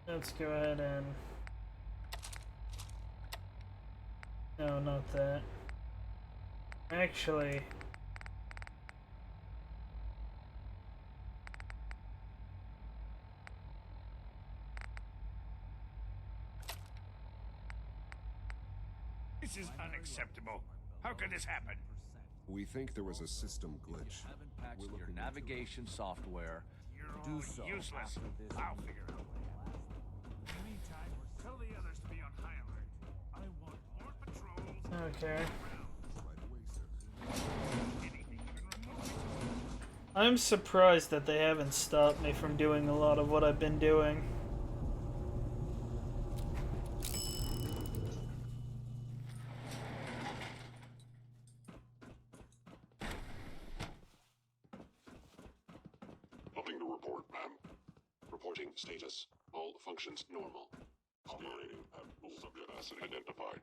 Let's go ahead and... No, not that. Actually... This is unacceptable. How could this happen? We think there was a system glitch. Patch your navigation software. Do so. Useless. I'll figure out what happened. In the meantime, tell the others to be on high alert. I want more patrols. Okay. I'm surprised that they haven't stopped me from doing a lot of what I've been doing. Nothing to report, ma'am. Reporting status. All functions normal. Operating at full subject acid identified.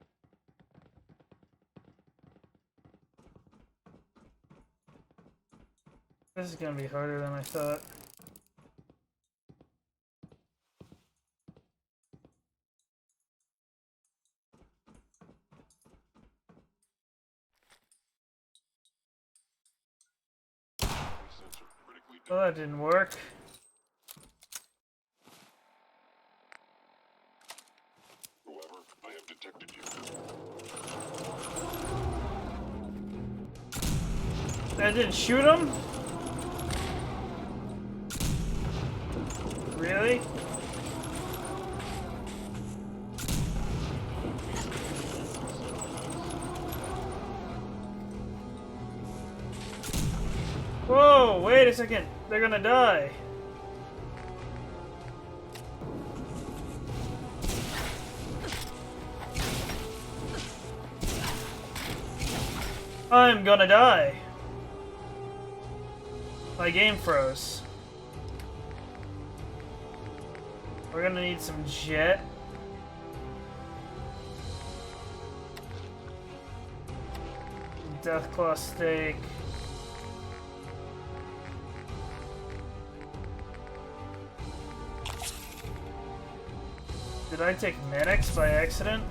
This is gonna be harder than I thought. Well, that didn't work. Whoever, I have detected you. That didn't shoot him? Really? Whoa, wait a second. They're gonna die. I'm gonna die. My game froze. We're gonna need some jet. Deathclaw steak. Did I take medics by accident?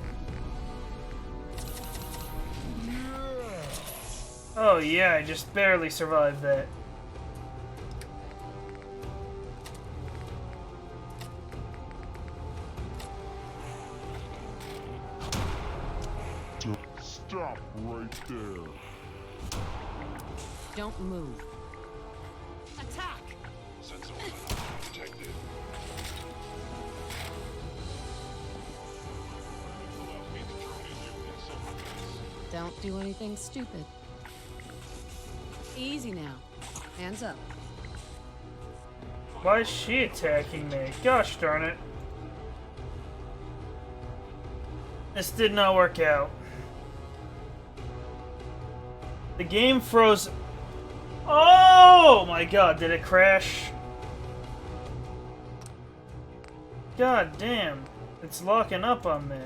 Oh yeah, I just barely survived that. Stop right there. Don't move. Attack! Sensor detected. Don't do anything stupid. Easy now. Hands up. Why is she attacking me? Gosh darn it. This did not work out. The game froze. Oh my god, did it crash? God damn. It's locking up on me.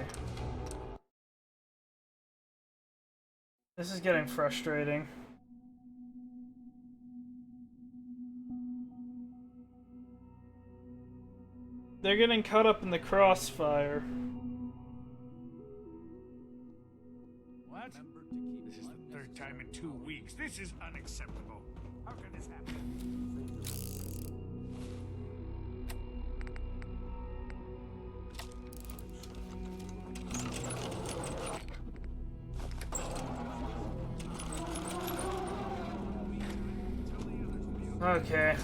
This is getting frustrating. They're getting caught up in the crossfire. What? This is the third time in 2 weeks. This is unacceptable. How can this happen? Okay.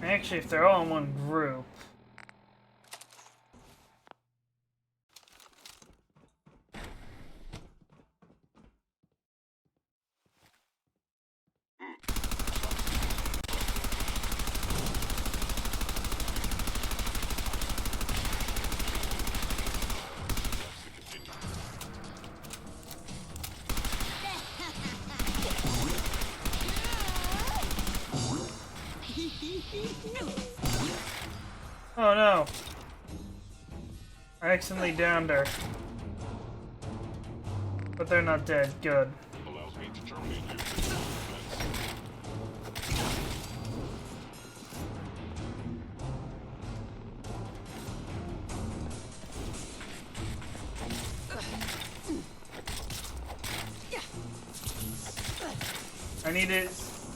Actually, if they're all in one group. Oh no! I accidentally downed her. But they're not dead. Good. Allows me to terminate you.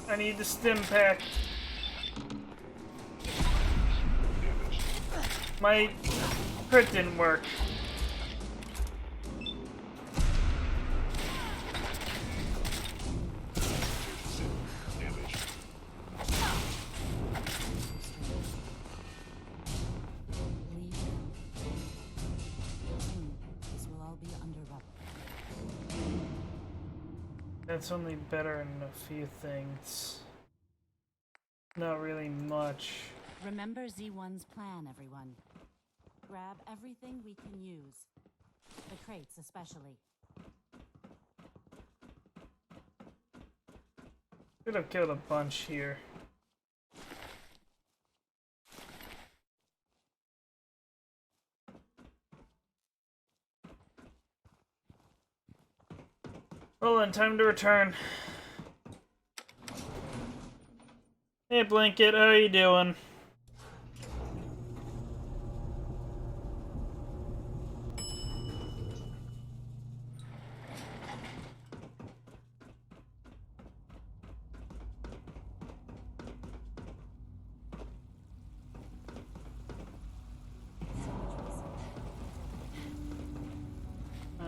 I need the stim pack. My crit didn't work. This will all be under That's only better in a few things. Not really much. Remember Z1's plan, everyone. Grab everything we can use. The crates especially. Could have killed a bunch here. Well then, time to return. Hey Blanket, how are you doing?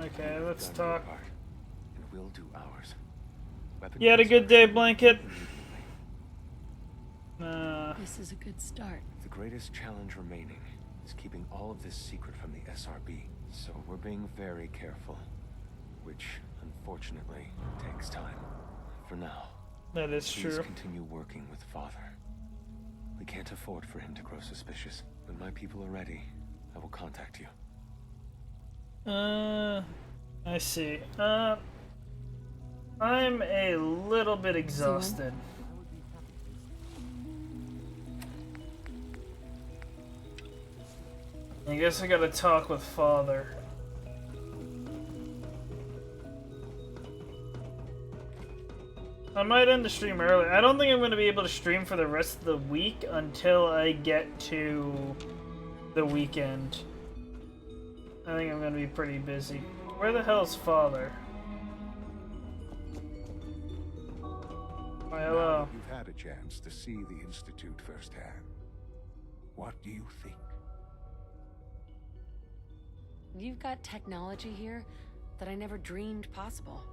Okay, let's talk. And we'll do ours. You had a good day, Blanket? This is a good start. The greatest challenge remaining is keeping all of this secret from the SRB. So we're being very careful, which unfortunately takes time. For now, that is please true. continue working with Father. We can't afford for him to grow suspicious. When my people are ready, I will contact you. I see. I'm a little bit exhausted. I guess I gotta talk with Father. I might end the stream early. I don't think I'm gonna be able to stream for the rest of the week until I get to the weekend. I think I'm gonna be pretty busy. Where the hell's Father? Why, hello. Now that you've had a chance to see the Institute firsthand, what do you think? You've got technology here that I never dreamed possible.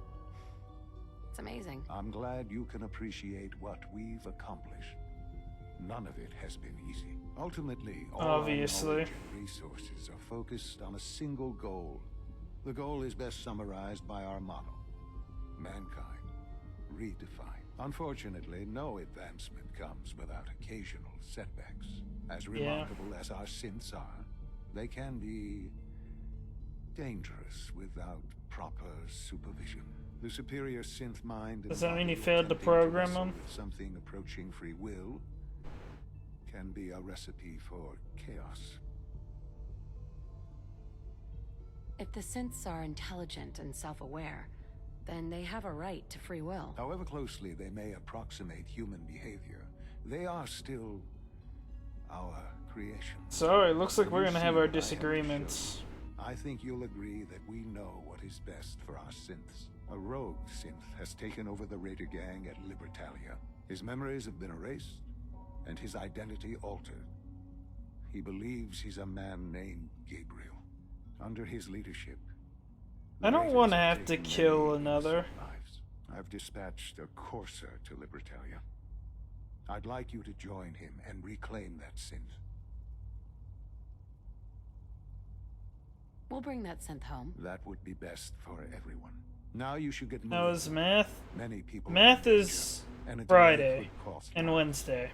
It's amazing. I'm glad you can appreciate what we've accomplished. None of it has been easy. Ultimately, all obviously, our knowledge and resources are focused on a single goal. The goal is best summarized by our motto: mankind redefined. Unfortunately, no advancement comes without occasional setbacks. As remarkable as our synths are, they can be dangerous without proper supervision. The superior synth mind. Does that mean you failed to program them? Something approaching free will can be a recipe for chaos. If the synths are intelligent and self-aware, then they have a right to free will. However closely they may approximate human behavior, they are still our creation. Sorry, looks like we're gonna have our disagreements. I think you'll agree that we know what is best for our synths. A rogue synth has taken over the Raider gang at Libertalia. His memories have been erased, and his identity altered. He believes he's a man named Gabriel. Under his leadership, I don't want to have to kill another. I've dispatched a courser to Libertalia. I'd like you to join him and reclaim that synth. We'll bring that synth home. That would be best for everyone. Now you should get moving. That was math. Many people Math is Friday and Wednesday.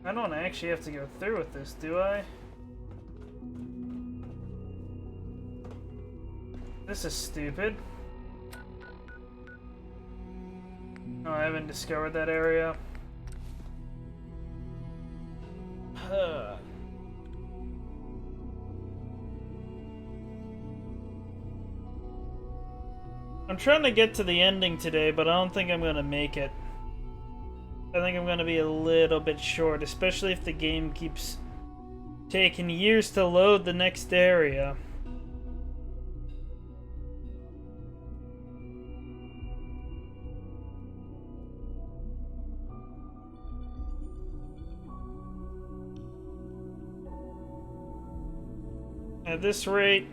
I don't actually have to go through with this, do I? This is stupid. Oh, I haven't discovered that area. I'm trying to get to the ending today, but I don't think I'm gonna make it. I think I'm gonna be a little bit short, especially if the game keeps taking years to load the next area. At this rate,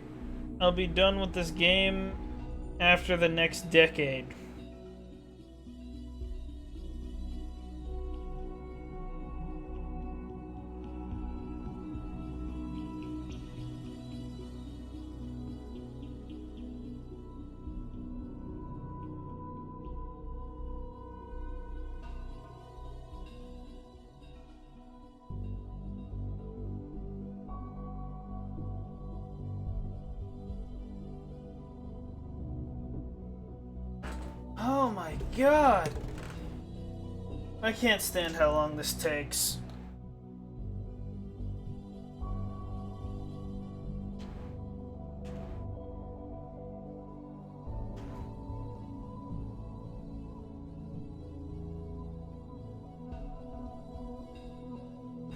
I'll be done with this game after the next decade. Oh my god! I can't stand how long this takes.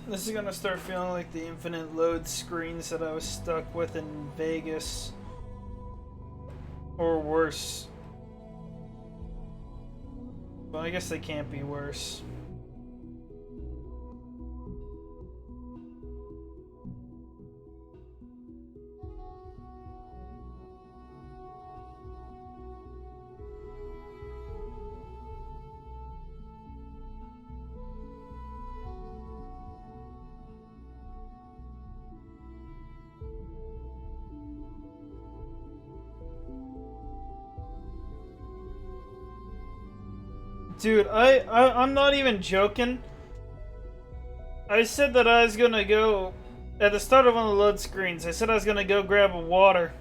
This is gonna start feeling like the infinite load screens that I was stuck with in Vegas. Or worse. Well, I guess they can't be worse. Dude, I'm not even joking. I said that I was gonna go, at the start of one of the load screens, I said I was gonna go grab a water.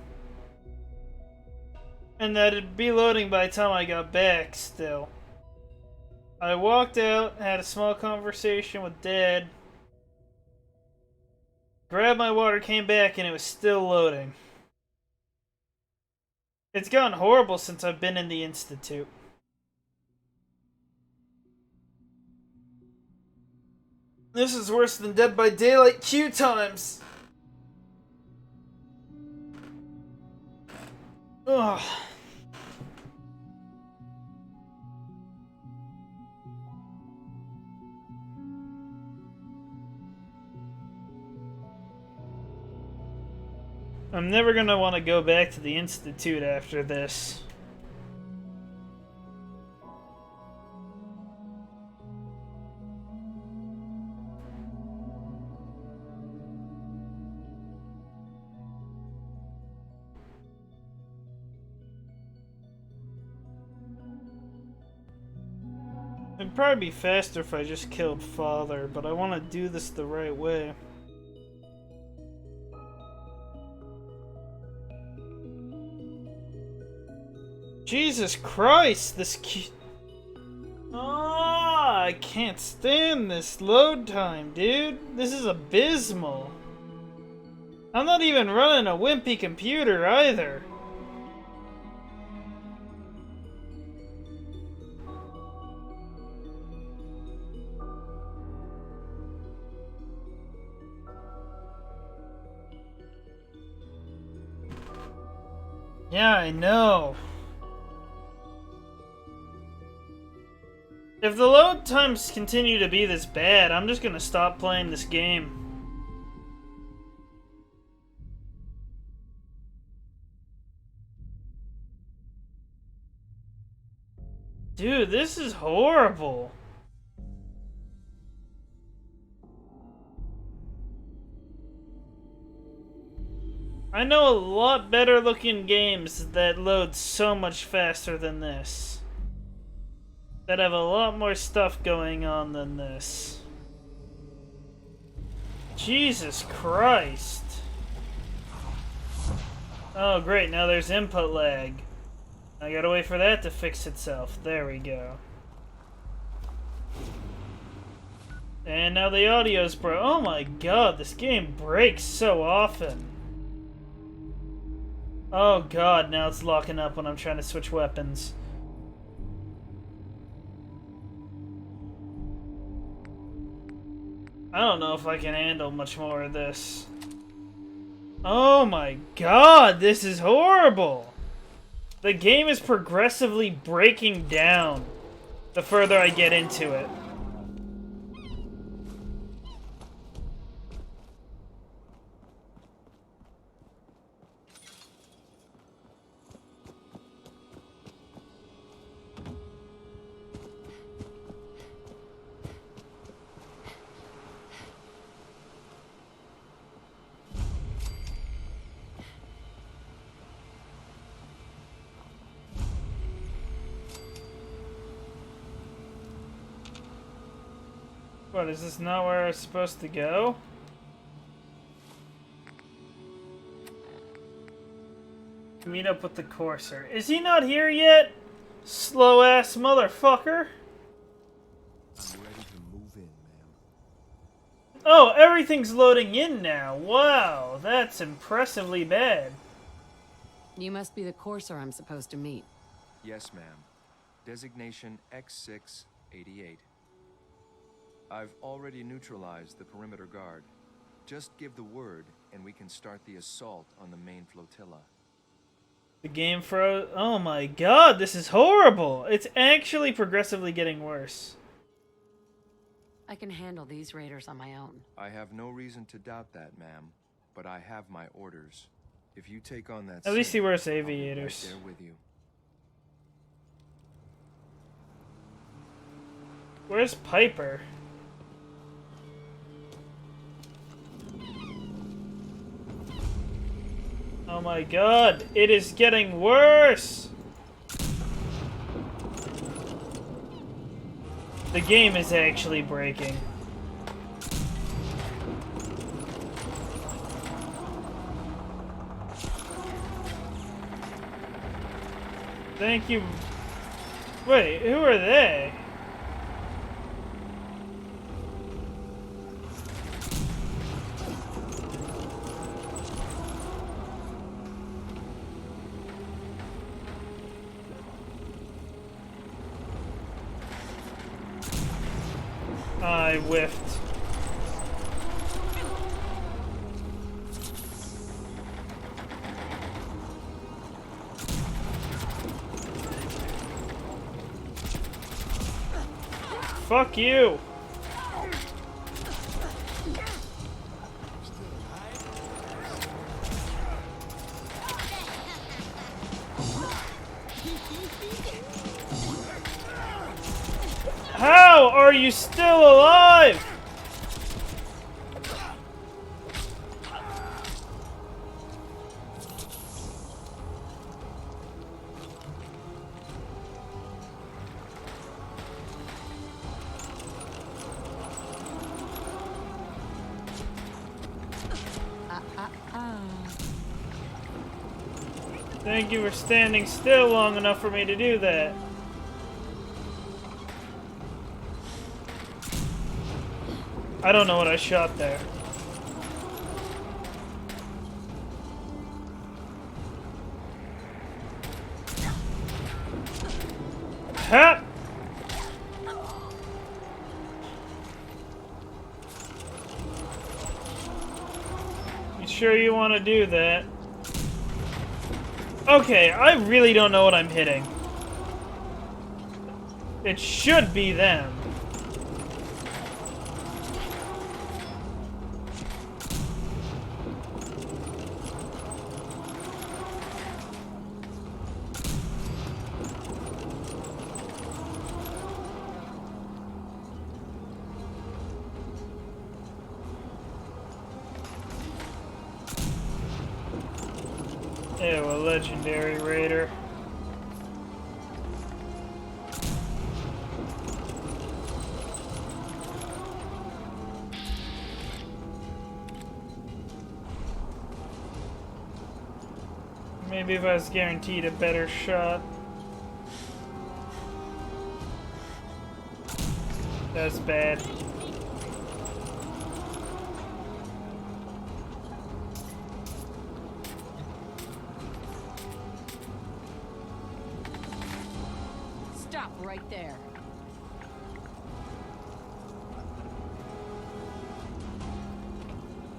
And that it'd be loading by the time I got back still. I walked out, had a small conversation with Dad. Grabbed my water, came back, and it was still loading. It's gotten horrible since I've been in the Institute. This is worse than Dead by Daylight queue times. Ugh. I'm never gonna want to go back to the Institute after this. It'd probably be faster if I just killed Father, but I want to do this the right way. Jesus Christ, this I can't stand this load time, dude. This is abysmal. I'm not even running a wimpy computer either. Yeah, I know. If the load times continue to be this bad, I'm just gonna stop playing this game. Dude, this is horrible. I know a lot better looking games that load so much faster than this. That have a lot more stuff going on than this. Jesus Christ. Oh great, now there's input lag. I gotta wait for that to fix itself. There we go. And now the audio's oh my god, this game breaks so often. Oh god, now it's locking up when I'm trying to switch weapons. I don't know if I can handle much more of this. Oh my god, this is horrible! The game is progressively breaking down the further I get into it. What, is this not where I was supposed to go? Meet up with the Courser. Is he not here yet? Slow ass motherfucker. I'm ready to move in, ma'am. Oh, everything's loading in now. Wow, that's impressively bad. You must be the Courser I'm supposed to meet. Yes, ma'am. Designation X688. I've already neutralized the perimeter guard. Just give the word, and we can start the assault on the main flotilla. The game froze. Oh my god, this is horrible. It's actually progressively getting worse. I can handle these raiders on my own. I have no reason to doubt that, ma'am. But I have my orders. If you take on that, at least he wears I'll be aviators. right there with you. Where's Piper? Oh my god, it is getting worse! The game is actually breaking. Thank you. Wait, who are they? I whiffed. Fuck you! How are you still alive? Thank you for standing still long enough for me to do that. I don't know what I shot there. Ha! You sure you want to do that? Okay, I really don't know what I'm hitting. It should be them. Ew, a legendary raider. Maybe if I was guaranteed a better shot. That's bad. Stop right there.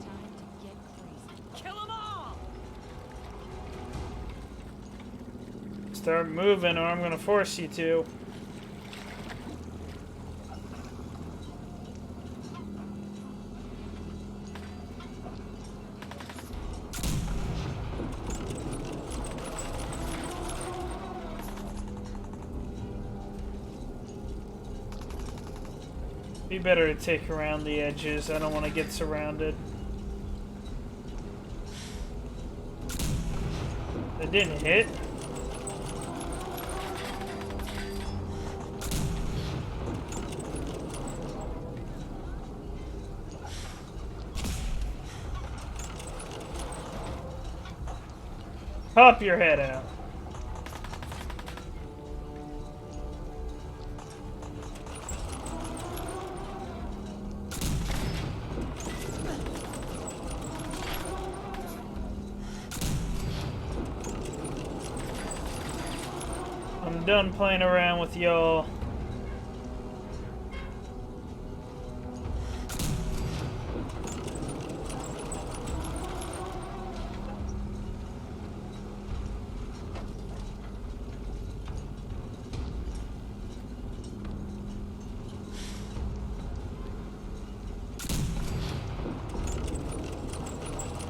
Time to get crazy. Kill them all! Start moving or I'm gonna force you to. Be better to take around the edges. I don't want to get surrounded. That didn't hit. Pop your head out. I'm done playing around with y'all.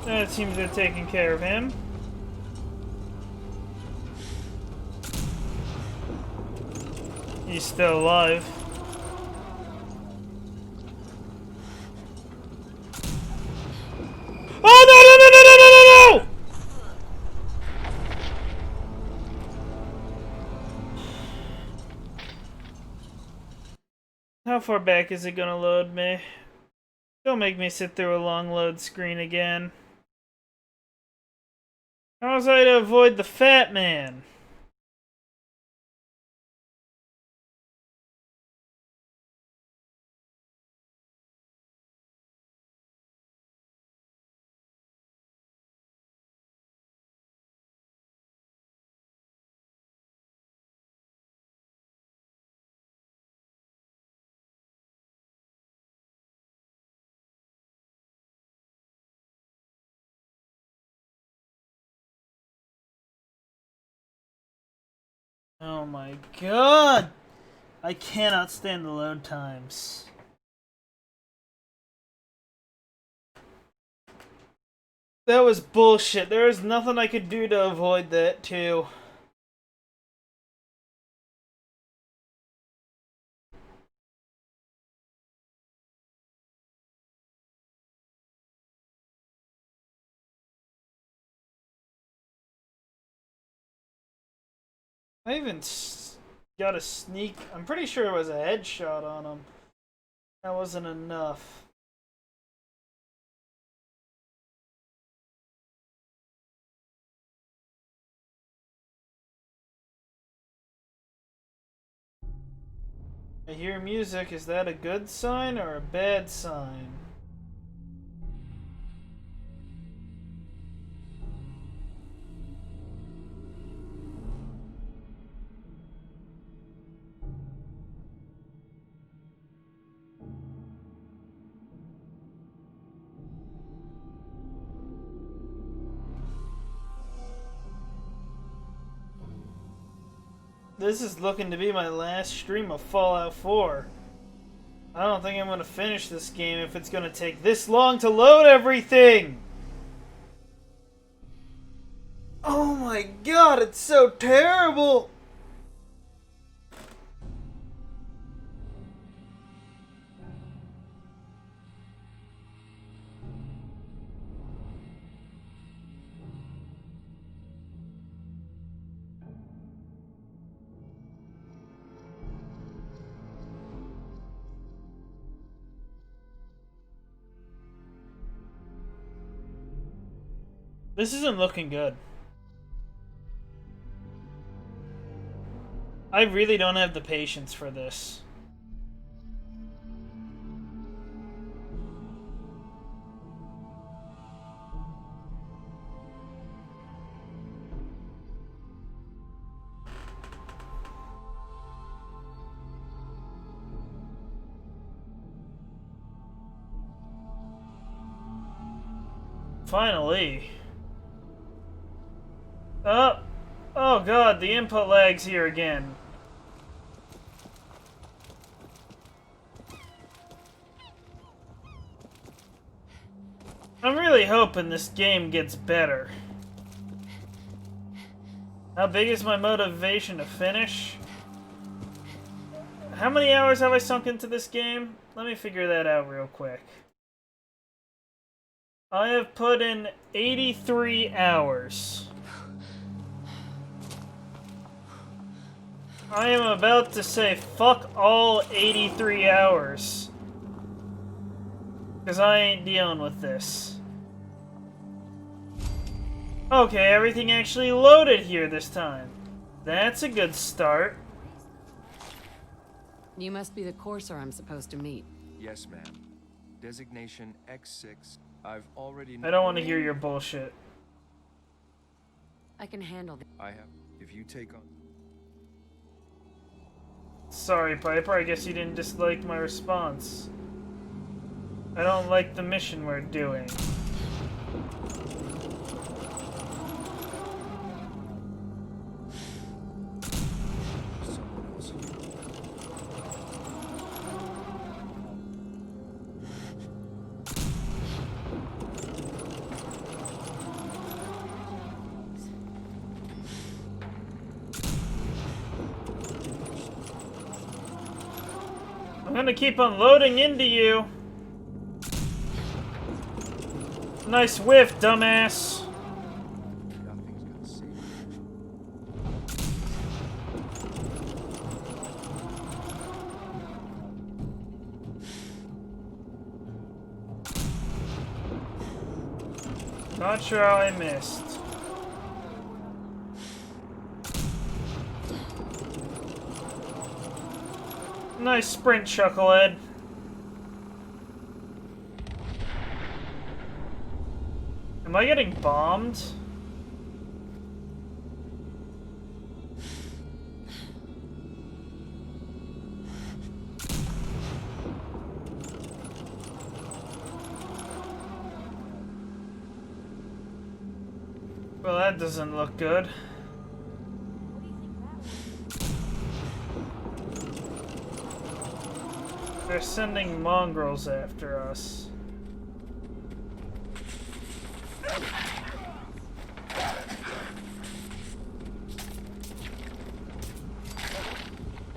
It seems they're taking care of him. He's still alive. Oh no no no no no no no no! How far back is it gonna load me? Don't make me sit through a long load screen again. How was I to avoid the fat man? Oh my god! I cannot stand the load times. That was bullshit. There was nothing I could do to avoid that, too. I even got a sneak. I'm pretty sure it was a headshot on him. That wasn't enough. I hear music. Is that a good sign or a bad sign? This is looking to be my last stream of Fallout 4. I don't think I'm going to finish this game if it's going to take this long to load everything! Oh my god, it's so terrible! This isn't looking good. I really don't have the patience for this. Finally. Oh god, the input lag's here again. I'm really hoping this game gets better. How big is my motivation to finish? How many hours have I sunk into this game? Let me figure that out real quick. I have put in 83 hours. I am about to say fuck all 83 hours. Because I ain't dealing with this. Okay, everything actually loaded here this time. That's a good start. You must be the courser I'm supposed to meet. Yes, ma'am. Designation X6. I've already... I don't want to hear your bullshit. I can handle it. I have. If you take on... Sorry, Piper. I guess you didn't dislike my response. I don't like the mission we're doing. I'm gonna keep on loading into you. Nice whiff, dumbass. Not sure how I missed. Nice sprint, Chucklehead. Am I getting bombed? Well, that doesn't look good. They're sending mongrels after us.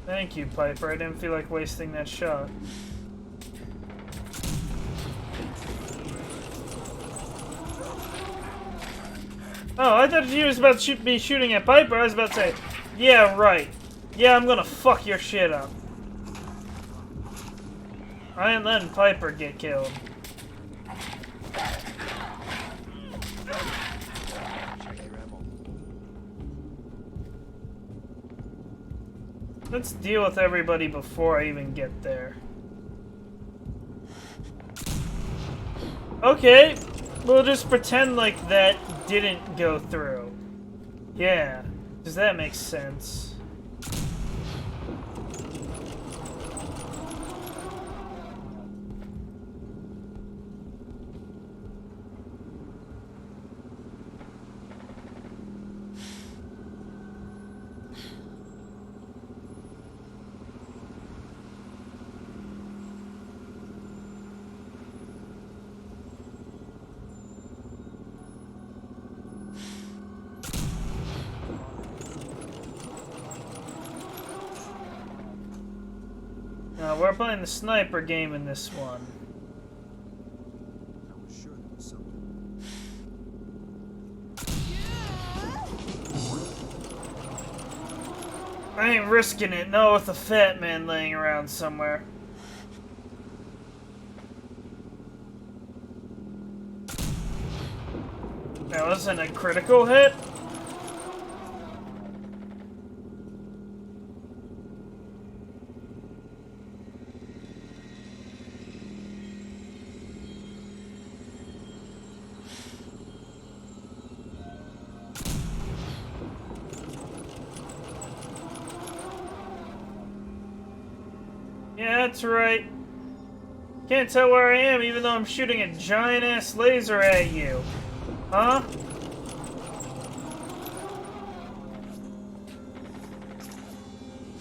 Thank you, Piper. I didn't feel like wasting that shot. Oh, I thought you was about to be shooting at Piper. I was about to say, yeah, right. Yeah, I'm gonna fuck your shit up. I ain't letting Piper get killed. Let's deal with everybody before I even get there. Okay, we'll just pretend like that didn't go through. Yeah, does that make sense? No, we're playing the sniper game in this one. I was sure there was something. I ain't risking it, no, with a fat man laying around somewhere. That wasn't a critical hit? Yeah, that's right. Can't tell where I am even though I'm shooting a giant-ass laser at you. Huh?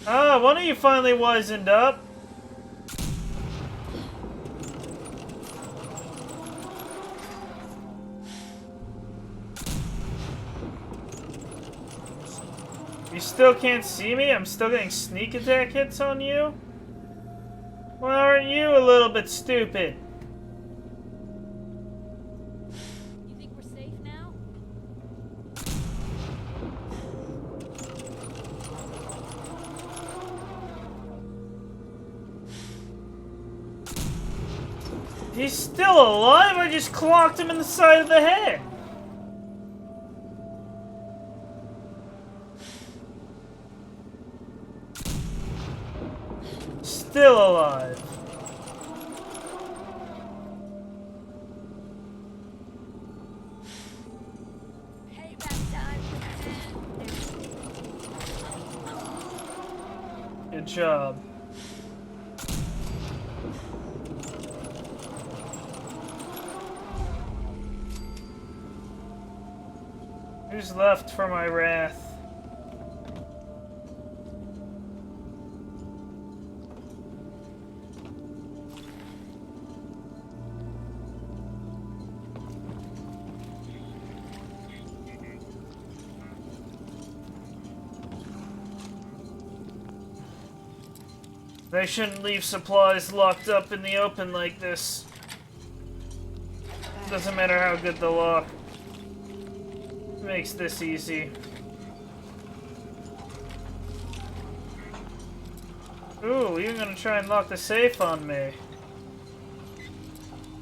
Ah, one of you finally wisened up. You still can't see me? I'm still getting sneak attack hits on you? Well, aren't you a little bit stupid? You think we're safe now? He's still alive? I just clocked him in the side of the head. Still alive. Good job. Who's left for my wrath? They shouldn't leave supplies locked up in the open like this. Doesn't matter how good the lock. Makes this easy. Ooh, you're gonna try and lock the safe on me.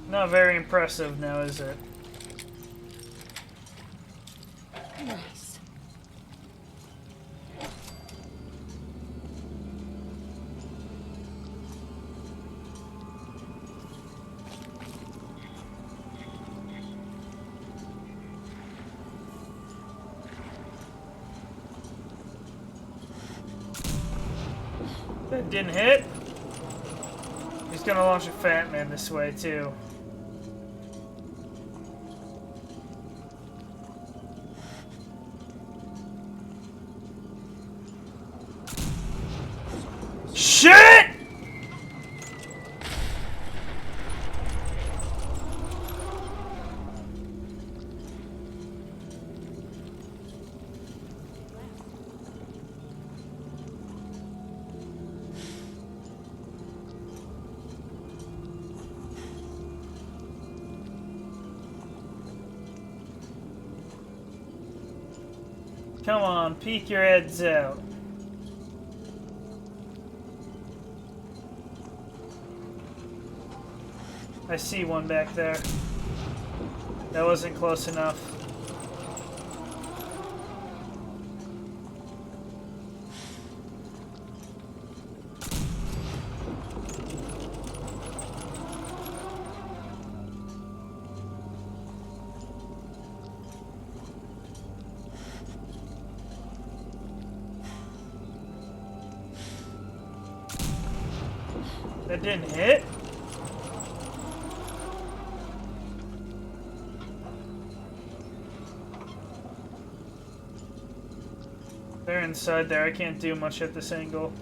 Not very impressive now, is it? Nice. That didn't hit. He's gonna launch a fat man this way too. Shit! Come on, peek your heads out. I see one back there. That wasn't close enough. That didn't hit? They're inside there. I can't do much at this angle.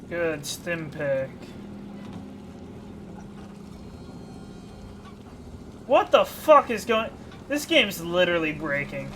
Good stim pick. What the fuck is going... This game's literally breaking.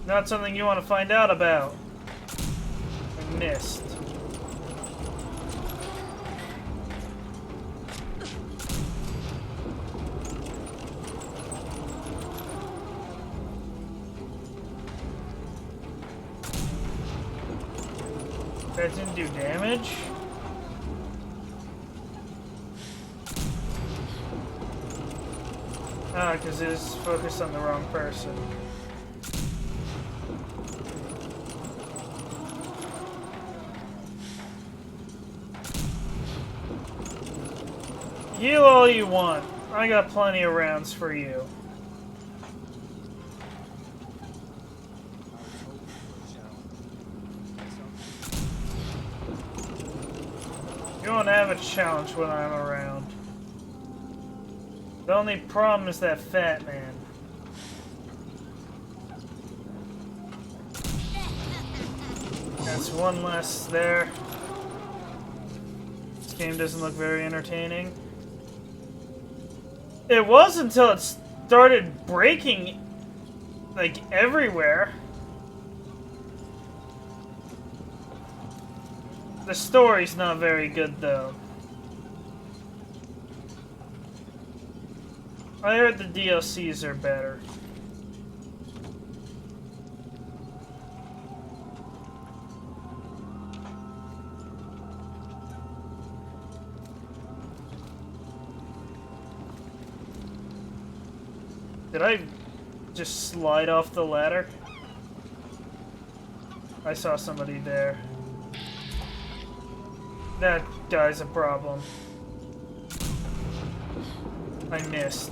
Not something you want to find out about. I missed. That didn't do damage? Ah, because it is focused on the wrong person. Heal all you want. I got plenty of rounds for you. You don't have a challenge when I'm around. The only problem is that fat man. That's one less there. This game doesn't look very entertaining. It was until it started breaking, like, everywhere. The story's not very good, though. I heard the DLCs are better. Did I just slide off the ladder? I saw somebody there. That guy's a problem. I missed.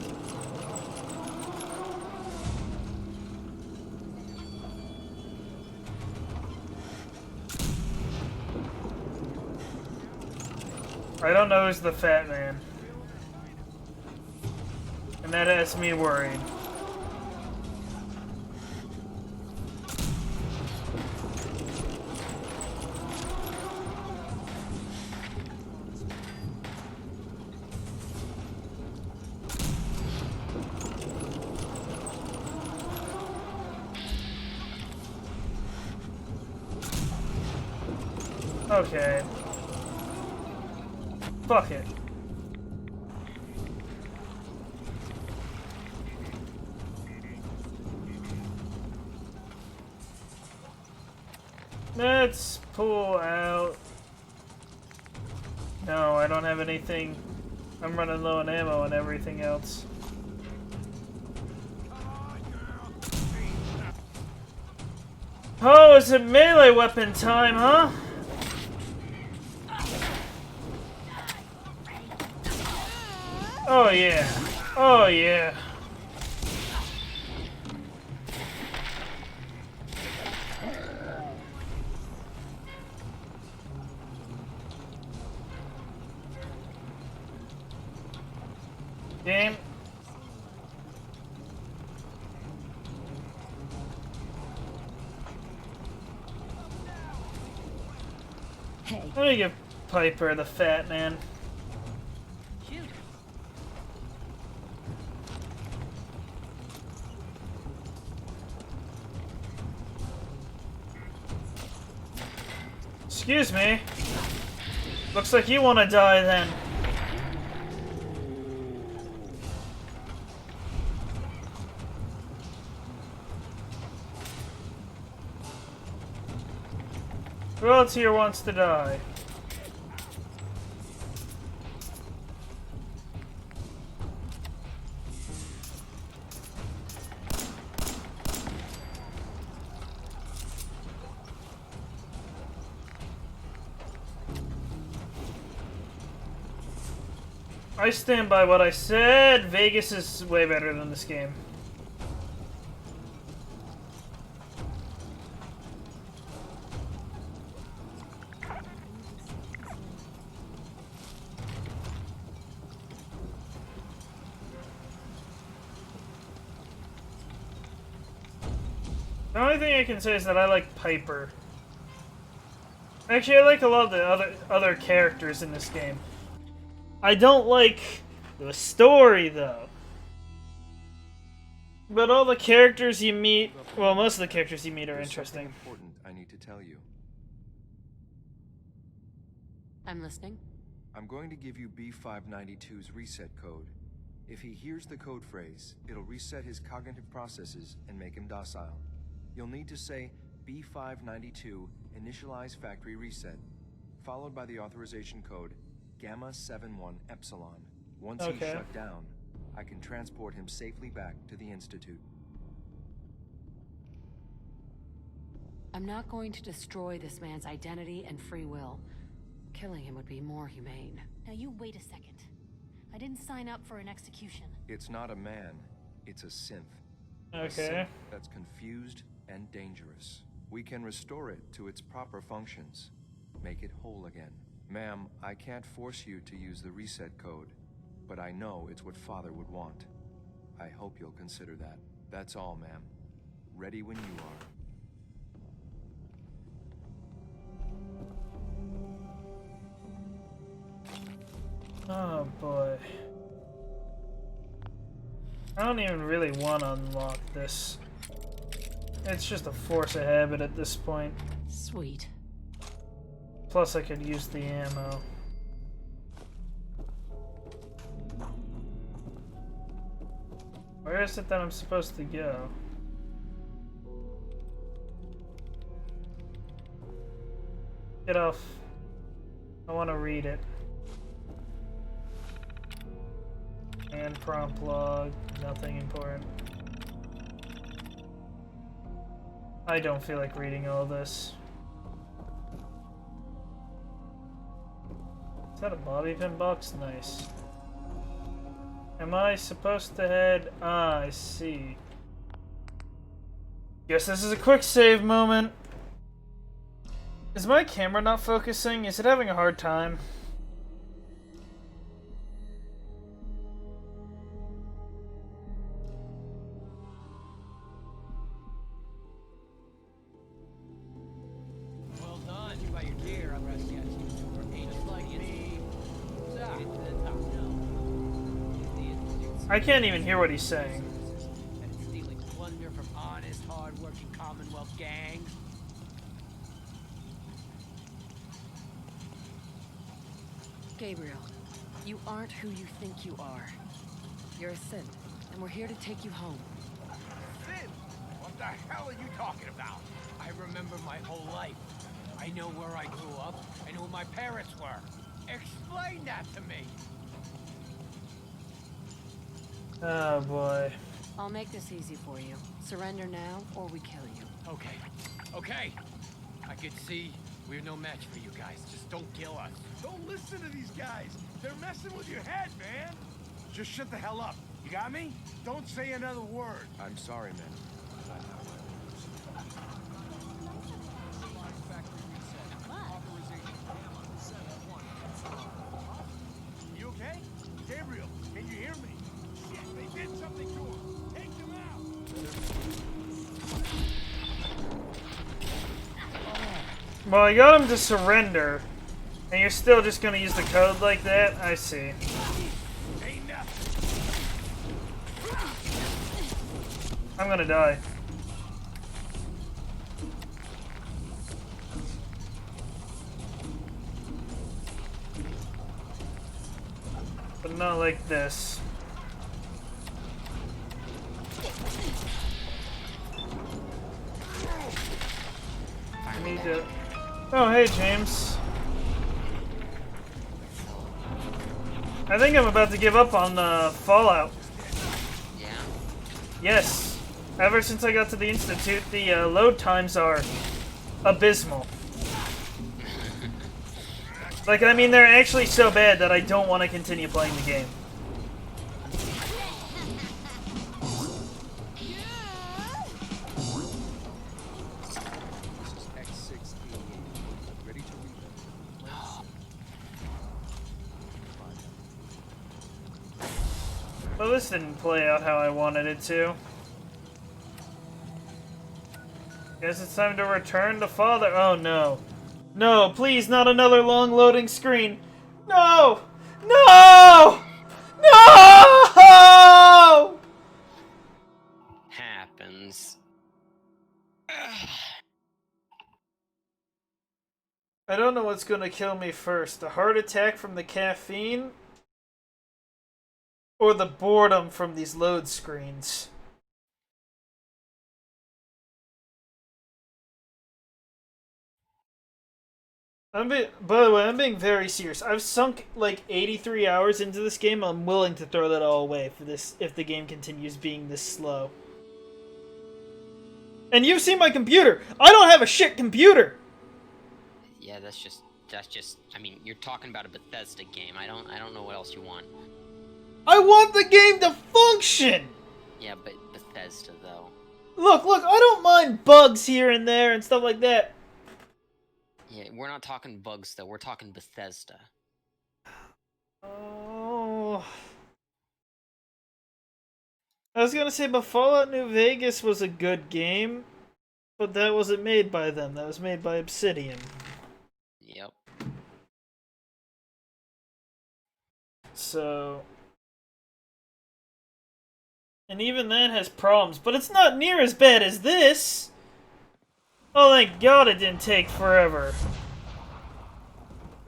I don't know who's the fat man. And that has me worried. Okay. Fuck it. Let's pull out. No, I don't have anything. I'm running low on ammo and everything else. Oh, is it melee weapon time, huh? Oh yeah. Oh yeah. Game. Hey. Let me give Piper the fat man. Shoot. Excuse me. Looks like you want to die then. Who else here wants to die? I stand by what I said. Vegas is way better than this game. The only thing I can say is that I like Piper. Actually, I like a lot of the other characters in this game. I don't like the story, though. But all the characters you meet, well, most of the characters you meet are interesting. Important I need to tell you. I'm listening. I'm going to give you B592's reset code. If he hears the code phrase, it'll reset his cognitive processes and make him docile. You'll need to say B592 initialize factory reset, followed by the authorization code Gamma 71 Epsilon. Once he's shut down, I can transport him safely back to the Institute. I'm not going to destroy this man's identity and free will. Killing him would be more humane. Now you wait a second. I didn't sign up for an execution. It's not a man, it's a synth. Okay. A synth that's confused and dangerous. We can restore it to its proper functions, make it whole again. Ma'am, I can't force you to use the reset code, but I know it's what Father would want. I hope you'll consider that. That's all, ma'am. Ready when you are. Oh boy. I don't even really want to unlock this. It's just a force of habit at this point. Sweet. Plus I could use the ammo. Where is it that I'm supposed to go? Get off. I want to read it. And prompt log. Nothing important. I don't feel like reading all this. Is that a bobby pin box? Nice. Am I supposed to head? Ah, I see. Guess this is a quick save moment. Is my camera not focusing? Is it having a hard time? I can't even hear what he's saying. Stealing plunder from honest, hard-working Commonwealth gangs. Gabriel, you aren't who you think you are. You're a synth, and we're here to take you home. Sin? What the hell are you talking about? I remember my whole life. I know where I grew up and who my parents were. Explain that to me. Oh boy. I'll make this easy for you. Surrender now, or we kill you. Okay. Okay. I could see we're no match for you guys. Just don't kill us. Don't listen to these guys. They're messing with your head, man. Just shut the hell up. You got me? Don't say another word. I'm sorry, man. You okay? Gabriel, can you hear me? Shit, they did something to him. Take them out. Well, I got him to surrender, and you're still just gonna use the code like that? I see. I'm gonna die. but not like this. I need to... Oh, hey, James. I think I'm about to give up on Fallout. Yeah? Yes. Ever since I got to the Institute, the load times are abysmal. Like, I mean, they're actually so bad that I don't want to continue playing the game. Well, this didn't play out how I wanted it to. Guess it's time to return to Father. Oh no. No, please, not another long loading screen. No! No! No! Happens. I don't know what's gonna kill me first. A heart attack from the caffeine? Or the boredom from these load screens? By the way, I'm being very serious. I've sunk like 83 hours into this game. I'm willing to throw that all away for this if the game continues being this slow. And you've seen my computer. I don't have a shit computer. Yeah, that's just. I mean, you're talking about a Bethesda game. I don't know what else you want. I want the game to function. Yeah, but Bethesda though. Look, I don't mind bugs here and there and stuff like that. Yeah, we're not talking bugs though. We're talking Bethesda. Oh. I was gonna say, but Fallout New Vegas was a good game, but that wasn't made by them. That was made by Obsidian. Yep. So... And even that has problems, but it's not near as bad as this! Oh, thank God it didn't take forever.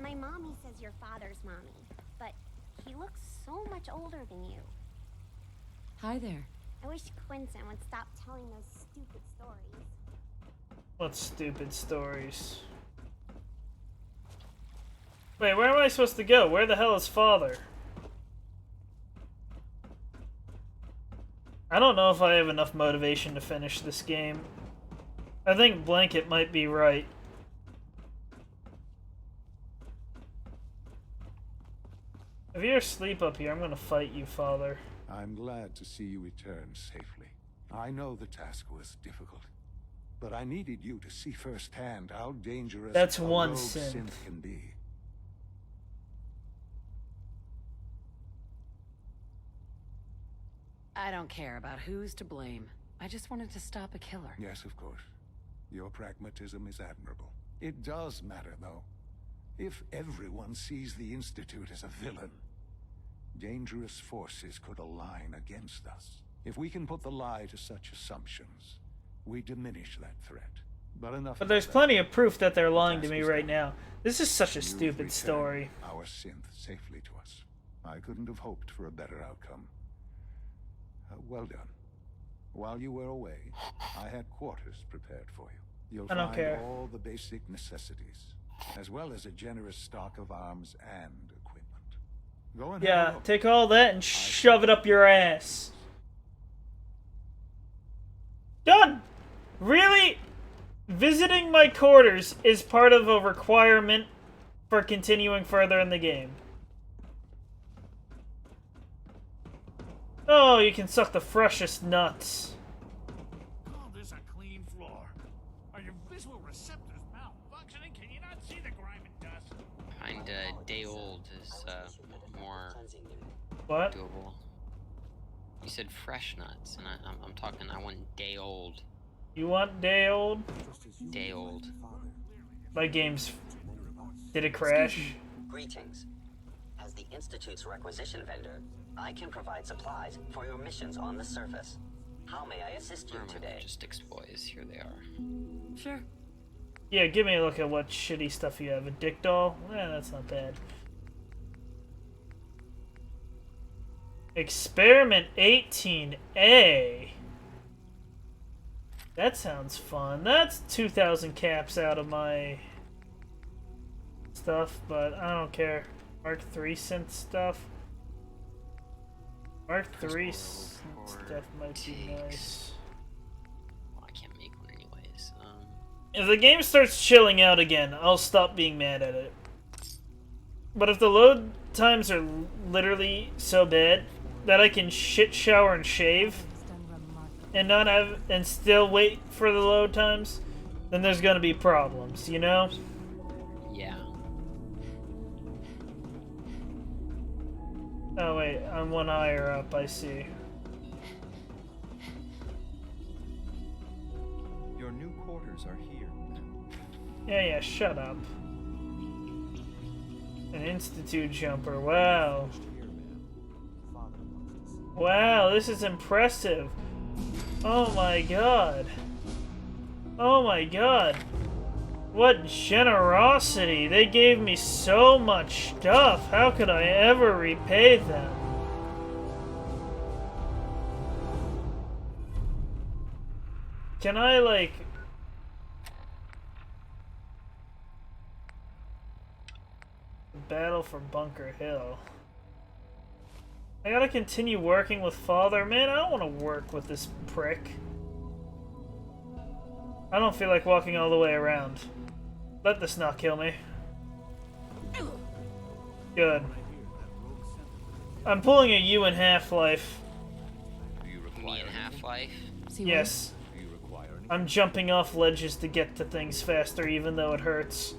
My mommy says you're father's mommy, but he looks so much older than you. Hi there. I wish Quinton would stop telling those stupid stories. What stupid stories? Wait, where am I supposed to go? Where the hell is father? I don't know if I have enough motivation to finish this game. I think Blanket might be right. If you're asleep up here, I'm gonna fight you, Father. I'm glad to see you return safely. I know the task was difficult, but I needed you to see firsthand how dangerous That's a one rogue synth. synth can be. I don't care about who's to blame. I just wanted to stop a killer. Yes, of course. Your pragmatism is admirable. It does matter, though. If everyone sees the Institute as a villain, dangerous forces could align against us. If we can put the lie to such assumptions, we diminish that threat. But enough. But there's plenty of proof that they're lying to me right now. This is such a You've stupid returned story. Our synth safely to us. I couldn't have hoped for a better outcome. Well done. While you were away, I had quarters prepared for you. You'll I don't find care. all the basic necessities, as well as a generous stock of arms and equipment. Go and have a Yeah, look. take all that and shove it up your ass. Done! Really? Visiting my quarters is part of a requirement for continuing further in the game. Oh, you can suck the freshest nuts. Call this a clean floor. Are your visual receptors malfunctioning? Can you not see the grime and dust? Find day old is more What? doable. You said fresh nuts, and I'm talking. I want day old. You want day old? Day old. My game's... Did it crash? Greetings. As the Institute's requisition vendor, I can provide supplies for your missions on the surface. How may I assist you today? Just exploits. Here they are. Sure. Yeah, give me a look at what shitty stuff you have. A dick doll? Eh, that's not bad. Experiment 18A. That sounds fun. That's 2,000 caps out of my stuff, but I don't care. Mark III synth stuff. Mark III stuff might be nice. Well, I can't make one anyways. If the game starts chilling out again, I'll stop being mad at it. But if the load times are literally so bad that I can shit shower and shave and not have and still wait for the load times, then there's gonna be problems, you know? Yeah. Oh wait, I'm one higher up, I see. Your new quarters are here. Yeah, shut up. An Institute jumper, wow. Wow, this is impressive. Oh my god. Oh my god. What generosity. They gave me so much stuff. How could I ever repay them? Can I, like... Battle for Bunker Hill. I gotta continue working with Father. Man, I don't want to work with this prick. I don't feel like walking all the way around. Let this not kill me. Good. I'm pulling a U in Half-Life. Me in Half-Life? Yes. I'm jumping off ledges to get to things faster, even though it hurts.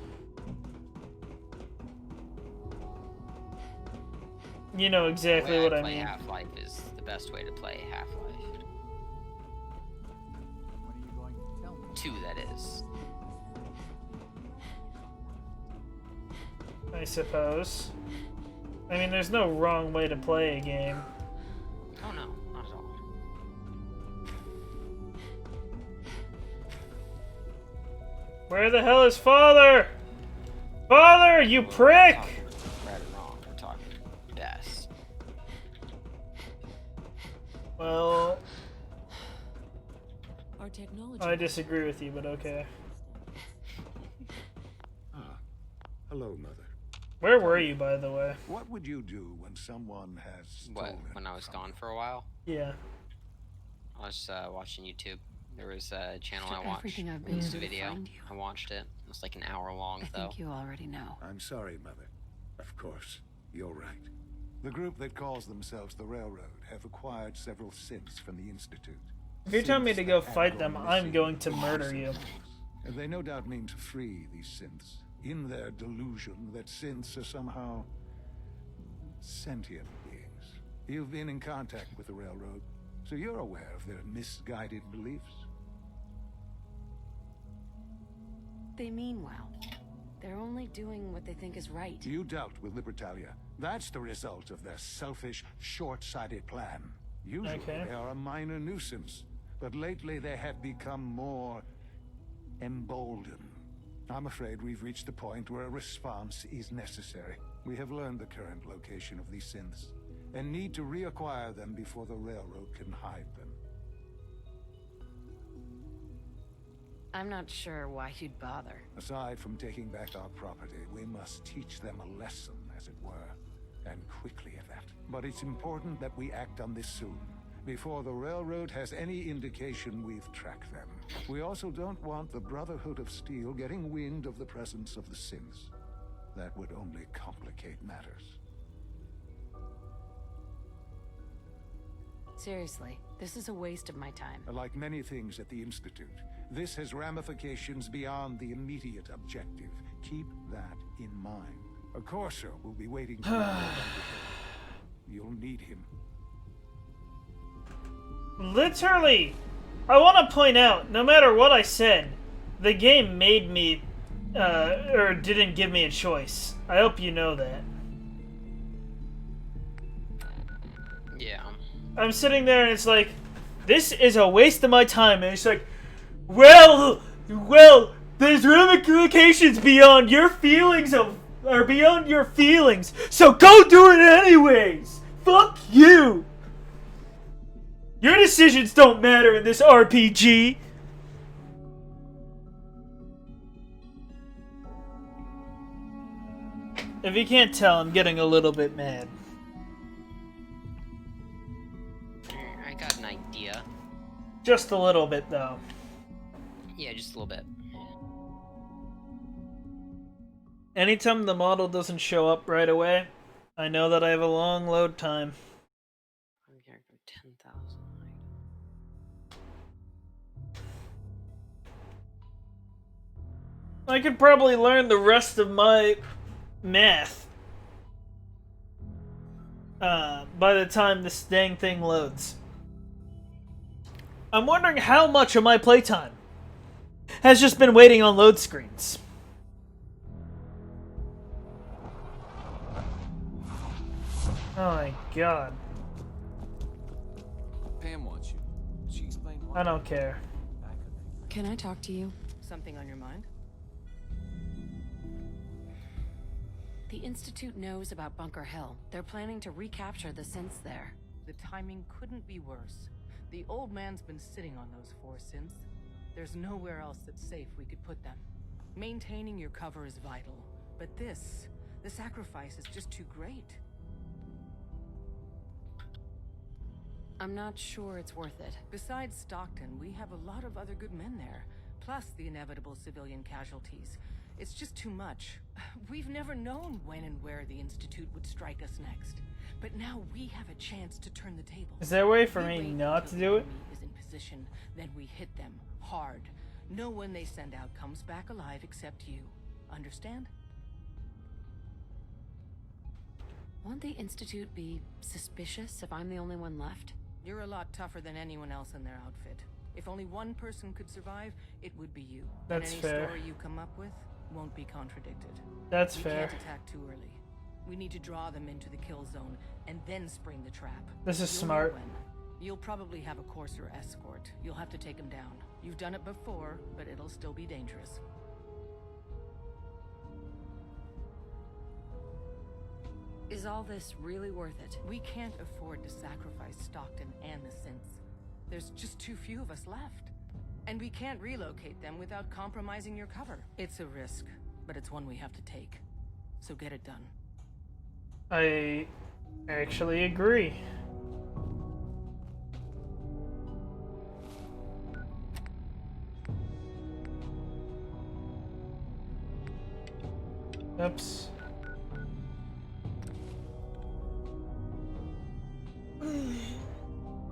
You know exactly what I mean. Half-Life is the best way to play Half-Life. 2, that is. I suppose. I mean, there's no wrong way to play a game. Oh no, not at all. Where the hell is Father? Father, you prick! Right or wrong, we're talking best. Well... Our technology... I disagree with you, but okay. Hello, Mother. Where were you, by the way? What would you do when someone has stolen? What, when I was gone for a while? Yeah. I was watching YouTube. There was a channel I watched. Everything I've It been was a through to video. find you. I watched it. It was like an hour long, I though. think you already know. I'm sorry, Mother. Of course, you're right. The group that calls themselves the Railroad have acquired several synths from the Institute. If you're telling me Synths to go that have fight them, gone I'm missing going to in murder recent you. years. And they no doubt mean to free these synths, in their delusion that synths are somehow sentient beings. You've been in contact with the Railroad, so you're aware of their misguided beliefs. They mean well. They're only doing what they think is right. You dealt with Libertalia. That's the result of their selfish, short-sighted plan. Usually they are a minor nuisance, but lately they have become more emboldened. I'm afraid we've reached the point where a response is necessary. We have learned the current location of these synths, and need to reacquire them before the Railroad can hide them. I'm not sure why you'd bother. Aside from taking back our property, we must teach them a lesson, as it were, and quickly at that. But it's important that we act on this soon, before the Railroad has any indication we've tracked them. We also don't want the Brotherhood of Steel getting wind of the presence of the synths. That would only complicate matters. Seriously, this is a waste of my time. Like many things at the Institute, this has ramifications beyond the immediate objective. Keep that in mind. A Corso will be waiting for you. You'll need him. Literally, I want to point out, no matter what I said, the game made me, or didn't give me a choice. I hope you know that. Yeah. I'm sitting there and it's like, this is a waste of my time. And it's like, well, there's ramifications beyond your feelings or beyond your feelings. So go do it anyways. Fuck you! Your decisions don't matter in this RPG! If you can't tell, I'm getting a little bit mad. I got an idea. Just a little bit, though. Yeah, just a little bit. Anytime the model doesn't show up right away, I know that I have a long load time. 10,000. I could probably learn the rest of my math by the time this dang thing loads. I'm wondering how much of my playtime has just been waiting on load screens. Oh my god. Pam wants you. She explained why. I don't care. Can I talk to you? Something on your mind? The Institute knows about Bunker Hill. They're planning to recapture the synths there. The timing couldn't be worse. The old man's been sitting on those 4 synths. There's nowhere else that's safe we could put them. Maintaining your cover is vital, but the sacrifice is just too great. I'm not sure it's worth it. Besides Stockton, we have a lot of other good men there, plus the inevitable civilian casualties. It's just too much. We've never known when and where the Institute would strike us next. But now we have a chance to turn the tables. Is there a way for me not to do it? Is in position, then we hit them hard. No one they send out comes back alive except you. Understand? Won't the Institute be suspicious if I'm the only one left? You're a lot tougher than anyone else in their outfit. If only one person could survive, it would be you. That's and any fair. story you come up with won't be contradicted. That's we fair. Can't attack too early. We need to draw them into the kill zone and then spring the trap. This is You'll know smart. when. You'll probably have a courser escort. You'll have to take him down. You've done it before, but it'll still be dangerous. Is all this really worth it? We can't afford to sacrifice Stockton and the synths. There's just too few of us left. And we can't relocate them without compromising your cover. It's a risk, but it's one we have to take. So get it done. I actually agree. Oops.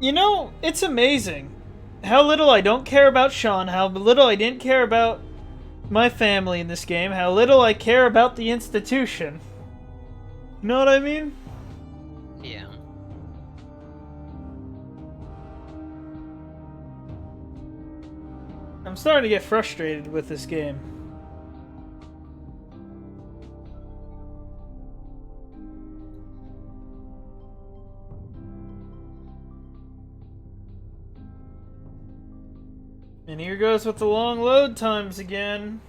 You know, it's amazing how little I don't care about Sean, how little I didn't care about my family in this game, how little I care about the institution. You know what I mean? Yeah. I'm starting to get frustrated with this game. And here goes with the long load times again.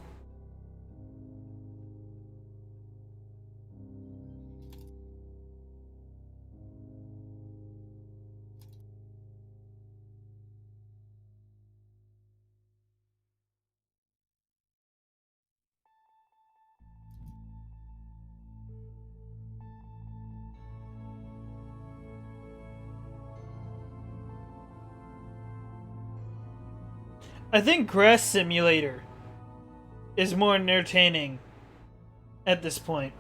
I think Grass Simulator is more entertaining at this point.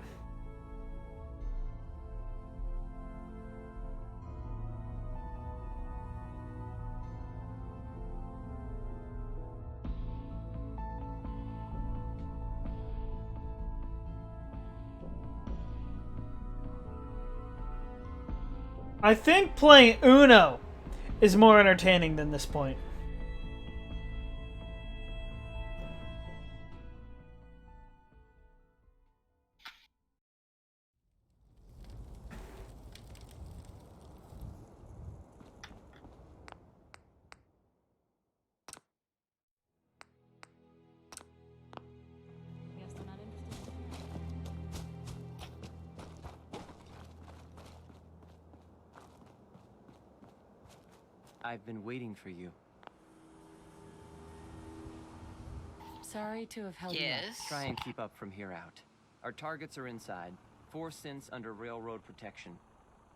I think playing Uno is more entertaining than this point. Guess they're not interested. 「I've been waiting for you. Sorry to have held you Yes. up. Try and keep up from here out. Our targets are inside. 4 synths under railroad protection.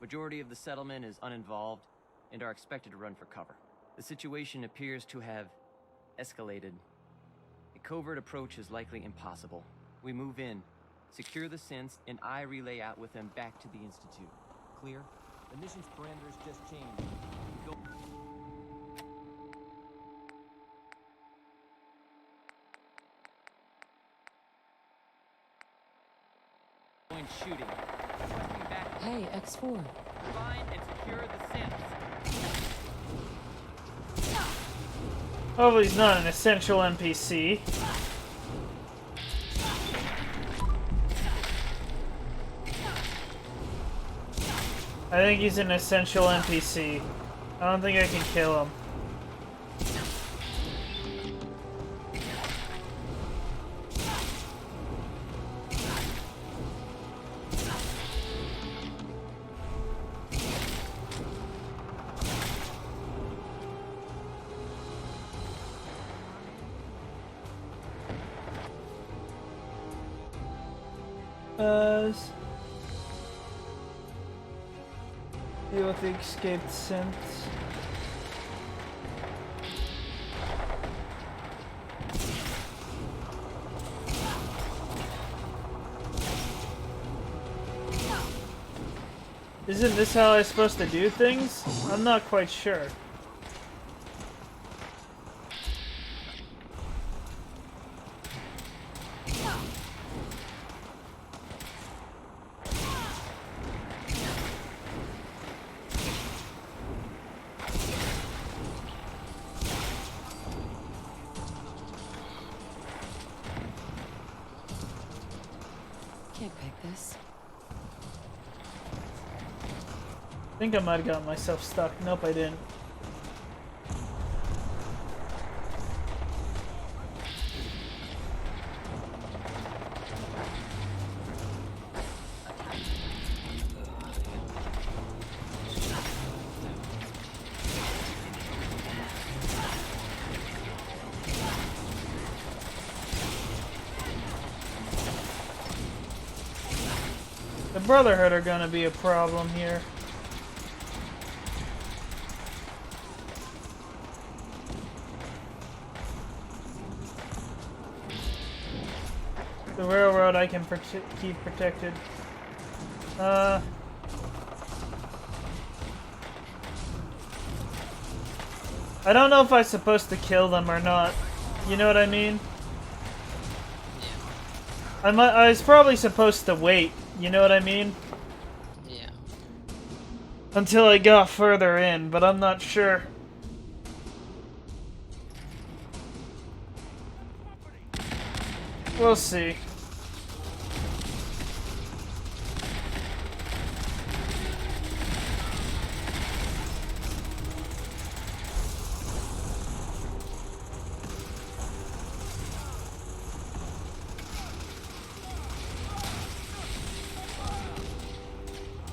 Majority of the settlement is uninvolved and are expected to run for cover. The situation appears to have escalated. A covert approach is likely impossible. We move in, secure the synths, and I relay out with them back to the Institute. Clear? The mission's parameters just changed. Go. Going shooting. Requesting back. Hey, X4. Find and secure the synths. Hopefully he's not an essential NPC. I think he's an essential NPC. I don't think I can kill him. Deal with the escaped synths. Isn't this how I'm supposed to do things? I'm not quite sure. Can't pick this. I think I might have got myself stuck. Nope, I didn't. The Brotherhood are gonna be a problem here. The railroad I can keep protected. I don't know if I'm supposed to kill them or not. You know what I mean? I was probably supposed to wait. You know what I mean? Yeah. Until I got further in, but I'm not sure. We'll see.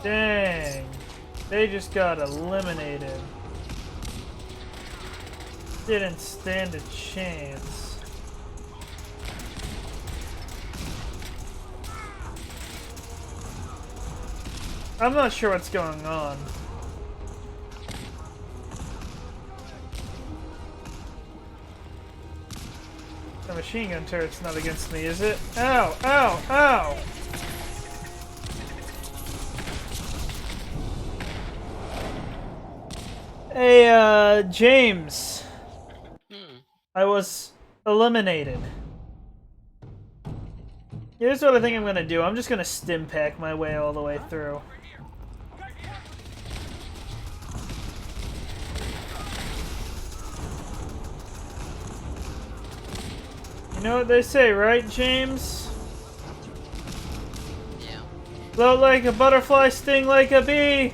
Dang. They just got eliminated. Didn't stand a chance. I'm not sure what's going on. The machine gun turret's not against me, is it? Ow! Ow! Ow! Hey, James. I was eliminated. Here's what I think I'm gonna do. I'm just gonna stim pack my way all the way through. You know what they say, right, James? Yeah. Float like a butterfly, sting like a bee.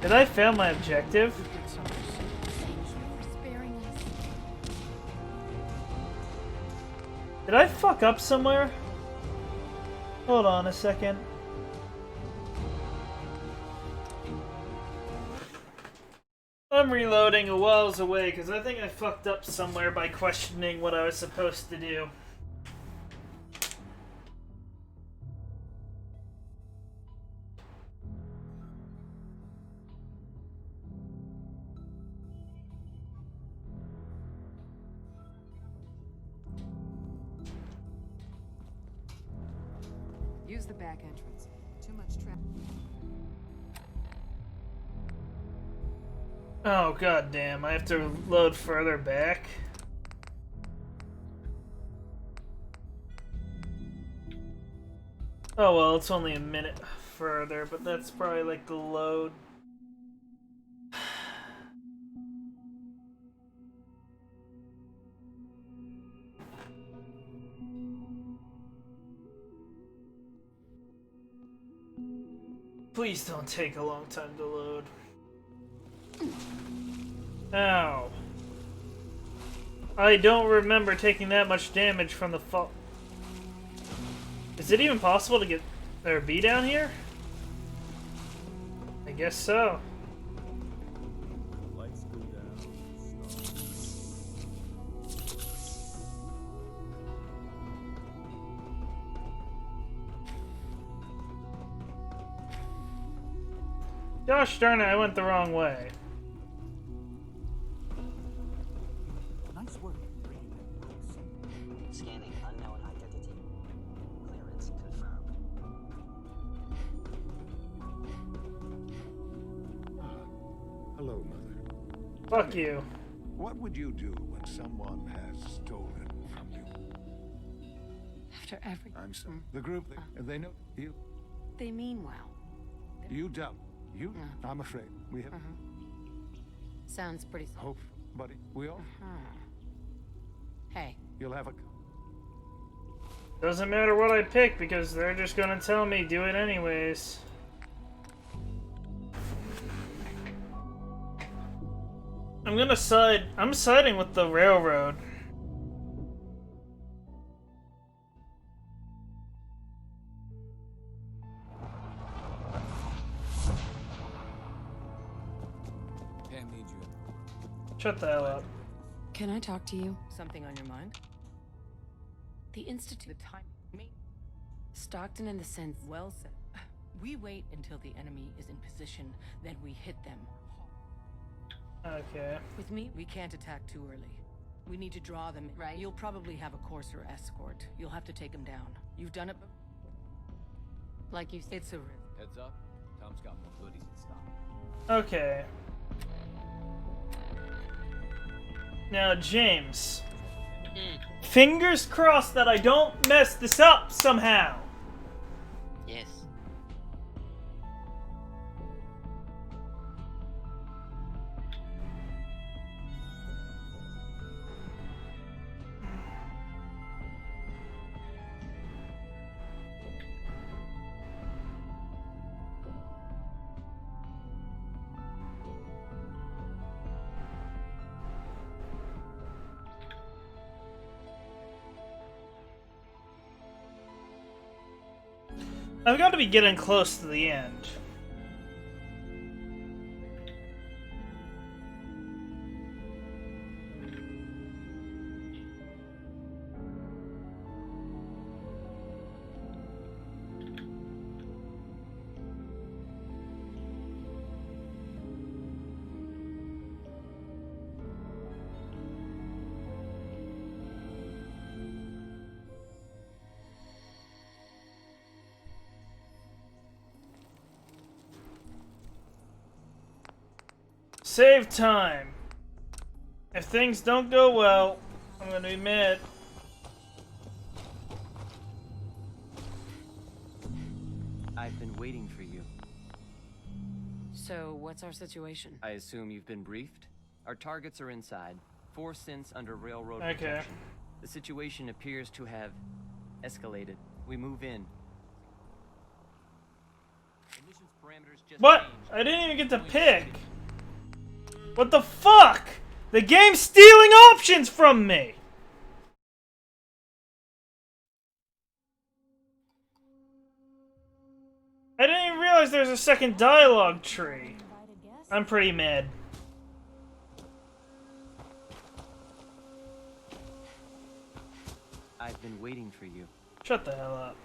Did I fail my objective? Did I fuck up somewhere? Hold on a second. I'm reloading a whiles away because I think I fucked up somewhere by questioning what I was supposed to do. Use the back entrance. Too much traffic. Oh god damn, I have to load further back. Oh well, it's only a minute further, but that's probably like the load. Please don't take a long time to load. Ow. I don't remember taking that much damage from the fall. Is it even possible to get or be down here? I guess so. Lights go down. Gosh darn it, I went the wrong way. Nice work. Scanning unknown identity. Clearance confirmed. Hello, Mother. Fuck you. What would you do when someone has stolen from you? After everything. I'm sorry. The group, they know you. They mean well. You don't. You? I'm afraid. We have... Sounds pretty... Hope, buddy. We all... Hey. You'll have a... Doesn't matter what I pick because they're just gonna tell me do it anyways. I'm siding with the railroad. Pam needs you. Shut the hell up. Can I talk to you? Something on your mind? The Institute. The time. Me. Stockton and the Sense. Well said. We wait until the enemy is in position, then we hit them. Okay. With me, we can't attack too early. We need to draw them. Right. You'll probably have a courser escort. You'll have to take them down. You've done it. Like you said. It's a risk. Heads up. Tom's got more goodies in stock. Okay. Now, James. Fingers crossed that I don't mess this up somehow. Yes. I've got to be getting close to the end. Save time. If things don't go well, I'm gonna be mad. I've been waiting for you. So, what's our situation? I assume you've been briefed? Our targets are inside. 4 synths under railroad Okay. protection. The situation appears to have escalated. We move in. What? I didn't even get to pick. What the fuck? The game's stealing options from me. I didn't even realize there's a second dialogue tree. I'm pretty mad. I've been waiting for you. Shut the hell up.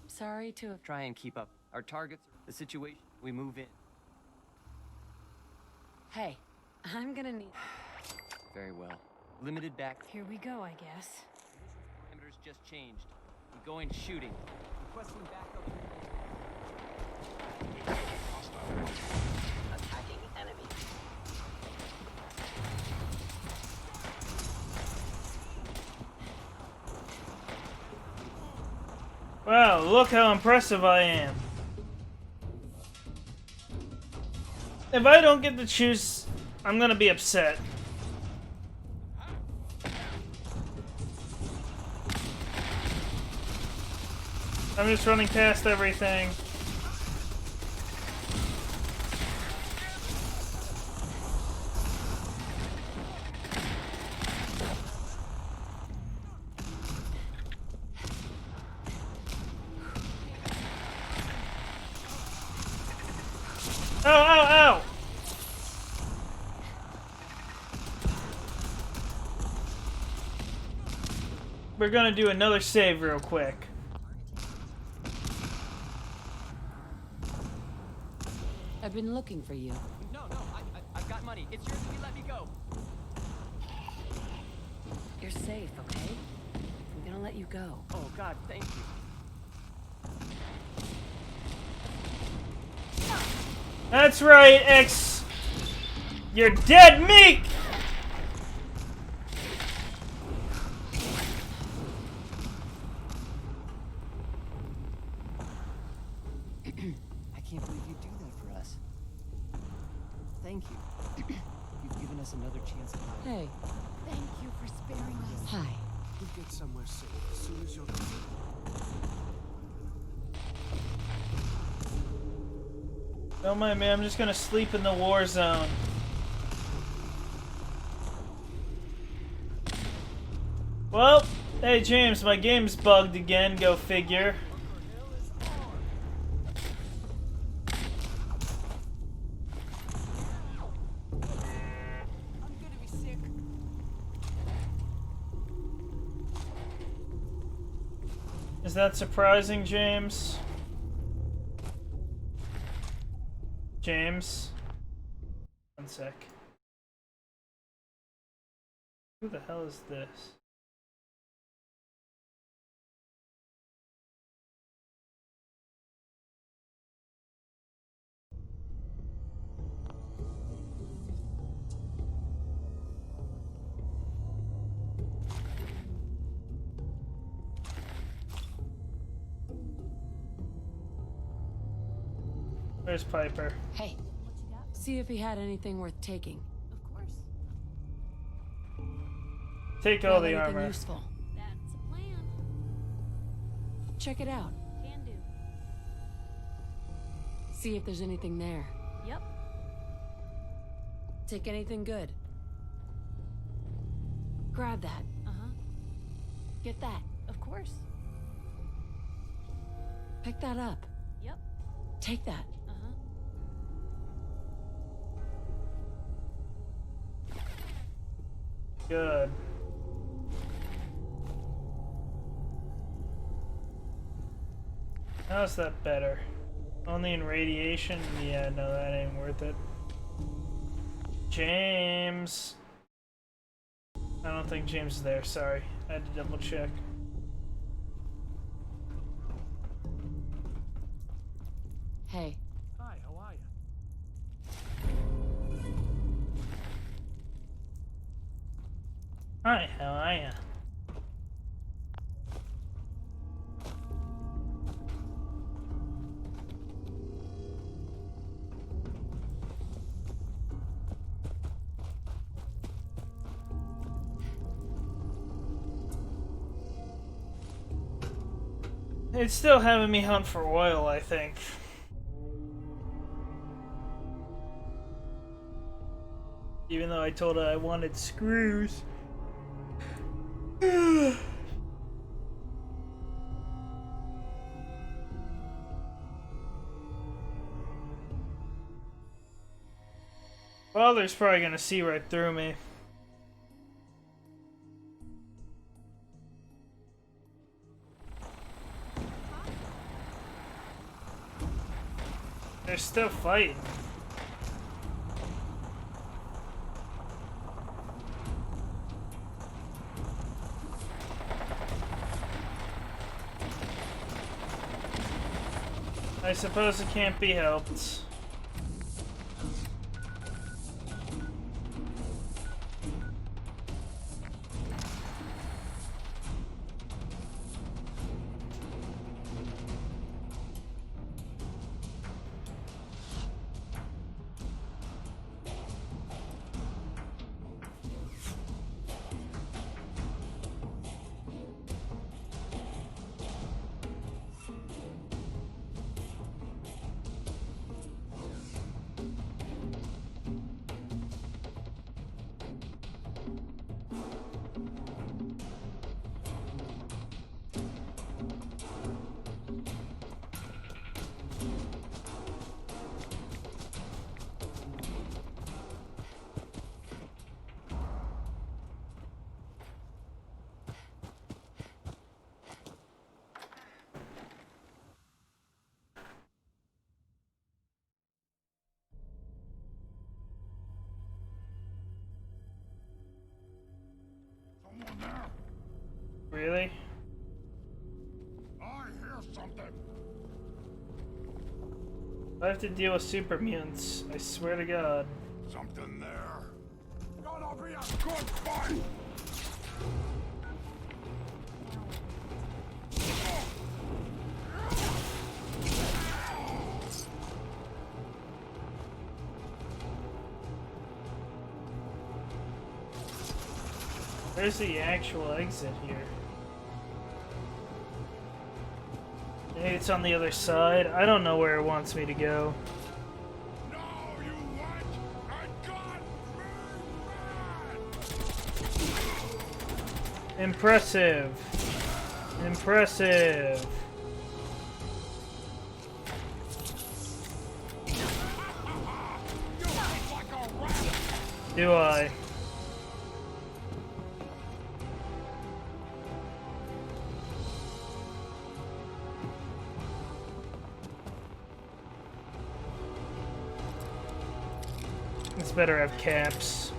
Sorry to try and keep up. Our targets, the situation, we move in. Hey, I'm gonna need... Very well. Limited back. Here we go, I guess. Parameters just changed. I'm going shooting. Requesting backup. Attacking enemy. Wow, look how impressive I am. If I don't get to choose, I'm gonna be upset. I'm just running past everything. Ow, ow, ow! We're gonna do another save real quick. I've been looking for you. No, I've got money. It's yours if you let me go. You're safe, okay? I'm gonna let you go. Oh, God, thank you. That's right, X. You're dead meat! I can't believe you do that for us. Thank you. You've given us another chance at life. Hey. Thank you for sparing us. Hi. We'll get somewhere safe as soon as you're Don't mind me, I'm just gonna sleep in the war zone. Well, hey James, my game's bugged again, go figure. Is that surprising, James? James? One sec. Who the hell is this? Where's Piper? Hey. See if he had anything worth taking. Of course. Take all the Anything armor. useful. That's a plan. Check it out. Can do. See if there's anything there. Yep. Take anything good. Grab that. Uh-huh. Get that. Of course. Pick that up. Yep. Take that. Uh-huh. Good. How's that better? Only in radiation? Yeah, no, that ain't worth it. James! I don't think James is there, sorry. I had to double check. Hey. Hi, how are you? Hi, how are ya? It's still having me hunt for oil, I think. Even though I told her I wanted screws. Father's probably gonna see right through me. They're still fighting. I suppose it can't be helped. Someone there? Really? I hear something. I have to deal with super mutants. I swear to God. Something there. Gonna be a good fight. Where's the actual exit here? Maybe it's on the other side. I don't know where it wants me to go. No, you went and got me. Impressive. Impressive. Do I? It's better have caps.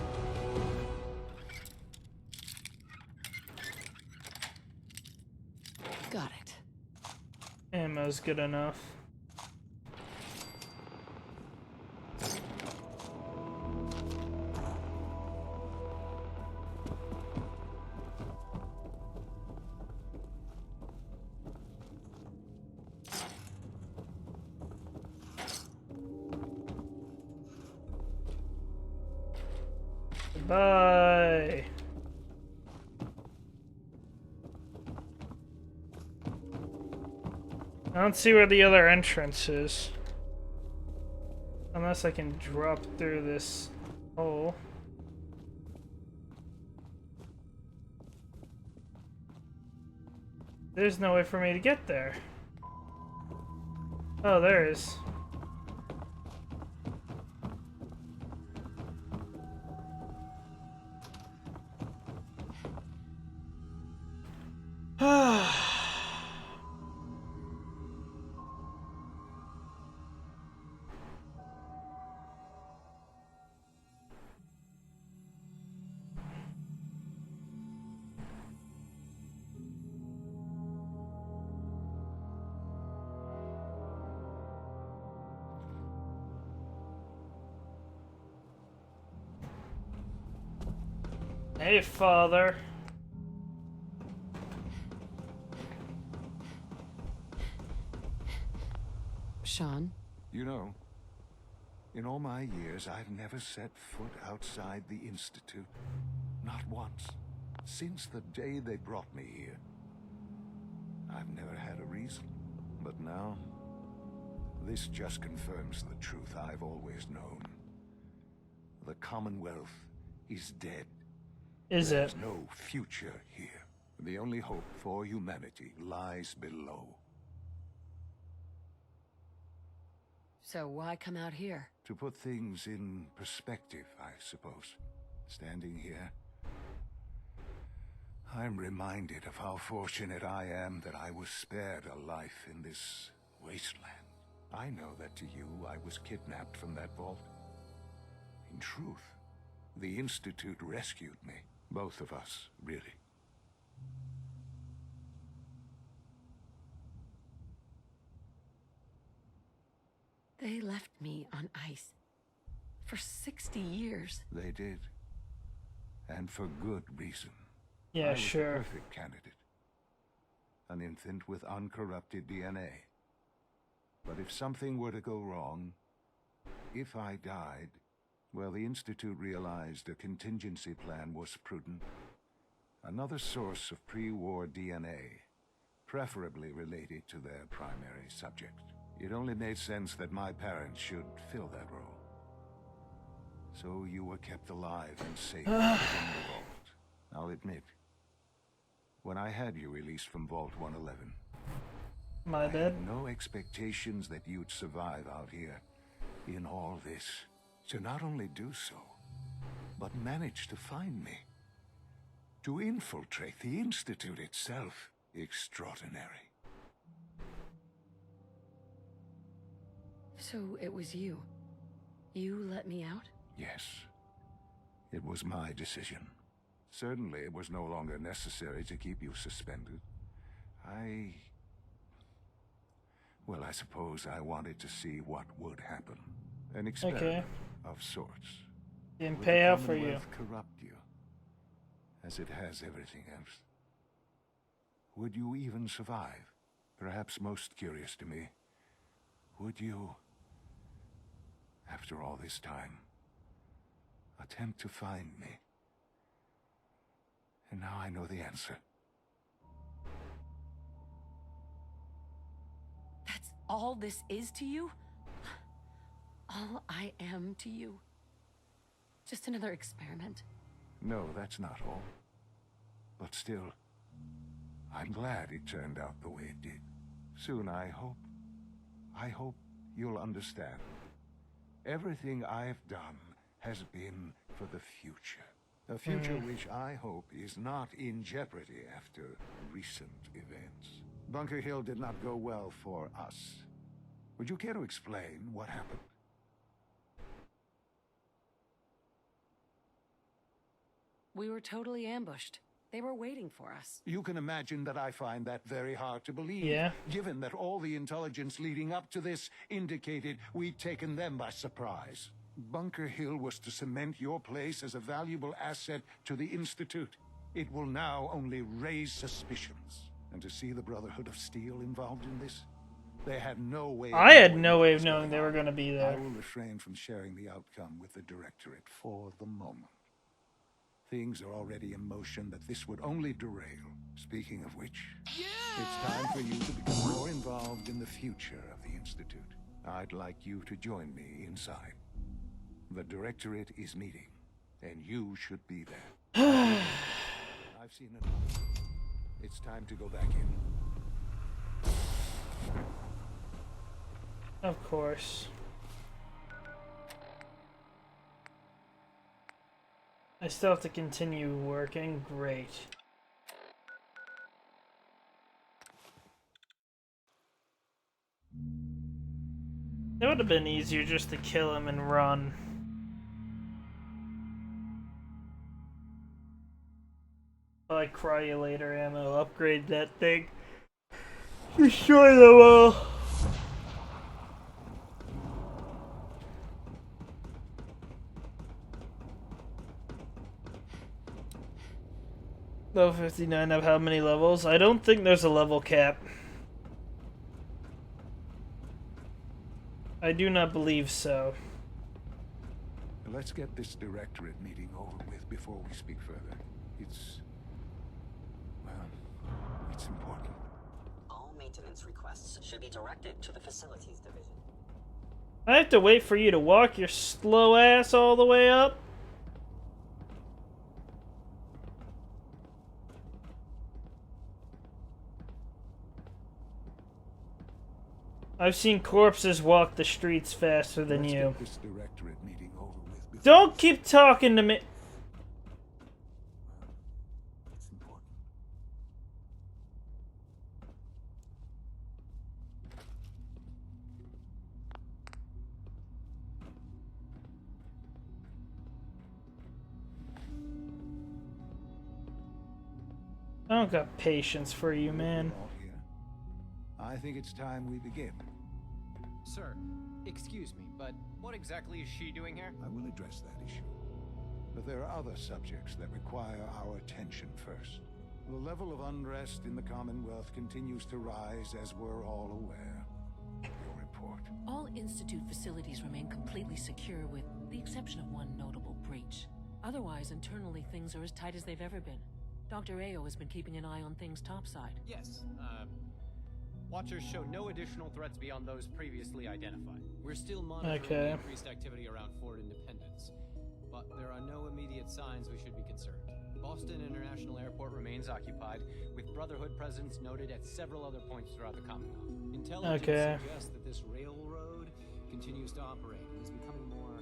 Got it. Ammo's good enough. Bye. I don't see where the other entrance is. Unless I can drop through this hole. There's no way for me to get there. Oh, there is. Hey, Father. Sean? You know, in all my years, I've never set foot outside the Institute. Not once. Since the day they brought me here. I've never had a reason. But now, this just confirms the truth I've always known. The Commonwealth is dead. Is There's it? no future here. The only hope for humanity lies below. So why come out here? To put things in perspective, I suppose. Standing here, I'm reminded of how fortunate I am that I was spared a life in this wasteland. I know that to you, I was kidnapped from that vault. In truth, the Institute rescued me. Both of us, really. They left me on ice for 60 years. They did. And for good reason. Yeah, I was sure. the perfect candidate. An infant with uncorrupted DNA. But if something were to go wrong, if I died, well, the Institute realized a contingency plan was prudent. Another source of pre-war DNA, preferably related to their primary subject. It only made sense that my parents should fill that role. So you were kept alive and safe within the vault. I'll admit, when I had you released from Vault 111, My I bad. had no expectations that you'd survive out here in all this. To not only do so, but manage to find me. To infiltrate the Institute itself. Extraordinary. So it was you. You let me out? Yes. It was my decision. Certainly it was no longer necessary to keep you suspended. Well, I suppose I wanted to see what would happen. An experiment of sorts. Didn't Would pay the out for you. Commonwealth corrupt you, as it has everything else? Would you even survive? Perhaps most curious to me, would you, after all this time, attempt to find me? And now I know the answer. That's all this is to you? All I am to you? Just another experiment? No, that's not all. But still, I'm glad it turned out the way it did. Soon, I hope you'll understand. Everything I've done has been for the future. A future which I hope is not in jeopardy after recent events. Bunker Hill did not go well for us. Would you care to explain what happened? We were totally ambushed. They were waiting for us. You can imagine that I find that very hard to believe. Yeah. Given that all the intelligence leading up to this indicated we'd taken them by surprise. Bunker Hill was to cement your place as a valuable asset to the Institute. It will now only raise suspicions. And to see the Brotherhood of Steel involved in this, they had no way of I had knowing no what way was of knowing going they were on. going to be I there. will refrain from sharing the outcome with the Directorate for the moment. Things are already in motion that this would only derail. Speaking of which, it's time for you to become more involved in the future of the Institute. I'd like you to join me inside. The Directorate is meeting, and you should be there. I've seen enough. It's time to go back in. Of course. I still have to continue working. Great. It would have been easier just to kill him and run. Like cryolator ammo, upgrade that thing. Destroy them all. Level 59 of how many levels? I don't think there's a level cap. I do not believe so. Let's get this Directorate meeting over with before we speak further. It's important. All maintenance requests should be directed to the Facilities Division. I have to wait for you to walk your slow ass all the way up? I've seen corpses walk the streets faster than Let's you. get this directorate meeting over with before Don't keep talking to me. it's important. I don't got patience for you, man. All here. I think it's time we begin. Sir, excuse me, but what exactly is she doing here? I will address that issue. But there are other subjects that require our attention first. The level of unrest in the Commonwealth continues to rise, as we're all aware. Your report. All Institute facilities remain completely secure with the exception of one notable breach. Otherwise, internally, things are as tight as they've ever been. Dr. Ayo has been keeping an eye on things topside. Yes, Watchers show no additional threats beyond those previously identified. We're still monitoring the increased activity around Fort Independence, but there are no immediate signs we should be concerned. Boston International Airport remains occupied, with Brotherhood presence noted at several other points throughout the Commonwealth. Intelligence suggests that this railroad continues to operate and is becoming more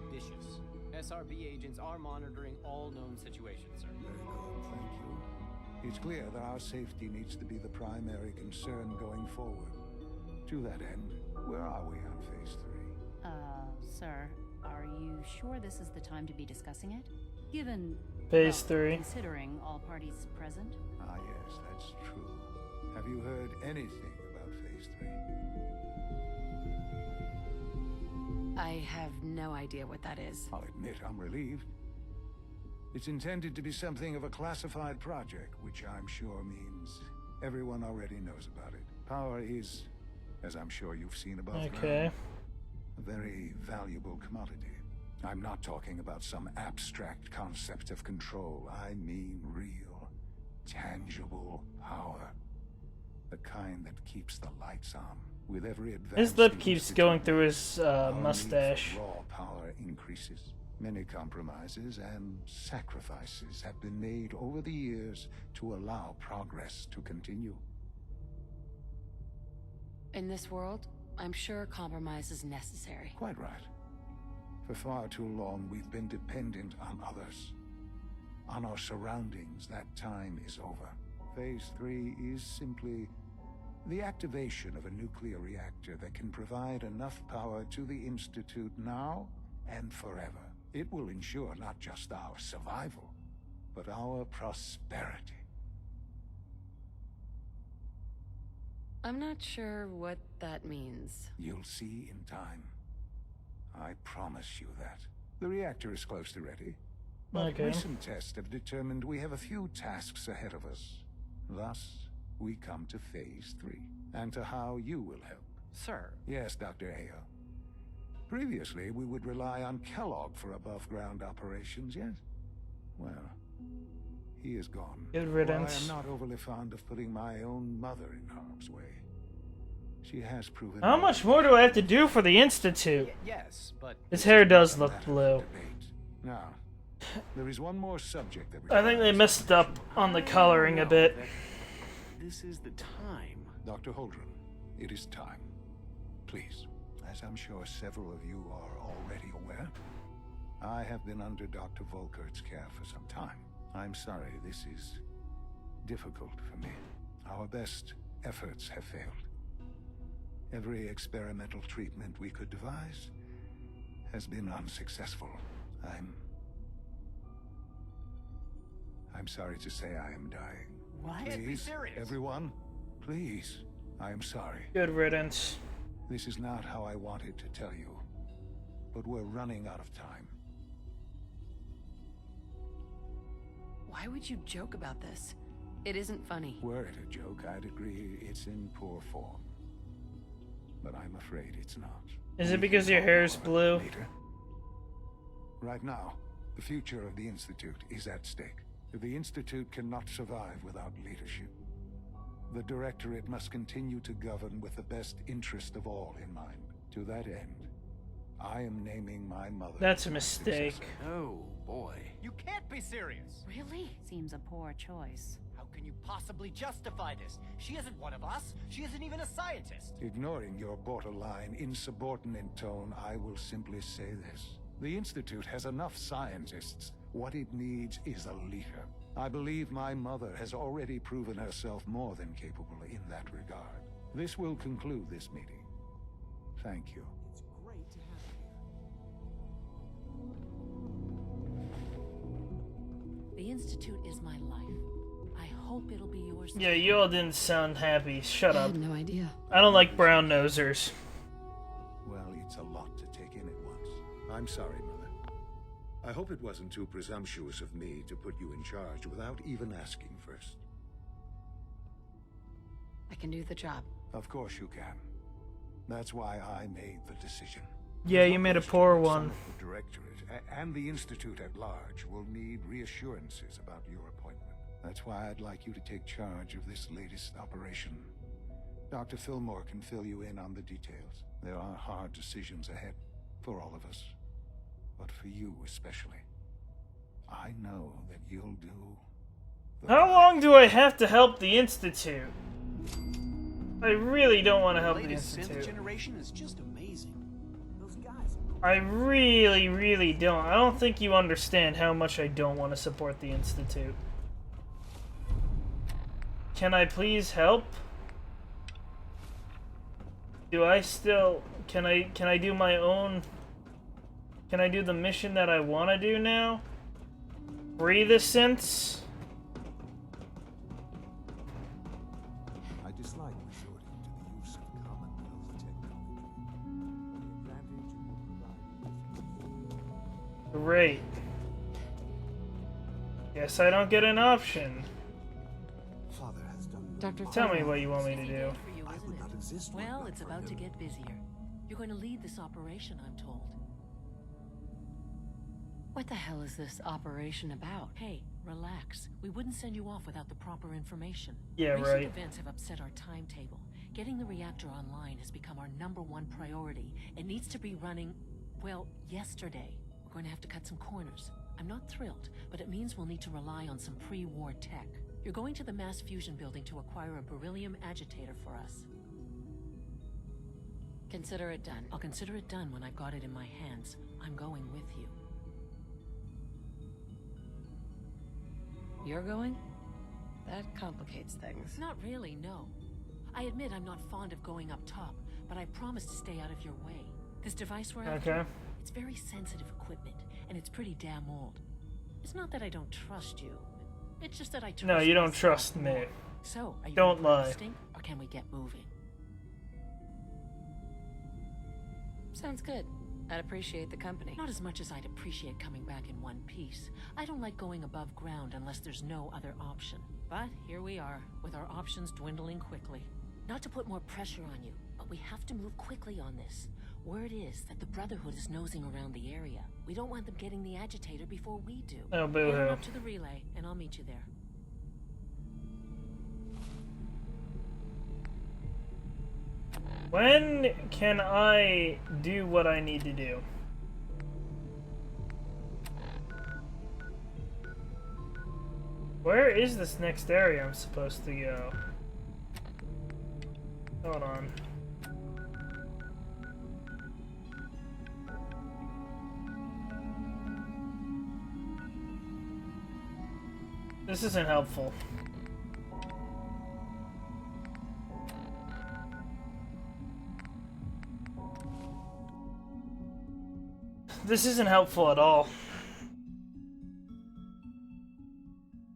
ambitious. SRB agents are monitoring all known situations, sir. Very good, thank you. It's clear that our safety needs to be the primary concern going forward. To that end, where are we on Phase 3? Sir, are you sure this is the time to be discussing it? Given... Phase 3. Considering all parties present? Ah, yes, that's true. Have you heard anything about Phase 3? I have no idea what that is. I'll admit I'm relieved. It's intended to be something of a classified project, which I'm sure means everyone already knows about it. Power is, as I'm sure you've seen above ground, a very valuable commodity. I'm not talking about some abstract concept of control. I mean real, tangible power. The kind that keeps the lights on. With every advance, his lip keeps going through his mustache. Raw power increases. Many compromises and sacrifices have been made over the years to allow progress to continue. In this world, I'm sure compromise is necessary. Quite right. For far too long, we've been dependent on others. On our surroundings. That time is over. Phase 3 is simply the activation of a nuclear reactor that can provide enough power to the Institute now and forever. It will ensure not just our survival, but our prosperity. I'm not sure what that means. You'll see in time. I promise you that. The reactor is close to ready. But recent tests have determined we have a few tasks ahead of us. Thus, we come to Phase 3, and to how you will help. Sir. Yes, Dr. Ayo. Previously, we would rely on Kellogg for above-ground operations, yes? Well, he is gone. Good riddance. I am not overly fond of putting my own mother in harm's way. She has proven... How much more do I have to do for the Institute? Yes, but... His hair does look blue. Now, there is one more subject that I think they messed up on the coloring a bit. This is the time. Dr. Holdren, it is time. Please. As I'm sure several of you are already aware, I have been under Dr. Volkert's care for some time. I'm sorry this is difficult for me. Our best efforts have failed. Every experimental treatment we could devise has been unsuccessful. I'm sorry to say I am dying. What? Please, Be serious. everyone, please. I am sorry. Good riddance. This is not how I wanted to tell you, but we're running out of time. Why would you joke about this? It isn't funny. Were it a joke, I'd agree it's in poor form. But I'm afraid it's not. Is it because your hair is blue? Later. Right now, the future of the Institute is at stake. The Institute cannot survive without leadership. The Directorate must continue to govern with the best interest of all in mind. To that end, I am naming my mother. That's a mistake. Oh, boy. You can't be serious. Really? Seems a poor choice. How can you possibly justify this? She isn't one of us. She isn't even a scientist. Ignoring your borderline, insubordinate tone, I will simply say this. The Institute has enough scientists. What it needs is a leader. I believe my mother has already proven herself more than capable in that regard. This will conclude this meeting. Thank you. It's great to have you. The Institute is my life. I hope it'll be yours. Yeah, you all didn't sound happy. Shut up. I had no idea. I don't like brown nosers. Well, it's a lot to take in at once. I'm sorry, Mother. I hope it wasn't too presumptuous of me to put you in charge without even asking first. I can do the job. Of course you can. That's why I made the decision. Yeah, you made a poor one. Some of the Directorate and the Institute at large will need reassurances about your appointment. That's why I'd like you to take charge of this latest operation. Dr. Fillmore can fill you in on the details. There are hard decisions ahead for all of us, but for you especially. I know that you'll do. How long do I have to help the Institute? I really don't want to help the Institute. Synth generation is just amazing. Those guys. I really, really don't. I don't think you understand how much I don't want to support the Institute. Can I please help? Do I still... Can I do my own... Can I do the mission that I want to do now? Free the synths? I dislike resorting to the use of Commonwealth technology. The advantage it will provide. Great. Guess I don't get an option. Father has done. Dr. Tell me what you want me to do. I would not exist. Well, it's about to get busier. You're going to lead this operation, I'm told. What the hell is this operation about? Hey, relax. We wouldn't send you off without the proper information. Yeah, Recent right. events have upset our timetable. Getting the reactor online has become our #1 priority. It needs to be running, well, yesterday. We're going to have to cut some corners. I'm not thrilled, but it means we'll need to rely on some pre-war tech. You're going to the mass fusion building to acquire a beryllium agitator for us. Consider it done. I'll consider it done when I've got it in my hands. I'm going with you. You're going? That complicates things. Not really, no. I admit I'm not fond of going up top, but I promise to stay out of your way. This device we're after, it's very sensitive equipment, and it's pretty damn old. It's not that I don't trust you. It's just that I trust No, you don't myself trust more. me. So, are you Don't lie. interesting, or can we get moving? Sounds good. I'd appreciate the company. Not as much as I'd appreciate coming back in one piece. I don't like going above ground unless there's no other option. But here we are, with our options dwindling quickly. Not to put more pressure on you, but we have to move quickly on this. Word is that the Brotherhood is nosing around the area. We don't want them getting the agitator before we do. Oh, boo-hoo. Head on up to the relay, and I'll meet you there. When can I do what I need to do? Where is this next area I'm supposed to go? Hold on. This isn't helpful. This isn't helpful at all.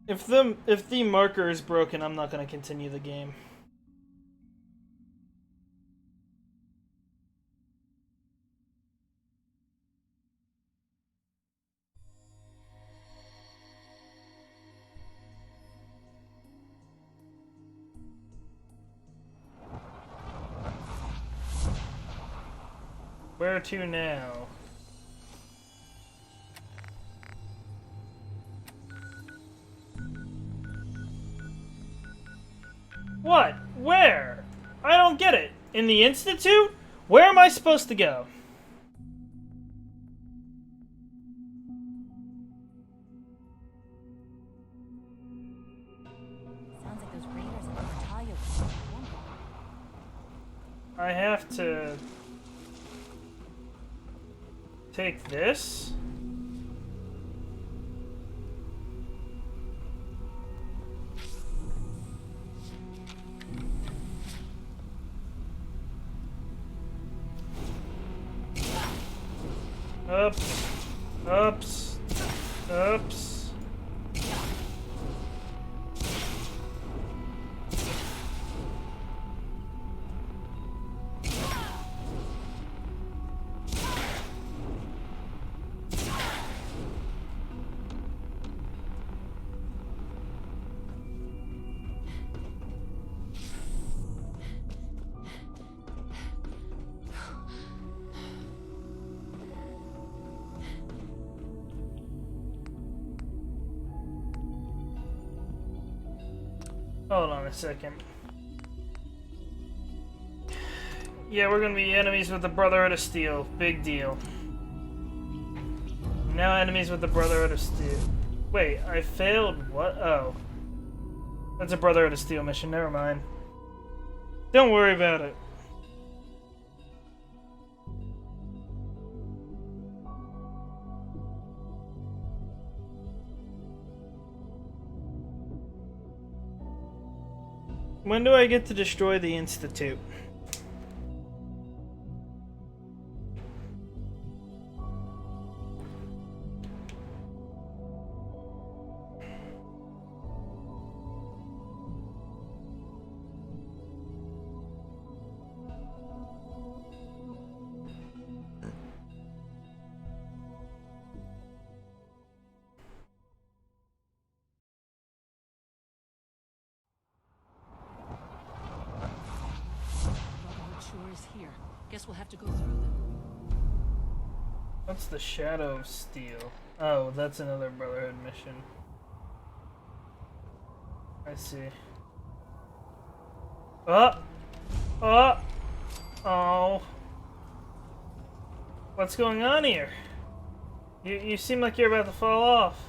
If the marker is broken, I'm not going to continue the game. Where to now? What? Where? I don't get it. In the Institute? Where am I supposed to go? I have to take this? Oops. Oops. Oops. Hold on a second. Yeah, we're gonna be enemies with the Brotherhood of Steel. Big deal. Now enemies with the Brotherhood of Steel. Wait, I failed what? Oh. That's a Brotherhood of Steel mission, never mind. Don't worry about it. When do I get to destroy the Institute? Here. Guess we'll have to go through them. What's the Shadow of Steel? Oh, that's another Brotherhood mission. I see. Oh. What's going on here? You seem like you're about to fall off.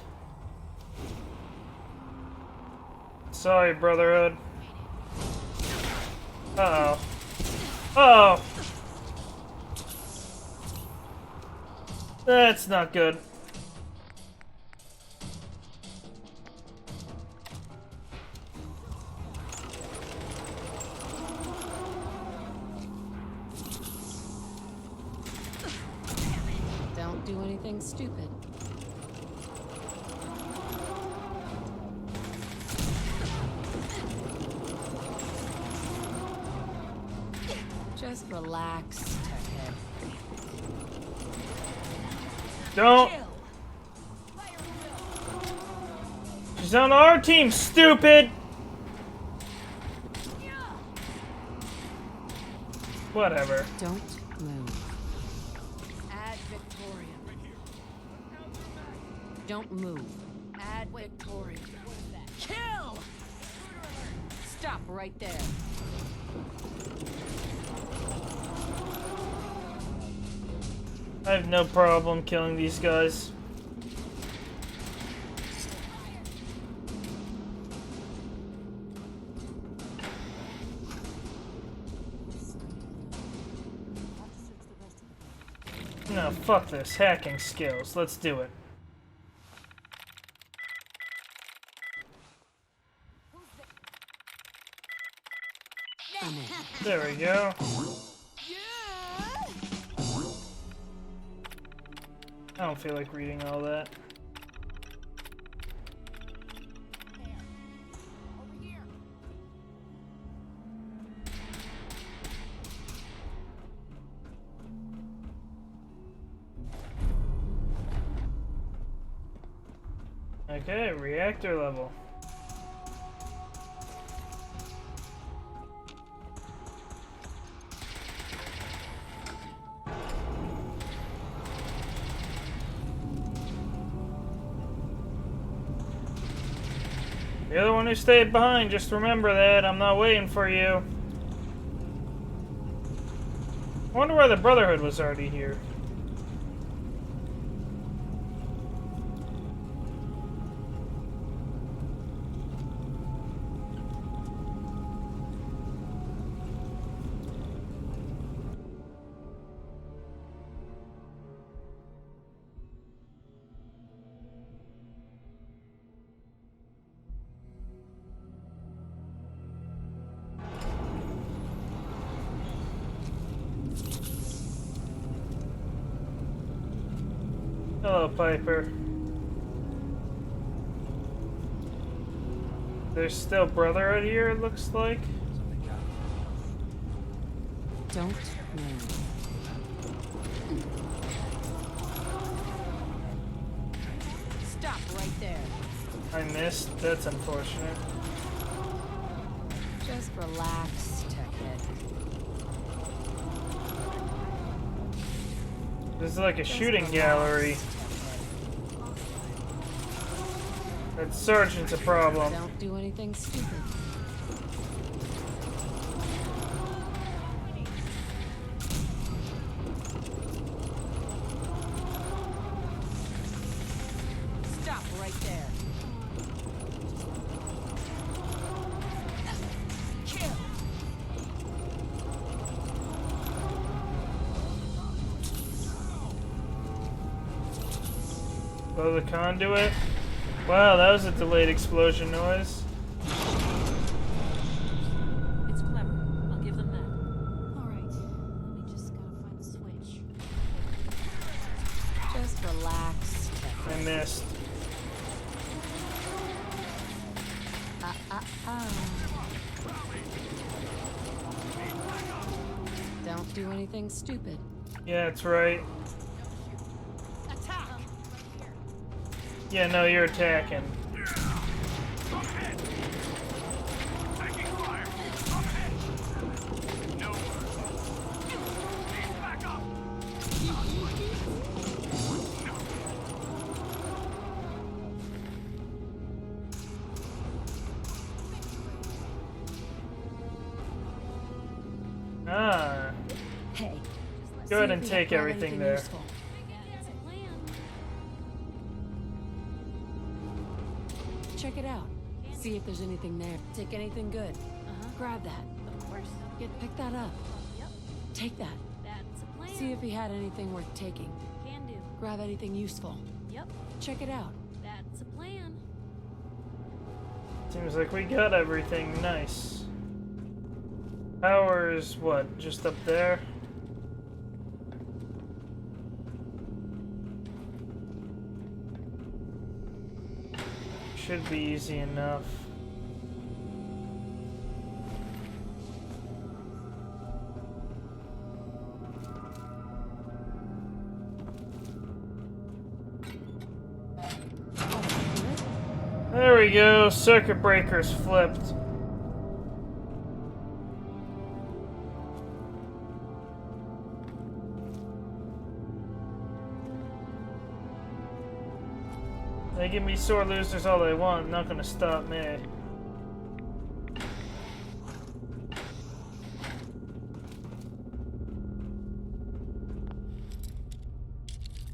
Sorry, Brotherhood. Uh-oh. Oh! That's not good. Don't do anything stupid. Just relax, Techhead. Don't. She's on our team, stupid! Whatever. Don't move. Add Victoria. Don't move. Add Victoria. Kill! Stop right there. I have no problem killing these guys. No, fuck this. Hacking skills. Let's do it. There we go. I don't feel like reading all that. Okay, reactor level. You're the one who stayed behind, just remember that. I'm not waiting for you. I wonder why the Brotherhood was already here. Hello, Piper. There's still Brotherhood here, it looks like. Don't move. Stop right there. I missed. That's unfortunate. Just relax, Techhead. This is like a Just shooting relax. gallery. That sergeant's a problem. Don't do anything stupid. Stop right there. Kill. Blow the conduit. Wow, that was a delayed explosion noise. It's clever. I'll give them that. Alright, we just gotta find the switch. Just relax, Techhead. I missed. Don't do anything stupid. Yeah, that's right. Attack. Yeah, no, you're attacking. Taking fire! Up ahead! No. Back up! Ah. Hey. Go ahead and take everything there. That's a plan. Check it out. See if there's anything there. Take anything good. Grab that. Of course. Pick that up. Yep. Take that. That's a plan. See if he had anything worth taking. Can do. Grab anything useful. Yep. Check it out. That's a plan. Seems like we got everything. Nice. Power's what? Just up there? Should be easy enough. There we go. Circuit breaker's flipped. They give me sore losers all they want, not gonna stop me.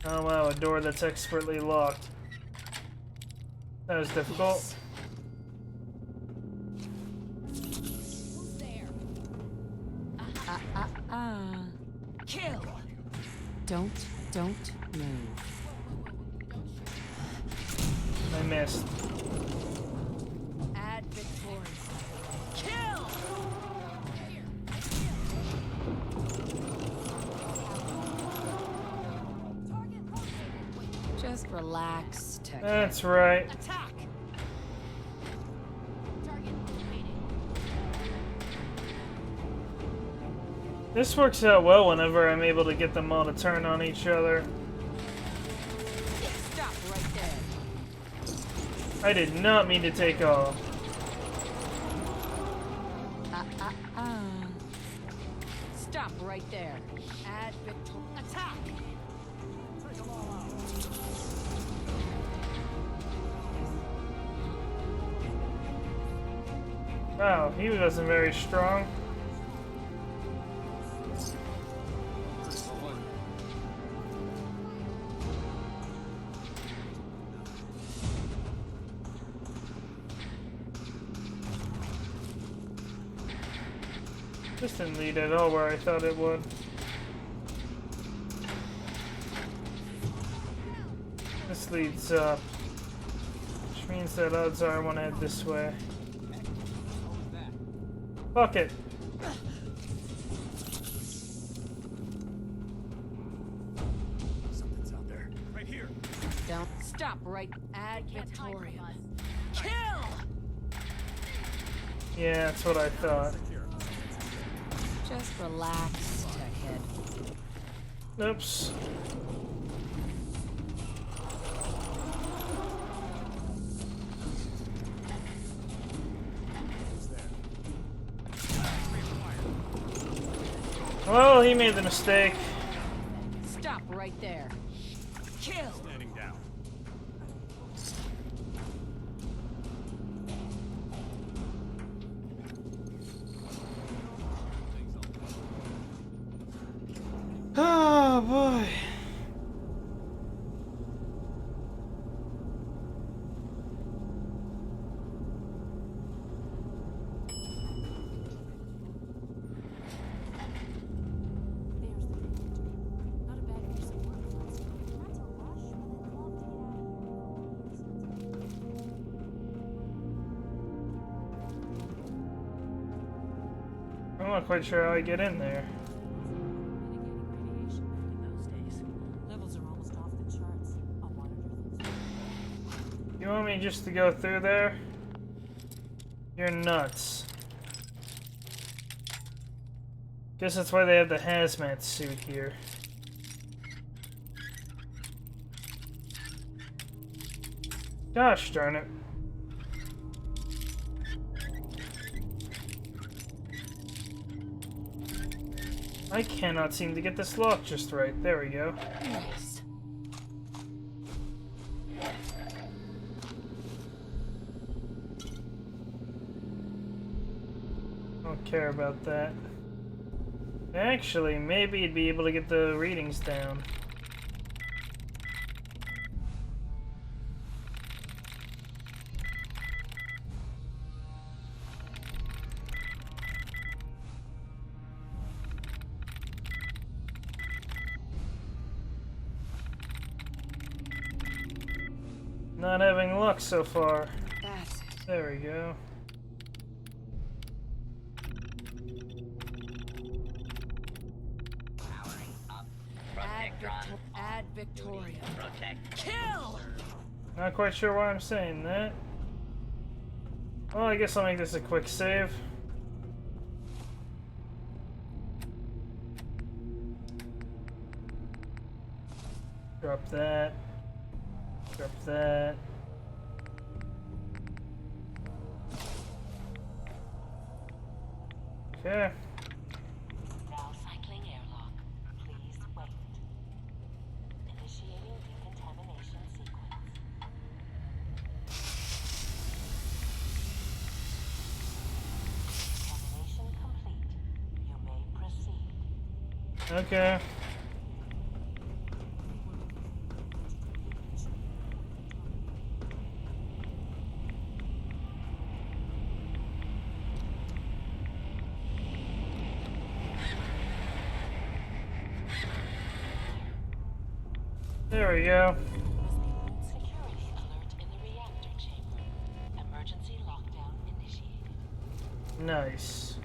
Oh wow, a door that's expertly locked. That was difficult. Who's there? Kill. Don't move. I missed. Add victory. Kill. Just relax, Techhead. That's right. Attack. Target located. This works out well whenever I'm able to get them all to turn on each other. Stop right there. I did not mean to take off. Stop right there. Add victory. Attack. Take them all out. Wow, he wasn't very strong. This didn't lead at all where I thought it would. This leads up. Which means that odds are I want to head this way. Fuck it. Something's out there. Right here. Stop right at Victoria. Kill! Yeah, that's what I thought. Just relax, techhead. Oops. Well, he made the mistake. Stop right there. Kill! Standing down. Oh boy. I'm not quite sure how I get in there. Levels are almost off the charts. I'll monitor things. You want me just to go through there? You're nuts. Guess that's why they have the hazmat suit here. Gosh darn it. I cannot seem to get this lock just right. There we go. Yes. Don't care about that. Actually, maybe you'd be able to get the readings down. Not having luck so far. That's it. There we go. Add Victoria. Kill! Not quite sure why I'm saying that. Well, I guess I'll make this a quick save. Drop that. Drop that. Okay. Now cycling airlock. Please wait. Initiating decontamination sequence. Decontamination complete. You may proceed. Okay. There we go. Security alert in the reactor chamber. Emergency lockdown initiated. Nice.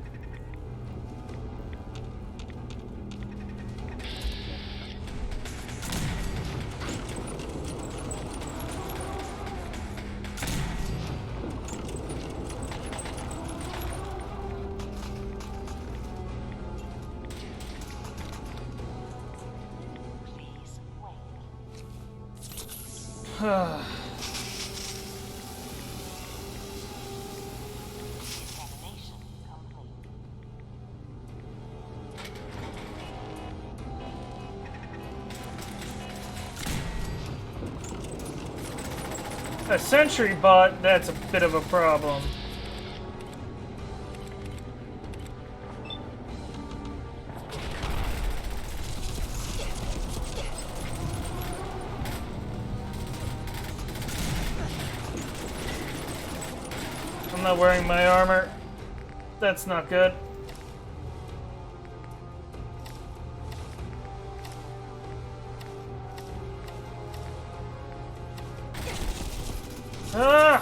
A sentry bot, that's a bit of a problem. I'm not wearing my armor. That's not good. Ah!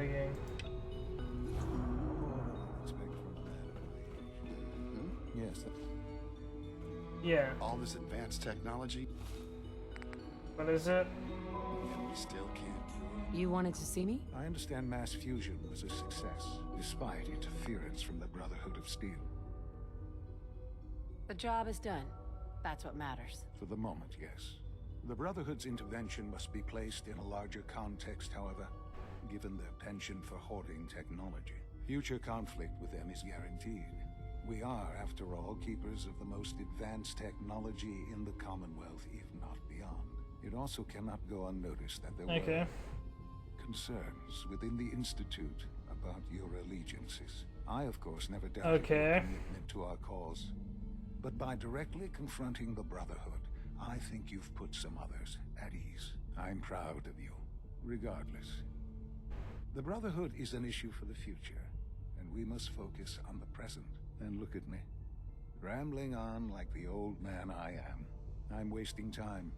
begging. Yes. Yeah. All this advanced technology. What is it? And we still can't cure. You wanted to see me? I understand mass fusion was a success, despite interference from the Brotherhood of Steel. The job is done. That's what matters. For the moment, yes. The Brotherhood's intervention must be placed in a larger context, however, given their penchant for hoarding technology. Future conflict with them is guaranteed. We are, after all, keepers of the most advanced technology in the Commonwealth, if not beyond. It also cannot go unnoticed that there were concerns within the Institute about your allegiances. I, of course, never doubted your commitment to our cause. But by directly confronting the Brotherhood, I think you've put some others at ease. I'm proud of you, regardless. The Brotherhood is an issue for the future, and we must focus on the present. And look at me, rambling on like the old man I am. I'm wasting time.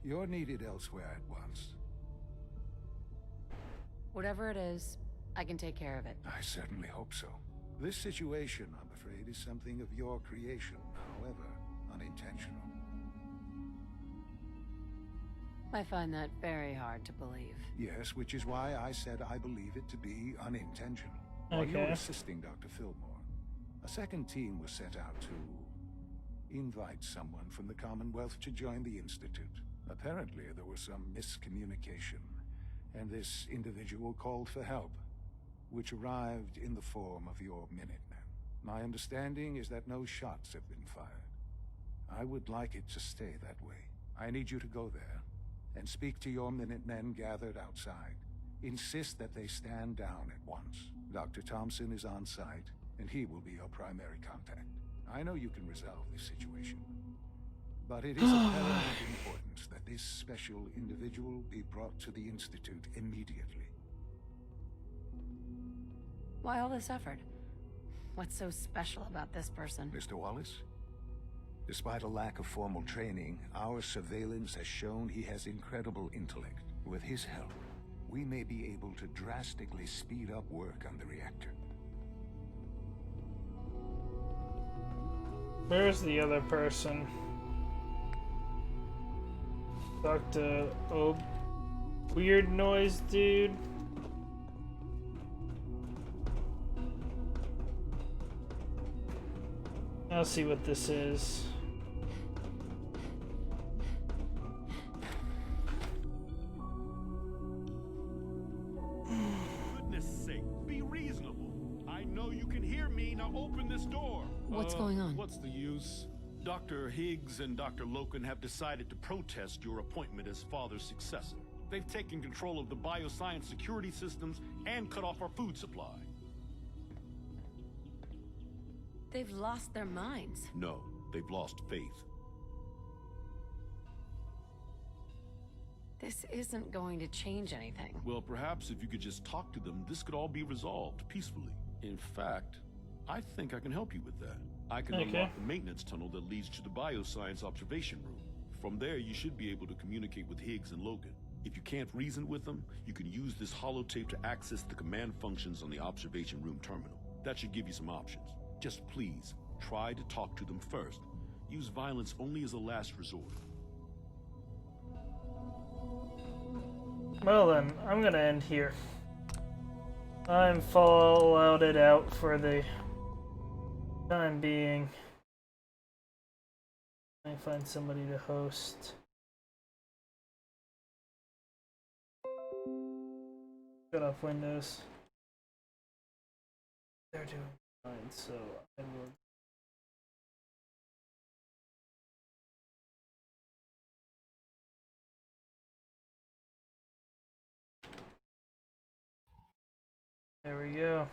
You're needed elsewhere at once. Whatever it is, I can take care of it. I certainly hope so. This situation, I'm afraid, is something of your creation, however unintentional. I find that very hard to believe. Yes, which is why I said I believe it to be unintentional. While you were assisting Dr. Fillmore, a second team was set out to invite someone from the Commonwealth to join the Institute. Apparently, there was some miscommunication, and this individual called for help, which arrived in the form of your Minutemen. My understanding is that no shots have been fired. I would like it to stay that way. I need you to go there and speak to your Minutemen gathered outside. Insist that they stand down at once. Dr. Thompson is on site, and he will be your primary contact. I know you can resolve this situation, but it is of paramount importance that this special individual be brought to the Institute immediately. Why all this effort? What's so special about this person? Mr. Wallace? Despite a lack of formal training, our surveillance has shown he has incredible intellect. With his help, we may be able to drastically speed up work on the reactor. Where's the other person? Dr. Weird noise dude. I'll see what this is. Goodness sake, be reasonable. I know you can hear me. Now open this door. What's going on? What's the use? Dr. Higgs and Dr. Loken have decided to protest your appointment as father's successor. They've taken control of the bioscience security systems and cut off our food supply. They've lost their minds. No, they've lost faith. This isn't going to change anything. Well, perhaps if you could just talk to them, this could all be resolved peacefully. In fact, I think I can help you with that. I can unlock the maintenance tunnel that leads to the bioscience observation room. From there, you should be able to communicate with Higgs and Logan. If you can't reason with them, you can use this holotape to access the command functions on the observation room terminal. That should give you some options. Just please, try to talk to them first. Use violence only as a last resort. Well then, I'm gonna end here. I'm fallouted out for the time being. I find somebody to host. Shut off Windows. They're doing fine, so I will. There we go.